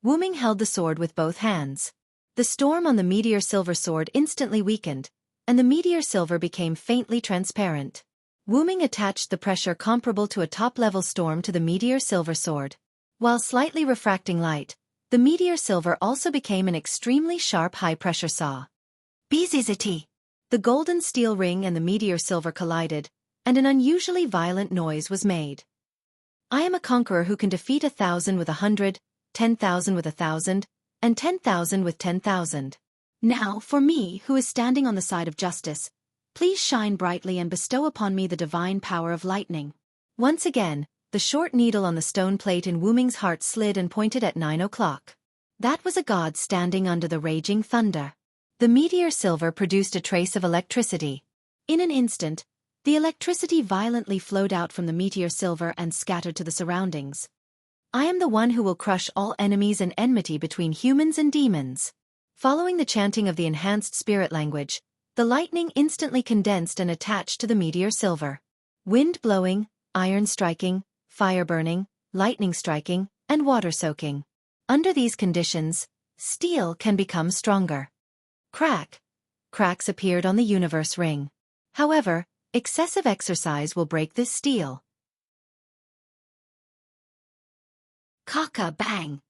Wu Ming held the sword with both hands. The storm on the meteor silver sword instantly weakened, and the meteor silver became faintly transparent. Wu Ming attached the pressure comparable to a top-level storm to the meteor silver sword. While slightly refracting light, the meteor silver also became an extremely sharp high-pressure saw. Bizizity! The golden steel ring and the meteor silver collided, and an unusually violent noise was made. I am a conqueror who can defeat 1,000 with 100, 10,000 with 1,000, and 10,000 with 10,000. Now, for me, who is standing on the side of justice, please shine brightly and bestow upon me the divine power of lightning. Once again, the short needle on the stone plate in Wu Ming's heart slid and pointed at 9 o'clock. That was a god standing under the raging thunder. The meteor silver produced a trace of electricity. In an instant, the electricity violently flowed out from the meteor silver and scattered to the surroundings. I am the one who will crush all enemies and enmity between humans and demons. Following the chanting of the enhanced spirit language, the lightning instantly condensed and attached to the meteor silver. Wind blowing, iron striking, fire burning, lightning striking, and water soaking. Under these conditions, steel can become stronger. Crack! Cracks appeared on the universe ring. However, excessive exercise will break this steel. Kaka bang!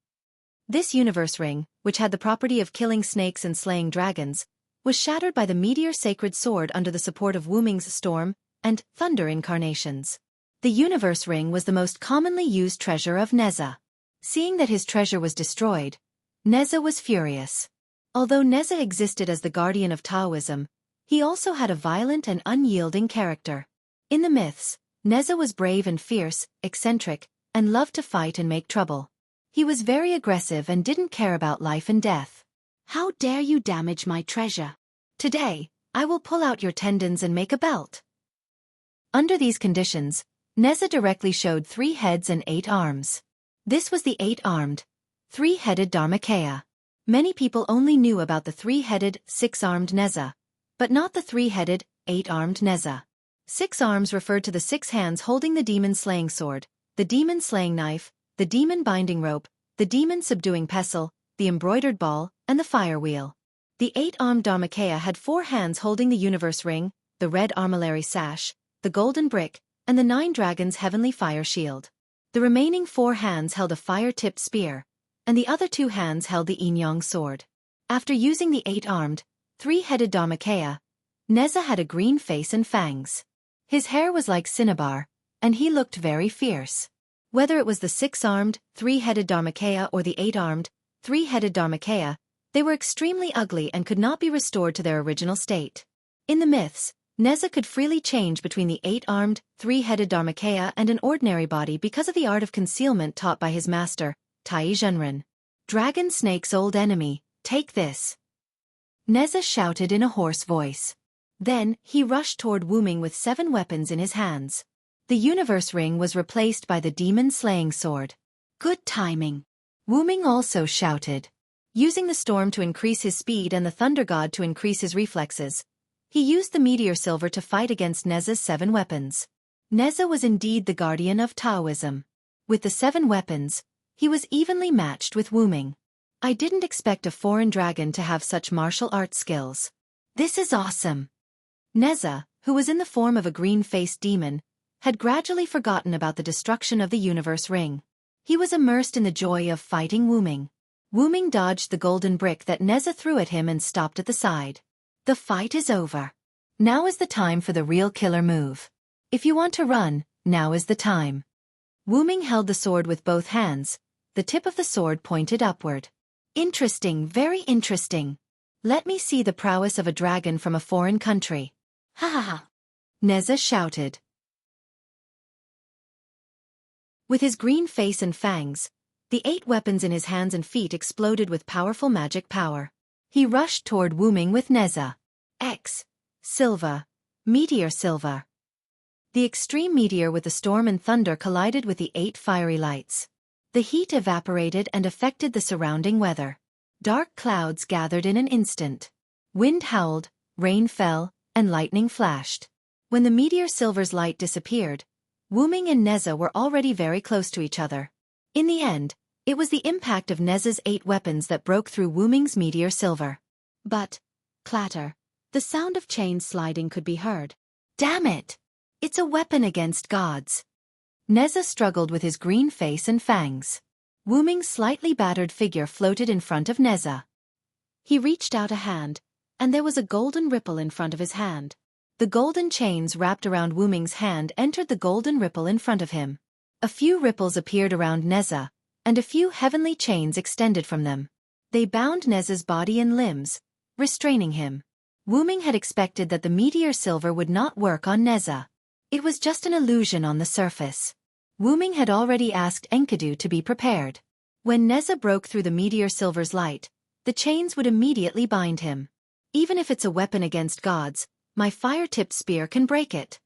This universe ring, which had the property of killing snakes and slaying dragons, was shattered by the meteor sacred sword under the support of Wu Ming's storm and thunder incarnations. The universe ring was the most commonly used treasure of Neza. Seeing that his treasure was destroyed, Neza was furious. Although Neza existed as the guardian of Taoism, he also had a violent and unyielding character. In the myths, Neza was brave and fierce, eccentric, and loved to fight and make trouble. He was very aggressive and didn't care about life and death. How dare you damage my treasure? Today, I will pull out your tendons and make a belt. Under these conditions, Neza directly showed 3 heads and 8 arms. This was the 8-armed, 3-headed Dharmakaya. Many people only knew about the 3-headed, 6-armed Neza, but not the 3-headed, 8-armed Neza. 6 arms referred to the 6 hands holding the demon-slaying sword, the demon-slaying knife, the demon-binding rope, the demon-subduing pestle, the embroidered ball, and the fire wheel. The 8-armed Dharmakaya had 4 hands holding the universe ring, the red armillary sash, the golden brick, and the 9 dragons' heavenly fire shield. The remaining 4 hands held a fire-tipped spear, and the other 2 hands held the yin-yang sword. After using the 8-armed, 3-headed Dharmakaya, Neza had a green face and fangs. His hair was like cinnabar, and he looked very fierce. Whether it was the 6-armed, 3-headed Dharmakaya or the 8-armed, 3-headed Dharmakaya, they were extremely ugly and could not be restored to their original state. In the myths, Neza could freely change between the 8-armed, 3-headed Dharmakaya and an ordinary body because of the art of concealment taught by his master, Tai Zhenren. Dragon Snake's old enemy, take this. Neza shouted in a hoarse voice. Then, he rushed toward Wu Ming with 7 weapons in his hands. The universe ring was replaced by the demon-slaying sword. Good timing. Wu Ming also shouted. Using the storm to increase his speed and the thunder god to increase his reflexes, he used the meteor silver to fight against Neza's 7 weapons. Neza was indeed the guardian of Taoism. With the 7 weapons, he was evenly matched with Wu Ming. I didn't expect a foreign dragon to have such martial arts skills. This is awesome. Neza, who was in the form of a green-faced demon, had gradually forgotten about the destruction of the universe ring. He was immersed in the joy of fighting Wu Ming. Wu Ming dodged the golden brick that Neza threw at him and stopped at the side. The fight is over. Now is the time for the real killer move. If you want to run, now is the time. Wu Ming held the sword with both hands, the tip of the sword pointed upward. Interesting, very interesting. Let me see the prowess of a dragon from a foreign country. Ha ha ha. Neza shouted. With his green face and fangs, the 8 weapons in his hands and feet exploded with powerful magic power. He rushed toward Wu Ming with Neza. X. Silva. Meteor Silva. The extreme meteor with the storm and thunder collided with the 8 fiery lights. The heat evaporated and affected the surrounding weather. Dark clouds gathered in an instant. Wind howled, rain fell, and lightning flashed. When the meteor silver's light disappeared, Wu Ming and Neza were already very close to each other. In the end, it was the impact of Neza's 8 weapons that broke through Wu Ming's meteor silver. But, clatter, the sound of chains sliding could be heard. Damn it! It's a weapon against gods. Neza struggled with his green face and fangs. Wu Ming's slightly battered figure floated in front of Neza. He reached out a hand, and there was a golden ripple in front of his hand. The golden chains wrapped around Wu Ming's hand entered the golden ripple in front of him. A few ripples appeared around Neza, and a few heavenly chains extended from them. They bound Neza's body and limbs, restraining him. Wu Ming had expected that the meteor silver would not work on Neza. It was just an illusion on the surface. Wu Ming had already asked Enkidu to be prepared. When Neza broke through the meteor silver's light, the chains would immediately bind him. Even if it's a weapon against gods, my fire-tipped spear can break it.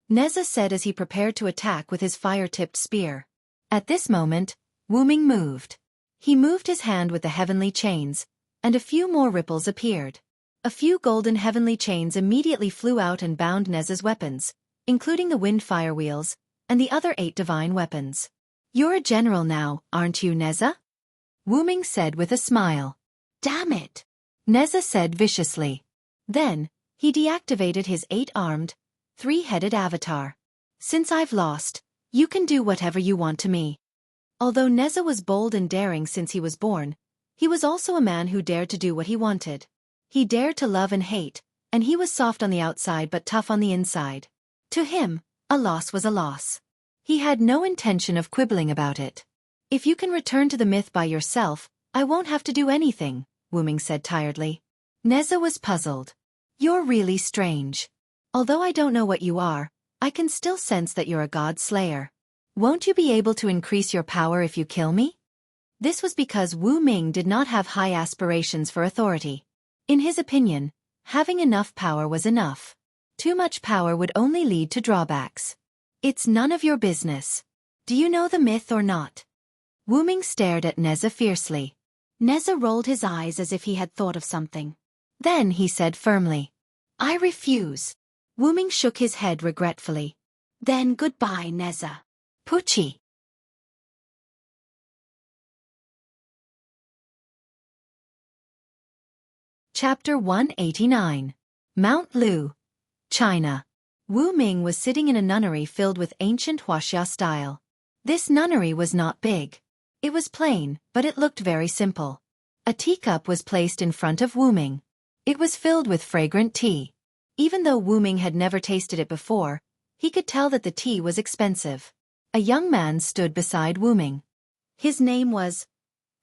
Neza said as he prepared to attack with his fire-tipped spear. At this moment, Wu Ming moved. He moved his hand with the heavenly chains, and a few more ripples appeared. A few golden heavenly chains immediately flew out and bound Neza's weapons, including the wind fire wheels, and the other 8 divine weapons. You're a general now, aren't you, Neza? Wu Ming said with a smile. Damn it! Neza said viciously. Then, he deactivated his 8-armed, 3-headed avatar. Since I've lost, you can do whatever you want to me. Although Neza was bold and daring since he was born, he was also a man who dared to do what he wanted. He dared to love and hate, and he was soft on the outside but tough on the inside. To him, a loss was a loss. He had no intention of quibbling about it. If you can return to the myth by yourself, I won't have to do anything, Wu Ming said tiredly. Neza was puzzled. You're really strange. Although I don't know what you are, I can still sense that you're a god slayer. Won't you be able to increase your power if you kill me? This was because Wu Ming did not have high aspirations for authority. In his opinion, having enough power was enough. Too much power would only lead to drawbacks. It's none of your business. Do you know the myth or not? Wu Ming stared at Neza fiercely. Neza rolled his eyes as if he had thought of something. Then he said firmly, I refuse. Wu Ming shook his head regretfully. Then goodbye, Neza. Pucci. Chapter 189. Mount Lu, China. Wu Ming was sitting in a nunnery filled with ancient Wuxia style. This nunnery was not big. It was plain, but it looked very simple. A teacup was placed in front of Wu Ming. It was filled with fragrant tea. Even though Wu Ming had never tasted it before, he could tell that the tea was expensive. A young man stood beside Wu Ming. His name was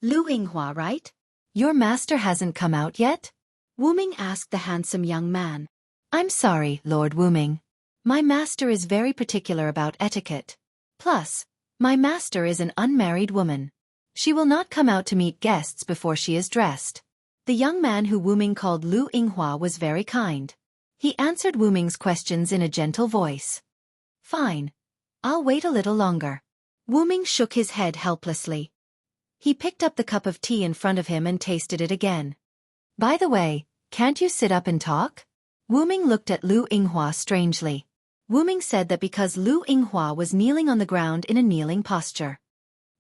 Lu Yinghua, right? Your master hasn't come out yet? Wu Ming asked the handsome young man. I'm sorry, Lord Wu Ming. My master is very particular about etiquette. Plus, my master is an unmarried woman. She will not come out to meet guests before she is dressed. The young man who Wu Ming called Lu Yinghua was very kind. He answered Wu Ming's questions in a gentle voice. Fine. I'll wait a little longer. Wu Ming shook his head helplessly. He picked up the cup of tea in front of him and tasted it again. By the way, can't you sit up and talk? Wu Ming looked at Lu Yinghua strangely. Wu Ming said that because Lu Yinghua was kneeling on the ground in a kneeling posture.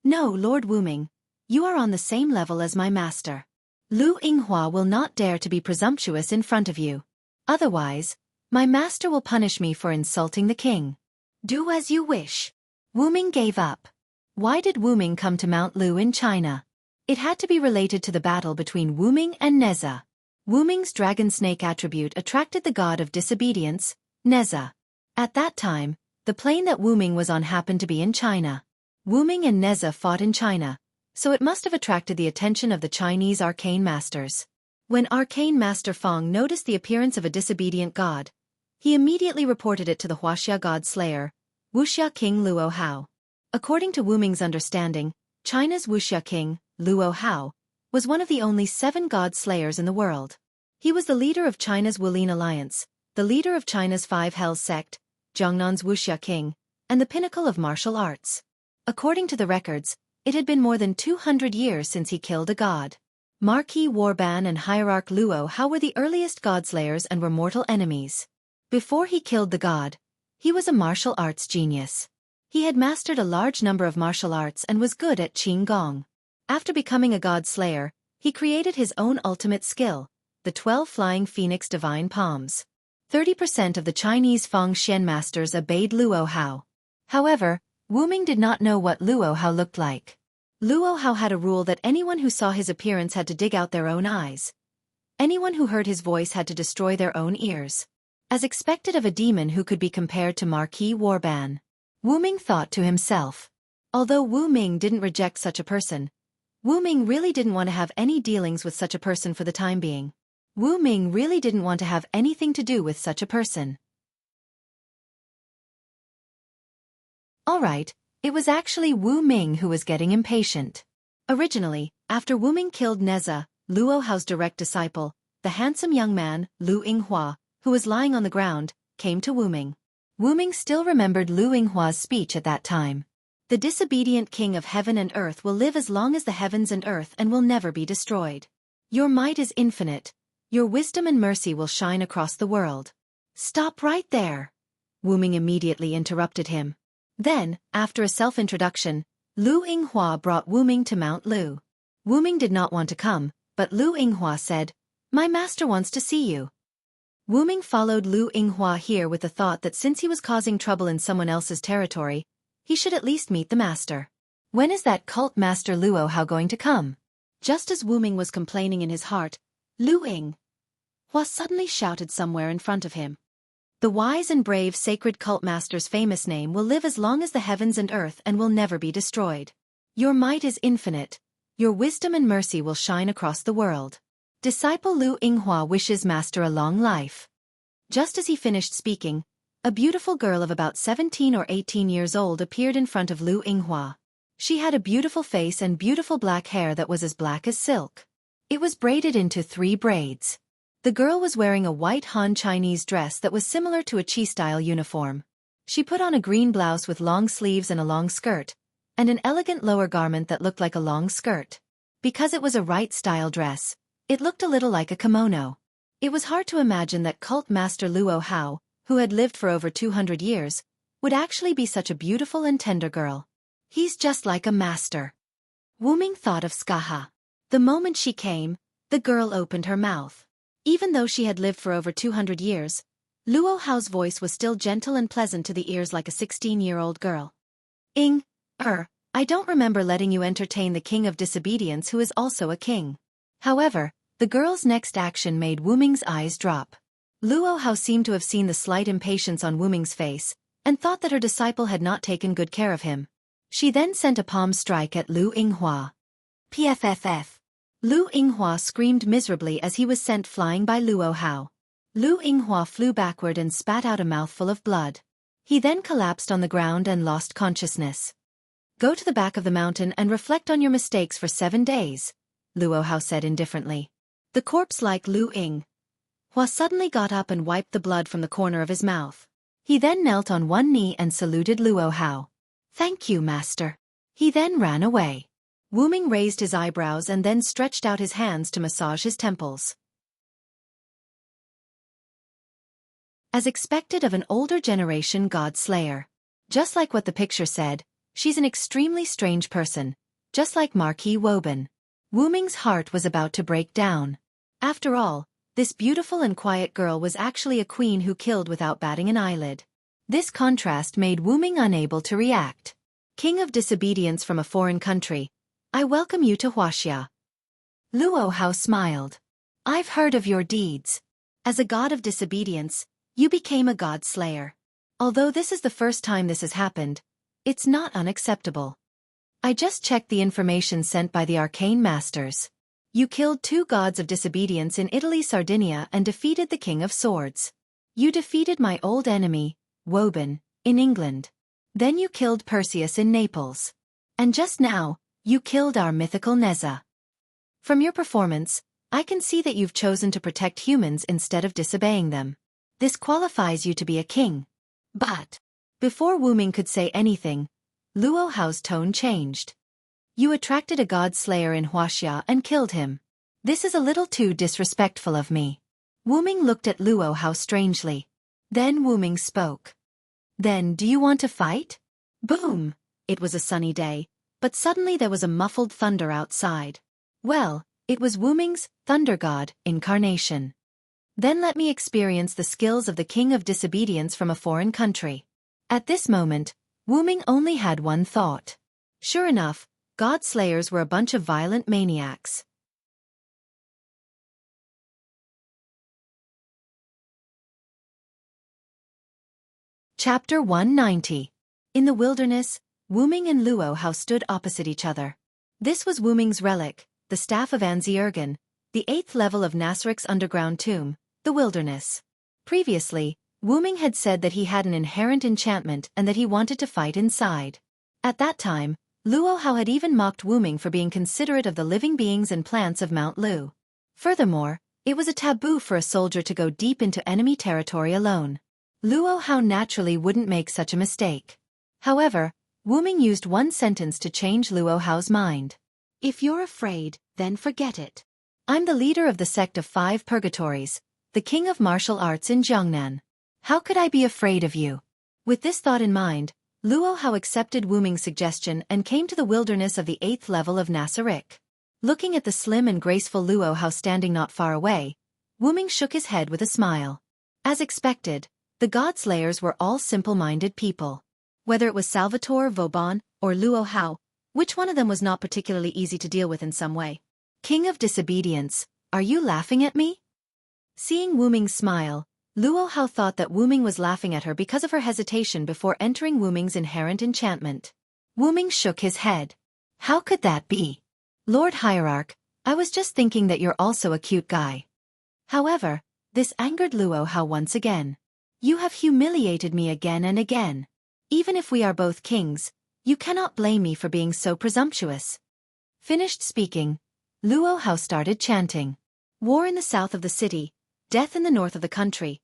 No, Lord Wu Ming, you are on the same level as my master. Lu Yinghua will not dare to be presumptuous in front of you. Otherwise, my master will punish me for insulting the king. Do as you wish. Wu Ming gave up. Why did Wu Ming come to Mount Lu in China? It had to be related to the battle between Wu Ming and Neza. Wu Ming's dragon snake attribute attracted the god of disobedience, Neza. At that time, the plane that Wu Ming was on happened to be in China. Wu Ming and Neza fought in China, so it must have attracted the attention of the Chinese arcane masters. When Arcane Master Feng noticed the appearance of a disobedient god, he immediately reported it to the Wuxia god slayer, Wuxia king Luo Hao. According to Wu Ming's understanding, China's Wuxia king, Luo Hao, was one of the only 7 god slayers in the world. He was the leader of China's Wulin alliance, the leader of China's 5 Hells sect, Jiangnan's Wuxia king, and the pinnacle of martial arts. According to the records, it had been more than 200 years since he killed a god. Marquis Warban and Hierarch Luo Hao were the earliest godslayers and were mortal enemies. Before he killed the god, he was a martial arts genius. He had mastered a large number of martial arts and was good at Qing Gong. After becoming a god slayer, he created his own ultimate skill, the 12 Flying Phoenix Divine Palms. 30% of the Chinese Feng Xian masters obeyed Luo Hao. However, Wu Ming did not know what Luo Hao looked like. Luo Hao had a rule that anyone who saw his appearance had to dig out their own eyes. Anyone who heard his voice had to destroy their own ears. As expected of a demon who could be compared to Marquis Warban. Wu Ming thought to himself. Although Wu Ming didn't reject such a person, Wu Ming really didn't want to have any dealings with such a person for the time being. Wu Ming really didn't want to have anything to do with such a person. Alright, it was actually Wu Ming who was getting impatient. Originally, after Wu Ming killed Neza, Luo Hao's direct disciple, the handsome young man, Lu Yinghua, who was lying on the ground, came to Wu Ming. Wu Ming still remembered Lu Yinghua's speech at that time. The disobedient king of heaven and earth will live as long as the heavens and earth and will never be destroyed. Your might is infinite. Your wisdom and mercy will shine across the world. Stop right there. Wu Ming immediately interrupted him. Then, after a self-introduction, Lu Yinghua brought Wu Ming to Mount Lu. Wu Ming did not want to come, but Lu Yinghua said, "My master wants to see you." Wu Ming followed Lu Yinghua here with the thought that since he was causing trouble in someone else's territory, he should at least meet the master. When is that cult master Luo Hao going to come? Just as Wu Ming was complaining in his heart, Lu Yinghua suddenly shouted somewhere in front of him. The wise and brave sacred cult master's famous name will live as long as the heavens and earth and will never be destroyed. Your might is infinite. Your wisdom and mercy will shine across the world. Disciple Lu Yinghua wishes master a long life. Just as he finished speaking, a beautiful girl of about 17 or 18 years old appeared in front of Lu Yinghua. She had a beautiful face and beautiful black hair that was as black as silk. It was braided into 3 braids. The girl was wearing a white Han Chinese dress that was similar to a Qi-style uniform. She put on a green blouse with long sleeves and a long skirt, and an elegant lower garment that looked like a long skirt. Because it was a right-style dress, it looked a little like a kimono. It was hard to imagine that cult master Luo Hao, who had lived for over 200 years, would actually be such a beautiful and tender girl. He's just like a master. Wu Ming thought of Skaha. The moment she came, the girl opened her mouth. Even though she had lived for over 200 years, Luo Hao's voice was still gentle and pleasant to the ears like a 16-year-old girl. I don't remember letting you entertain the king of disobedience who is also a king. However, the girl's next action made Wu Ming's eyes drop. Luo Hao seemed to have seen the slight impatience on Wu Ming's face, and thought that her disciple had not taken good care of him. She then sent a palm strike at Lu Yinghua. Pfff. Lu Yinghua screamed miserably as he was sent flying by Luo Hao. Lu Yinghua flew backward and spat out a mouthful of blood. He then collapsed on the ground and lost consciousness. Go to the back of the mountain and reflect on your mistakes for 7 days, Luo Hao said indifferently. The corpse-like Lu Yinghua suddenly got up and wiped the blood from the corner of his mouth. He then knelt on one knee and saluted Luo Hao. "Thank you, master." He then ran away. Wu Ming raised his eyebrows and then stretched out his hands to massage his temples. As expected of an older generation god slayer. Just like what the picture said, she's an extremely strange person, just like Marquis Woban. Wu Ming's heart was about to break down. After all, this beautiful and quiet girl was actually a queen who killed without batting an eyelid. This contrast made Wu Ming unable to react. King of disobedience from a foreign country, I welcome you to Wuxia. Luo Hao smiled. I've heard of your deeds. As a god of disobedience, you became a god slayer. Although this is the first time this has happened, it's not unacceptable. I just checked the information sent by the arcane masters. You killed 2 gods of disobedience in Italy, Sardinia, and defeated the King of Swords. You defeated my old enemy, Woban, in England. Then you killed Perseus in Naples. And just now, you killed our mythical Neza. From your performance, I can see that you've chosen to protect humans instead of disobeying them. This qualifies you to be a king. But, before Wu Ming could say anything, Luo Hao's tone changed. You attracted a god slayer in Wuxia and killed him. This is a little too disrespectful of me. Wu Ming looked at Luo Hao strangely. Then Wu Ming spoke. Then do you want to fight? Boom! It was a sunny day, but suddenly there was a muffled thunder outside. Well, it was Wu Ming's thunder god incarnation. Then let me experience the skills of the king of disobedience from a foreign country. At this moment, Wu Ming only had one thought. Sure enough, god slayers were a bunch of violent maniacs. Chapter 190. In the wilderness, Wu Ming and Luo Hao stood opposite each other. This was Wu Ming's relic, the staff of Anziergen, the 8th level of Nasrik's underground tomb, the wilderness. Previously, Wu Ming had said that he had an inherent enchantment and that he wanted to fight inside. At that time, Luo Hao had even mocked Wu Ming for being considerate of the living beings and plants of Mount Lu. Furthermore, it was a taboo for a soldier to go deep into enemy territory alone. Luo Hao naturally wouldn't make such a mistake. However, Wu Ming used one sentence to change Luo Hao's mind. If you're afraid, then forget it. I'm the leader of the sect of 5 purgatories, the king of martial arts in Jiangnan. How could I be afraid of you? With this thought in mind, Luo Hao accepted Wu Ming's suggestion and came to the wilderness of the 8th level of Nasrik. Looking at the slim and graceful Luo Hao standing not far away, Wu Ming shook his head with a smile. As expected, the god slayers were all simple-minded people. Whether it was Salvatore Vauban or Luo Hao, which one of them was not particularly easy to deal with in some way? King of disobedience, are you laughing at me? Seeing Wu Ming's smile, Luo Hao thought that Wu Ming was laughing at her because of her hesitation before entering Wu Ming's inherent enchantment. Wu Ming shook his head. How could that be? Lord Hierarch, I was just thinking that you're also a cute guy. However, this angered Luo Hao once again. You have humiliated me again and again. Even if we are both kings, you cannot blame me for being so presumptuous. Finished speaking, Luo Hao started chanting. War in the south of the city, death in the north of the country.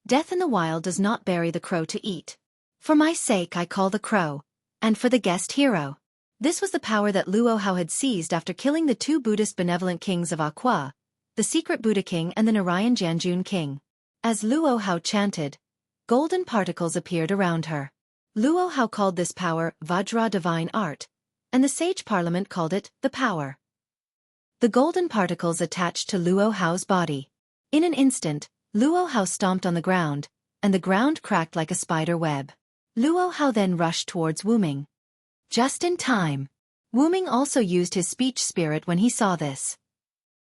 Death in the wild does not bury the crow to eat. For my sake I call the crow, and for the guest hero. This was the power that Luo Hao had seized after killing the 2 Buddhist benevolent kings of Aqua, the secret Buddha king and the Narayan Janjun king. As Luo Hao chanted, golden particles appeared around her. Luo Hao called this power Vajra divine art, and the sage parliament called it the power. The golden particles attached to Luo Hao's body. In an instant, Luo Hao stomped on the ground, and the ground cracked like a spider web. Luo Hao then rushed towards Wu Ming. Just in time. Wu Ming also used his speech spirit when he saw this.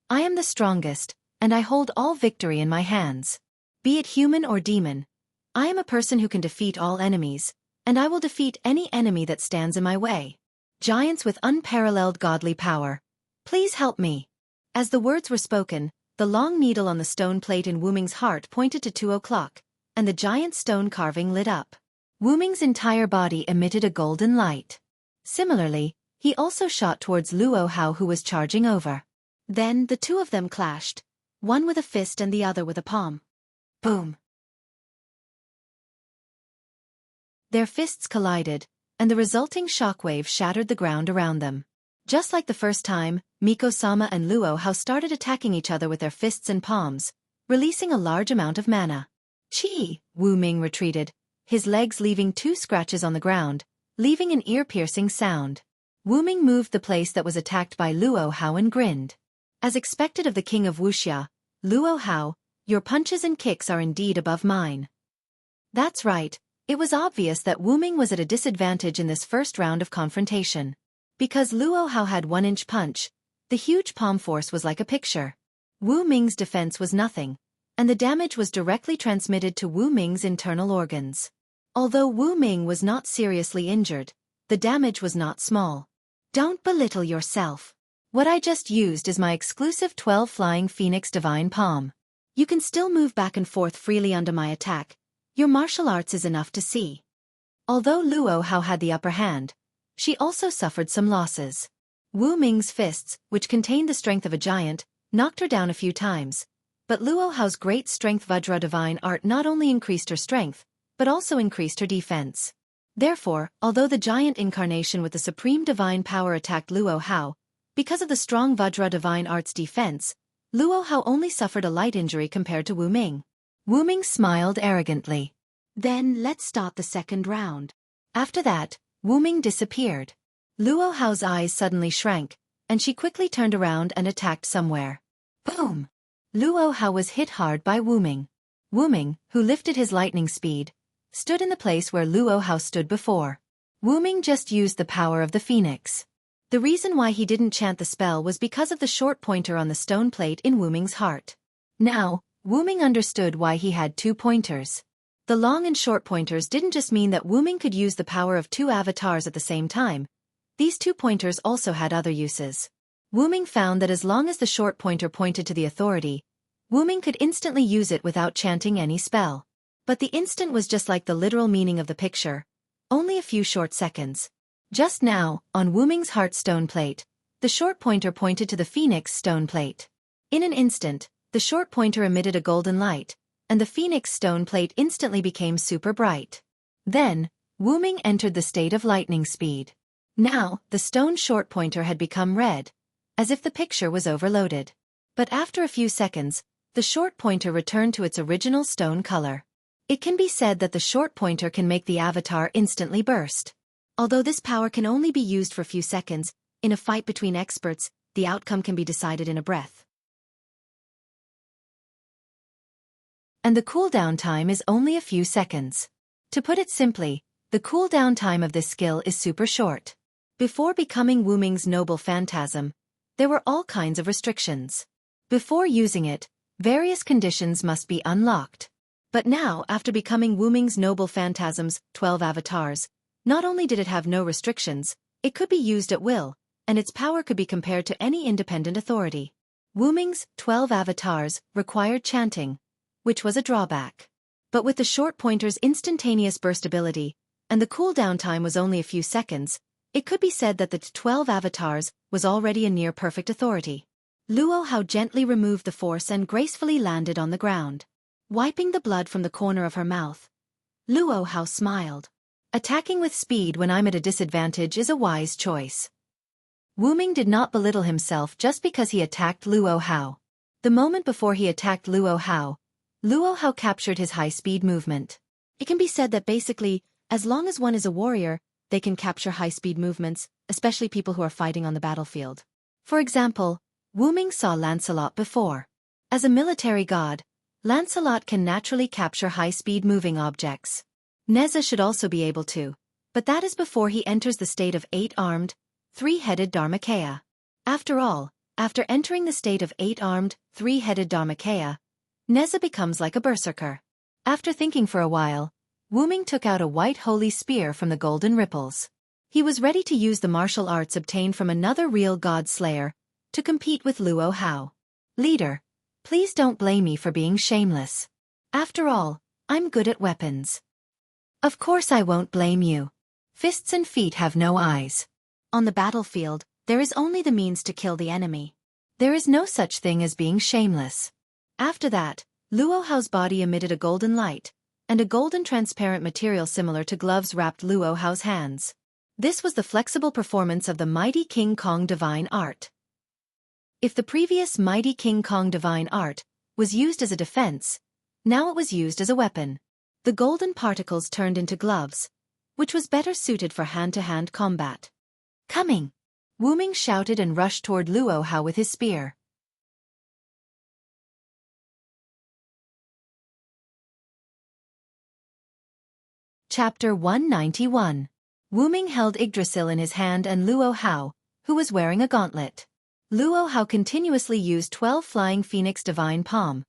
I am the strongest, and I hold all victory in my hands. Be it human or demon, I am a person who can defeat all enemies, and I will defeat any enemy that stands in my way. Giants with unparalleled godly power, please help me. As the words were spoken, the long needle on the stone plate in Wu Ming's heart pointed to 2 o'clock, and the giant stone carving lit up. Wu Ming's entire body emitted a golden light. Similarly, he also shot towards Luo Hao who was charging over. Then the 2 of them clashed, one with a fist and the other with a palm. Boom! Their fists collided, and the resulting shockwave shattered the ground around them. Just like the first time, Miko-sama and Luo Hao started attacking each other with their fists and palms, releasing a large amount of mana. Chi! Wu Ming retreated, his legs leaving 2 scratches on the ground, leaving an ear-piercing sound. Wu Ming moved the place that was attacked by Luo Hao and grinned. As expected of the king of Wuxia, Luo Hao, your punches and kicks are indeed above mine. That's right, it was obvious that Wu Ming was at a disadvantage in this first round of confrontation. Because Luo Hao had 1-inch punch, the huge palm force was like a picture. Wu Ming's defense was nothing, and the damage was directly transmitted to Wu Ming's internal organs. Although Wu Ming was not seriously injured, the damage was not small. Don't belittle yourself. What I just used is my exclusive 12 Flying Phoenix Divine Palm. You can still move back and forth freely under my attack. Your martial arts is enough to see. Although Luo Hao had the upper hand, she also suffered some losses. Wu Ming's fists, which contained the strength of a giant, knocked her down a few times, but Luo Hao's great strength Vajra Divine Art not only increased her strength, but also increased her defense. Therefore, although the giant incarnation with the supreme divine power attacked Luo Hao, because of the strong Vajra Divine Art's defense, Luo Hao only suffered a light injury compared to Wu Ming. Wu Ming smiled arrogantly. Then let's start the second round. After that, Wu Ming disappeared. Luo Hao's eyes suddenly shrank, and she quickly turned around and attacked somewhere. Boom! Luo Hao was hit hard by Wu Ming. Wu Ming, who lifted his lightning speed, stood in the place where Luo Hao stood before. Wu Ming just used the power of the phoenix. The reason why he didn't chant the spell was because of the short pointer on the stone plate in Wu Ming's heart. Now, Wu Ming understood why he had 2 pointers. The long and short pointers didn't just mean that Wu Ming could use the power of 2 avatars at the same time. These 2 pointers also had other uses. Wu Ming found that as long as the short pointer pointed to the authority, Wu Ming could instantly use it without chanting any spell. But the instant was just like the literal meaning of the picture, only a few short seconds. Just now, on Wu Ming's heart stone plate, the short pointer pointed to the phoenix stone plate. In an instant, the short pointer emitted a golden light, and the phoenix stone plate instantly became super bright. Then, Wu Ming entered the state of lightning speed. Now, the stone short pointer had become red, as if the picture was overloaded. But after a few seconds, the short pointer returned to its original stone color. It can be said that the short pointer can make the avatar instantly burst. Although this power can only be used for a few seconds, in a fight between experts, the outcome can be decided in a breath. And the cooldown time is only a few seconds. To put it simply, the cooldown time of this skill is super short. Before becoming Wu Ming's noble phantasm, there were all kinds of restrictions. Before using it, various conditions must be unlocked. But now, after becoming Wu Ming's noble phantasm's 12 avatars, not only did it have no restrictions, it could be used at will, and its power could be compared to any independent authority. Wu Ming's 12 avatars required chanting, which was a drawback. But with the short pointer's instantaneous burst ability, and the cooldown time was only a few seconds, it could be said that the 12 avatars was already a near-perfect authority. Luo Hao gently removed the force and gracefully landed on the ground. Wiping the blood from the corner of her mouth, Luo Hao smiled. Attacking with speed when I'm at a disadvantage is a wise choice. Wu Ming did not belittle himself just because he attacked Luo Hao. The moment before he attacked Luo Hao captured his high-speed movement. It can be said that basically, as long as one is a warrior, they can capture high-speed movements, especially people who are fighting on the battlefield. For example, Wu Ming saw Lancelot before. As a military god, Lancelot can naturally capture high-speed moving objects. Neza should also be able to, but that is before he enters the state of 8-armed, 3-headed Dharmakaya. After all, after entering the state of 8-armed, 3-headed Dharmakaya, Neza becomes like a berserker. After thinking for a while, Wu Ming took out a white holy spear from the golden ripples. He was ready to use the martial arts obtained from another real god slayer to compete with Luo Hao. Leader, please don't blame me for being shameless. After all, I'm good at weapons. Of course I won't blame you. Fists and feet have no eyes. On the battlefield, there is only the means to kill the enemy. There is no such thing as being shameless. After that, Luo Hao's body emitted a golden light, and a golden transparent material similar to gloves wrapped Luo Hao's hands. This was the flexible performance of the mighty King Kong divine art. If the previous mighty King Kong divine art was used as a defense, now it was used as a weapon. The golden particles turned into gloves, which was better suited for hand-to-hand combat. Coming! Wu Ming shouted and rushed toward Luo Hao with his spear. Chapter 191. Wu Ming held Yggdrasil in his hand and Luo Hao, who was wearing a gauntlet. Luo Hao continuously used 12 Flying Phoenix Divine Palm,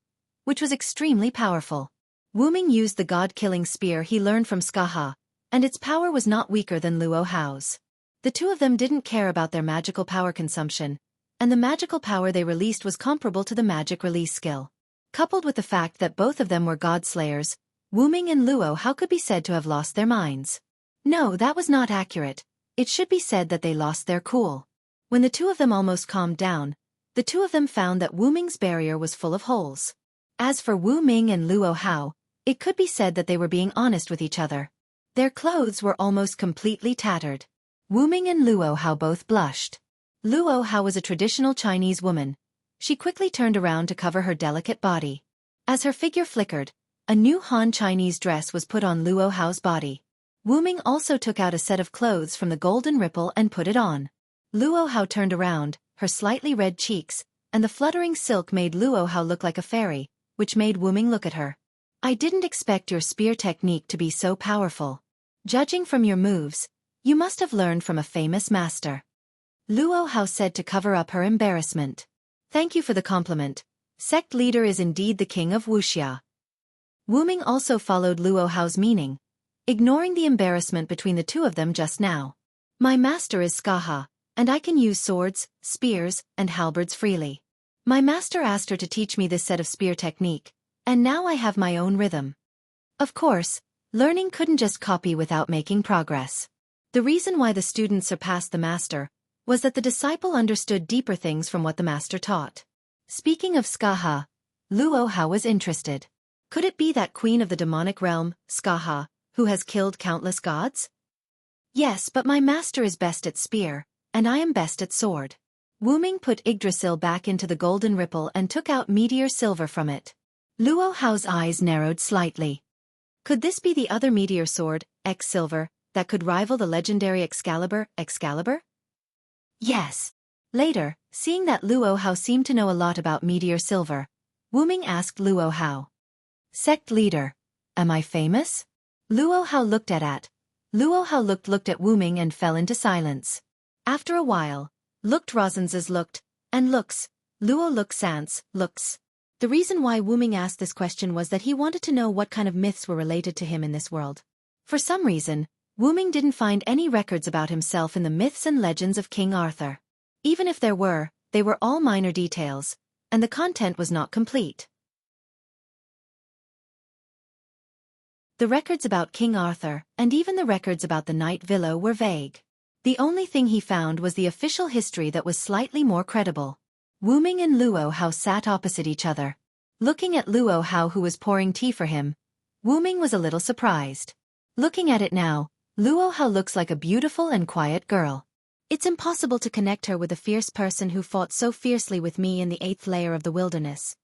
which was extremely powerful. Wu Ming used the god-killing spear he learned from Skaha, and its power was not weaker than Luo Hao's. The two of them didn't care about their magical power consumption, and the magical power they released was comparable to the magic release skill. Coupled with the fact that both of them were god-slayers, Wu Ming and Luo Hao could be said to have lost their minds. No, that was not accurate. It should be said that they lost their cool. When the two of them almost calmed down, the two of them found that Wu Ming's barrier was full of holes. As for Wu Ming and Luo Hao, it could be said that they were being honest with each other. Their clothes were almost completely tattered. Wu Ming and Luo Hao both blushed. Luo Hao was a traditional Chinese woman. She quickly turned around to cover her delicate body. As her figure flickered, a new Han Chinese dress was put on Luo Hao's body. Wu Ming also took out a set of clothes from the golden ripple and put it on. Luo Hao turned around, her slightly red cheeks, and the fluttering silk made Luo Hao look like a fairy, which made Wu Ming look at her. I didn't expect your spear technique to be so powerful. Judging from your moves, you must have learned from a famous master. Luo Hao said to cover up her embarrassment. Thank you for the compliment. Sect leader is indeed the king of Wuxia. Wu Ming also followed Luo Hao's meaning, ignoring the embarrassment between the two of them just now. My master is Skaha, and I can use swords, spears, and halberds freely. My master asked her to teach me this set of spear technique, and now I have my own rhythm. Of course, learning couldn't just copy without making progress. The reason why the student surpassed the master was that the disciple understood deeper things from what the master taught. Speaking of Skaha, Luo Hao was interested. Could it be that queen of the demonic realm, Skaha, who has killed countless gods? Yes, but my master is best at spear, and I am best at sword. Wu Ming put Yggdrasil back into the golden ripple and took out meteor silver from it. Luo Hao's eyes narrowed slightly. Could this be the other meteor sword, X-Silver, that could rival the legendary Excalibur? Yes. Later, seeing that Luo Hao seemed to know a lot about meteor silver, Wu Ming asked Luo Hao. Sect leader, am I famous? Luo Hao looked at Wu Ming and fell into silence. After a while, looked Rosenses looked, and looks, Luo look sans, looks. The reason why Wu Ming asked this question was that he wanted to know what kind of myths were related to him in this world. For some reason, Wu Ming didn't find any records about himself in the myths and legends of King Arthur. Even if there were, they were all minor details, and the content was not complete. The records about King Arthur, and even the records about the Knight Vilo were vague. The only thing he found was the official history that was slightly more credible. Wu Ming and Luo Hao sat opposite each other. Looking at Luo Hao, who was pouring tea for him, Wu Ming was a little surprised. Looking at it now, Luo Hao looks like a beautiful and quiet girl. It's impossible to connect her with the fierce person who fought so fiercely with me in the 8th layer of the wilderness.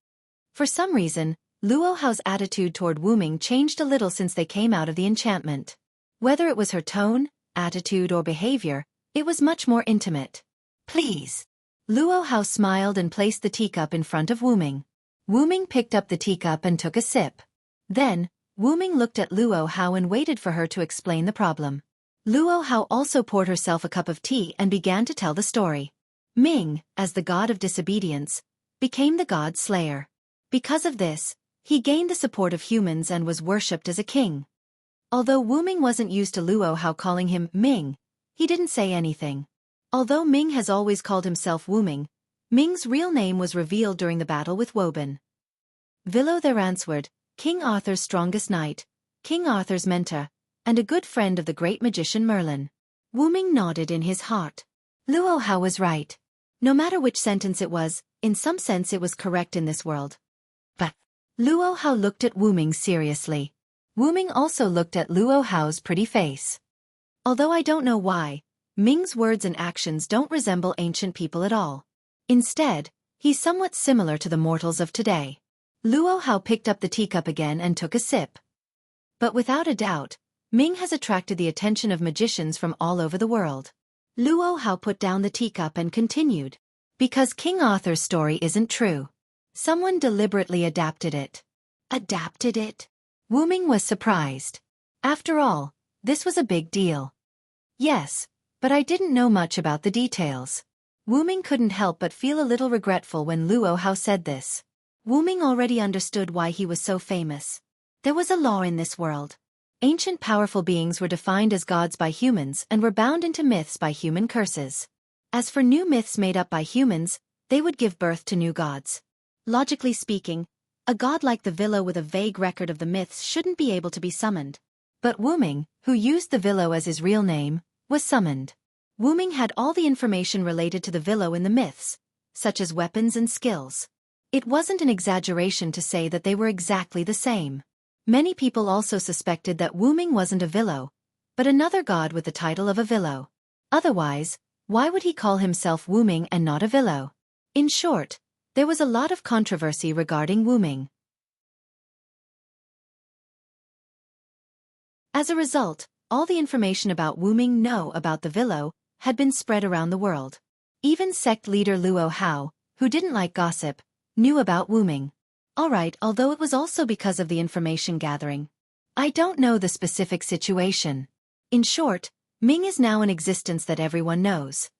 For some reason, Luo Hao's attitude toward Wu Ming changed a little since they came out of the enchantment. Whether it was her tone, attitude or behavior, it was much more intimate. Please. Luo Hao smiled and placed the teacup in front of Wu Ming. Wu Ming picked up the teacup and took a sip. Then, Wu Ming looked at Luo Hao and waited for her to explain the problem. Luo Hao also poured herself a cup of tea and began to tell the story. Ming, as the god of disobedience, became the god slayer. Because of this, he gained the support of humans and was worshipped as a king. Although Wu Ming wasn't used to Luo Hao calling him Ming, he didn't say anything. Although Ming has always called himself Wu Ming, Ming's real name was revealed during the battle with Woban. Vilo the Ransword, King Arthur's strongest knight, King Arthur's mentor, and a good friend of the great magician Merlin. Wu Ming nodded in his heart. Luo Hao was right. No matter which sentence it was, in some sense it was correct in this world. But Luo Hao looked at Wu Ming seriously. Wu Ming also looked at Luo Hao's pretty face. Although I don't know why, Ming's words and actions don't resemble ancient people at all. Instead, he's somewhat similar to the mortals of today. Luo Hao picked up the teacup again and took a sip. But without a doubt, Ming has attracted the attention of magicians from all over the world. Luo Hao put down the teacup and continued. Because King Arthur's story isn't true. Someone deliberately adapted it. Adapted it? Wu Ming was surprised. After all, this was a big deal. Yes, but I didn't know much about the details. Wu Ming couldn't help but feel a little regretful when Luo Hao said this. Wu Ming already understood why he was so famous. There was a law in this world. Ancient powerful beings were defined as gods by humans and were bound into myths by human curses. As for new myths made up by humans, they would give birth to new gods. Logically speaking, a god like the Villa with a vague record of the myths shouldn't be able to be summoned. But Wu Ming, who used the Villa as his real name, was summoned. Wu Ming had all the information related to the Villa in the myths, such as weapons and skills. It wasn't an exaggeration to say that they were exactly the same. Many people also suspected that Wu Ming wasn't a Villo, but another god with the title of a Villo. Otherwise, why would he call himself Wu Ming and not a Villo? In short, there was a lot of controversy regarding Wu Ming. As a result, all the information about Wu Ming know about the Villo had been spread around the world. Even sect leader Luo Hao, who didn't like gossip, knew about Wu Ming. Alright, although it was also because of the information gathering. I don't know the specific situation. In short, Ming is now an existence that everyone knows.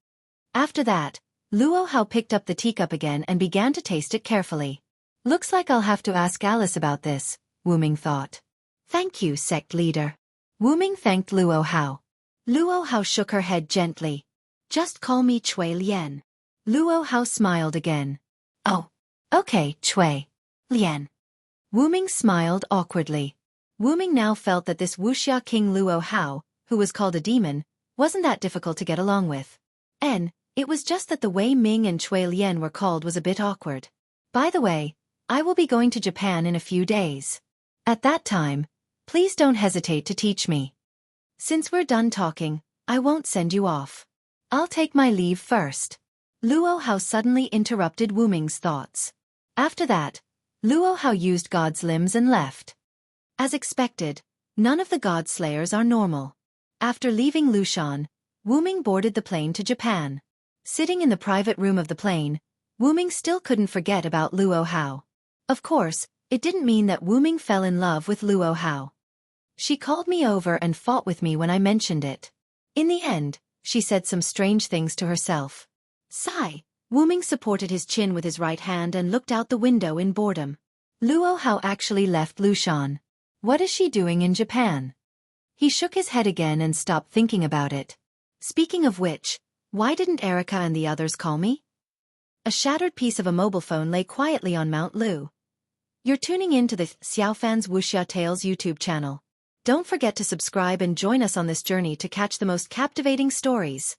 After that, Luo Hao picked up the teacup again and began to taste it carefully. Looks like I'll have to ask Alice about this, Wu Ming thought. Thank you, sect leader. Wu Ming thanked Luo Hao. Luo Hao shook her head gently. Just call me Cui Lian. Luo Hao smiled again. Oh. Okay, Cui Lian. Wu Ming smiled awkwardly. Wu Ming now felt that this Wuxia king Luo Hao, who was called a demon, wasn't that difficult to get along with. It was just that the way Ming and Cui Lian were called was a bit awkward. By the way, I will be going to Japan in a few days. At that time, please don't hesitate to teach me. Since we're done talking, I won't send you off. I'll take my leave first. Luo Hao suddenly interrupted Wu Ming's thoughts. After that, Luo Hao used God's limbs and left. As expected, none of the God Slayers are normal. After leaving Lushan, Wu Ming boarded the plane to Japan. Sitting in the private room of the plane, Wu Ming still couldn't forget about Luo Hao. Of course, it didn't mean that Wu Ming fell in love with Luo Hao. She called me over and fought with me when I mentioned it. In the end, she said some strange things to herself. Sigh. Wu Ming supported his chin with his right hand and looked out the window in boredom. Luo Hao actually left Lushan. What is she doing in Japan? He shook his head again and stopped thinking about it. Speaking of which, why didn't Erica and the others call me? A shattered piece of a mobile phone lay quietly on Mount Lu. You're tuning in to the Xiaofan's Wuxia Tales YouTube channel. Don't forget to subscribe and join us on this journey to catch the most captivating stories.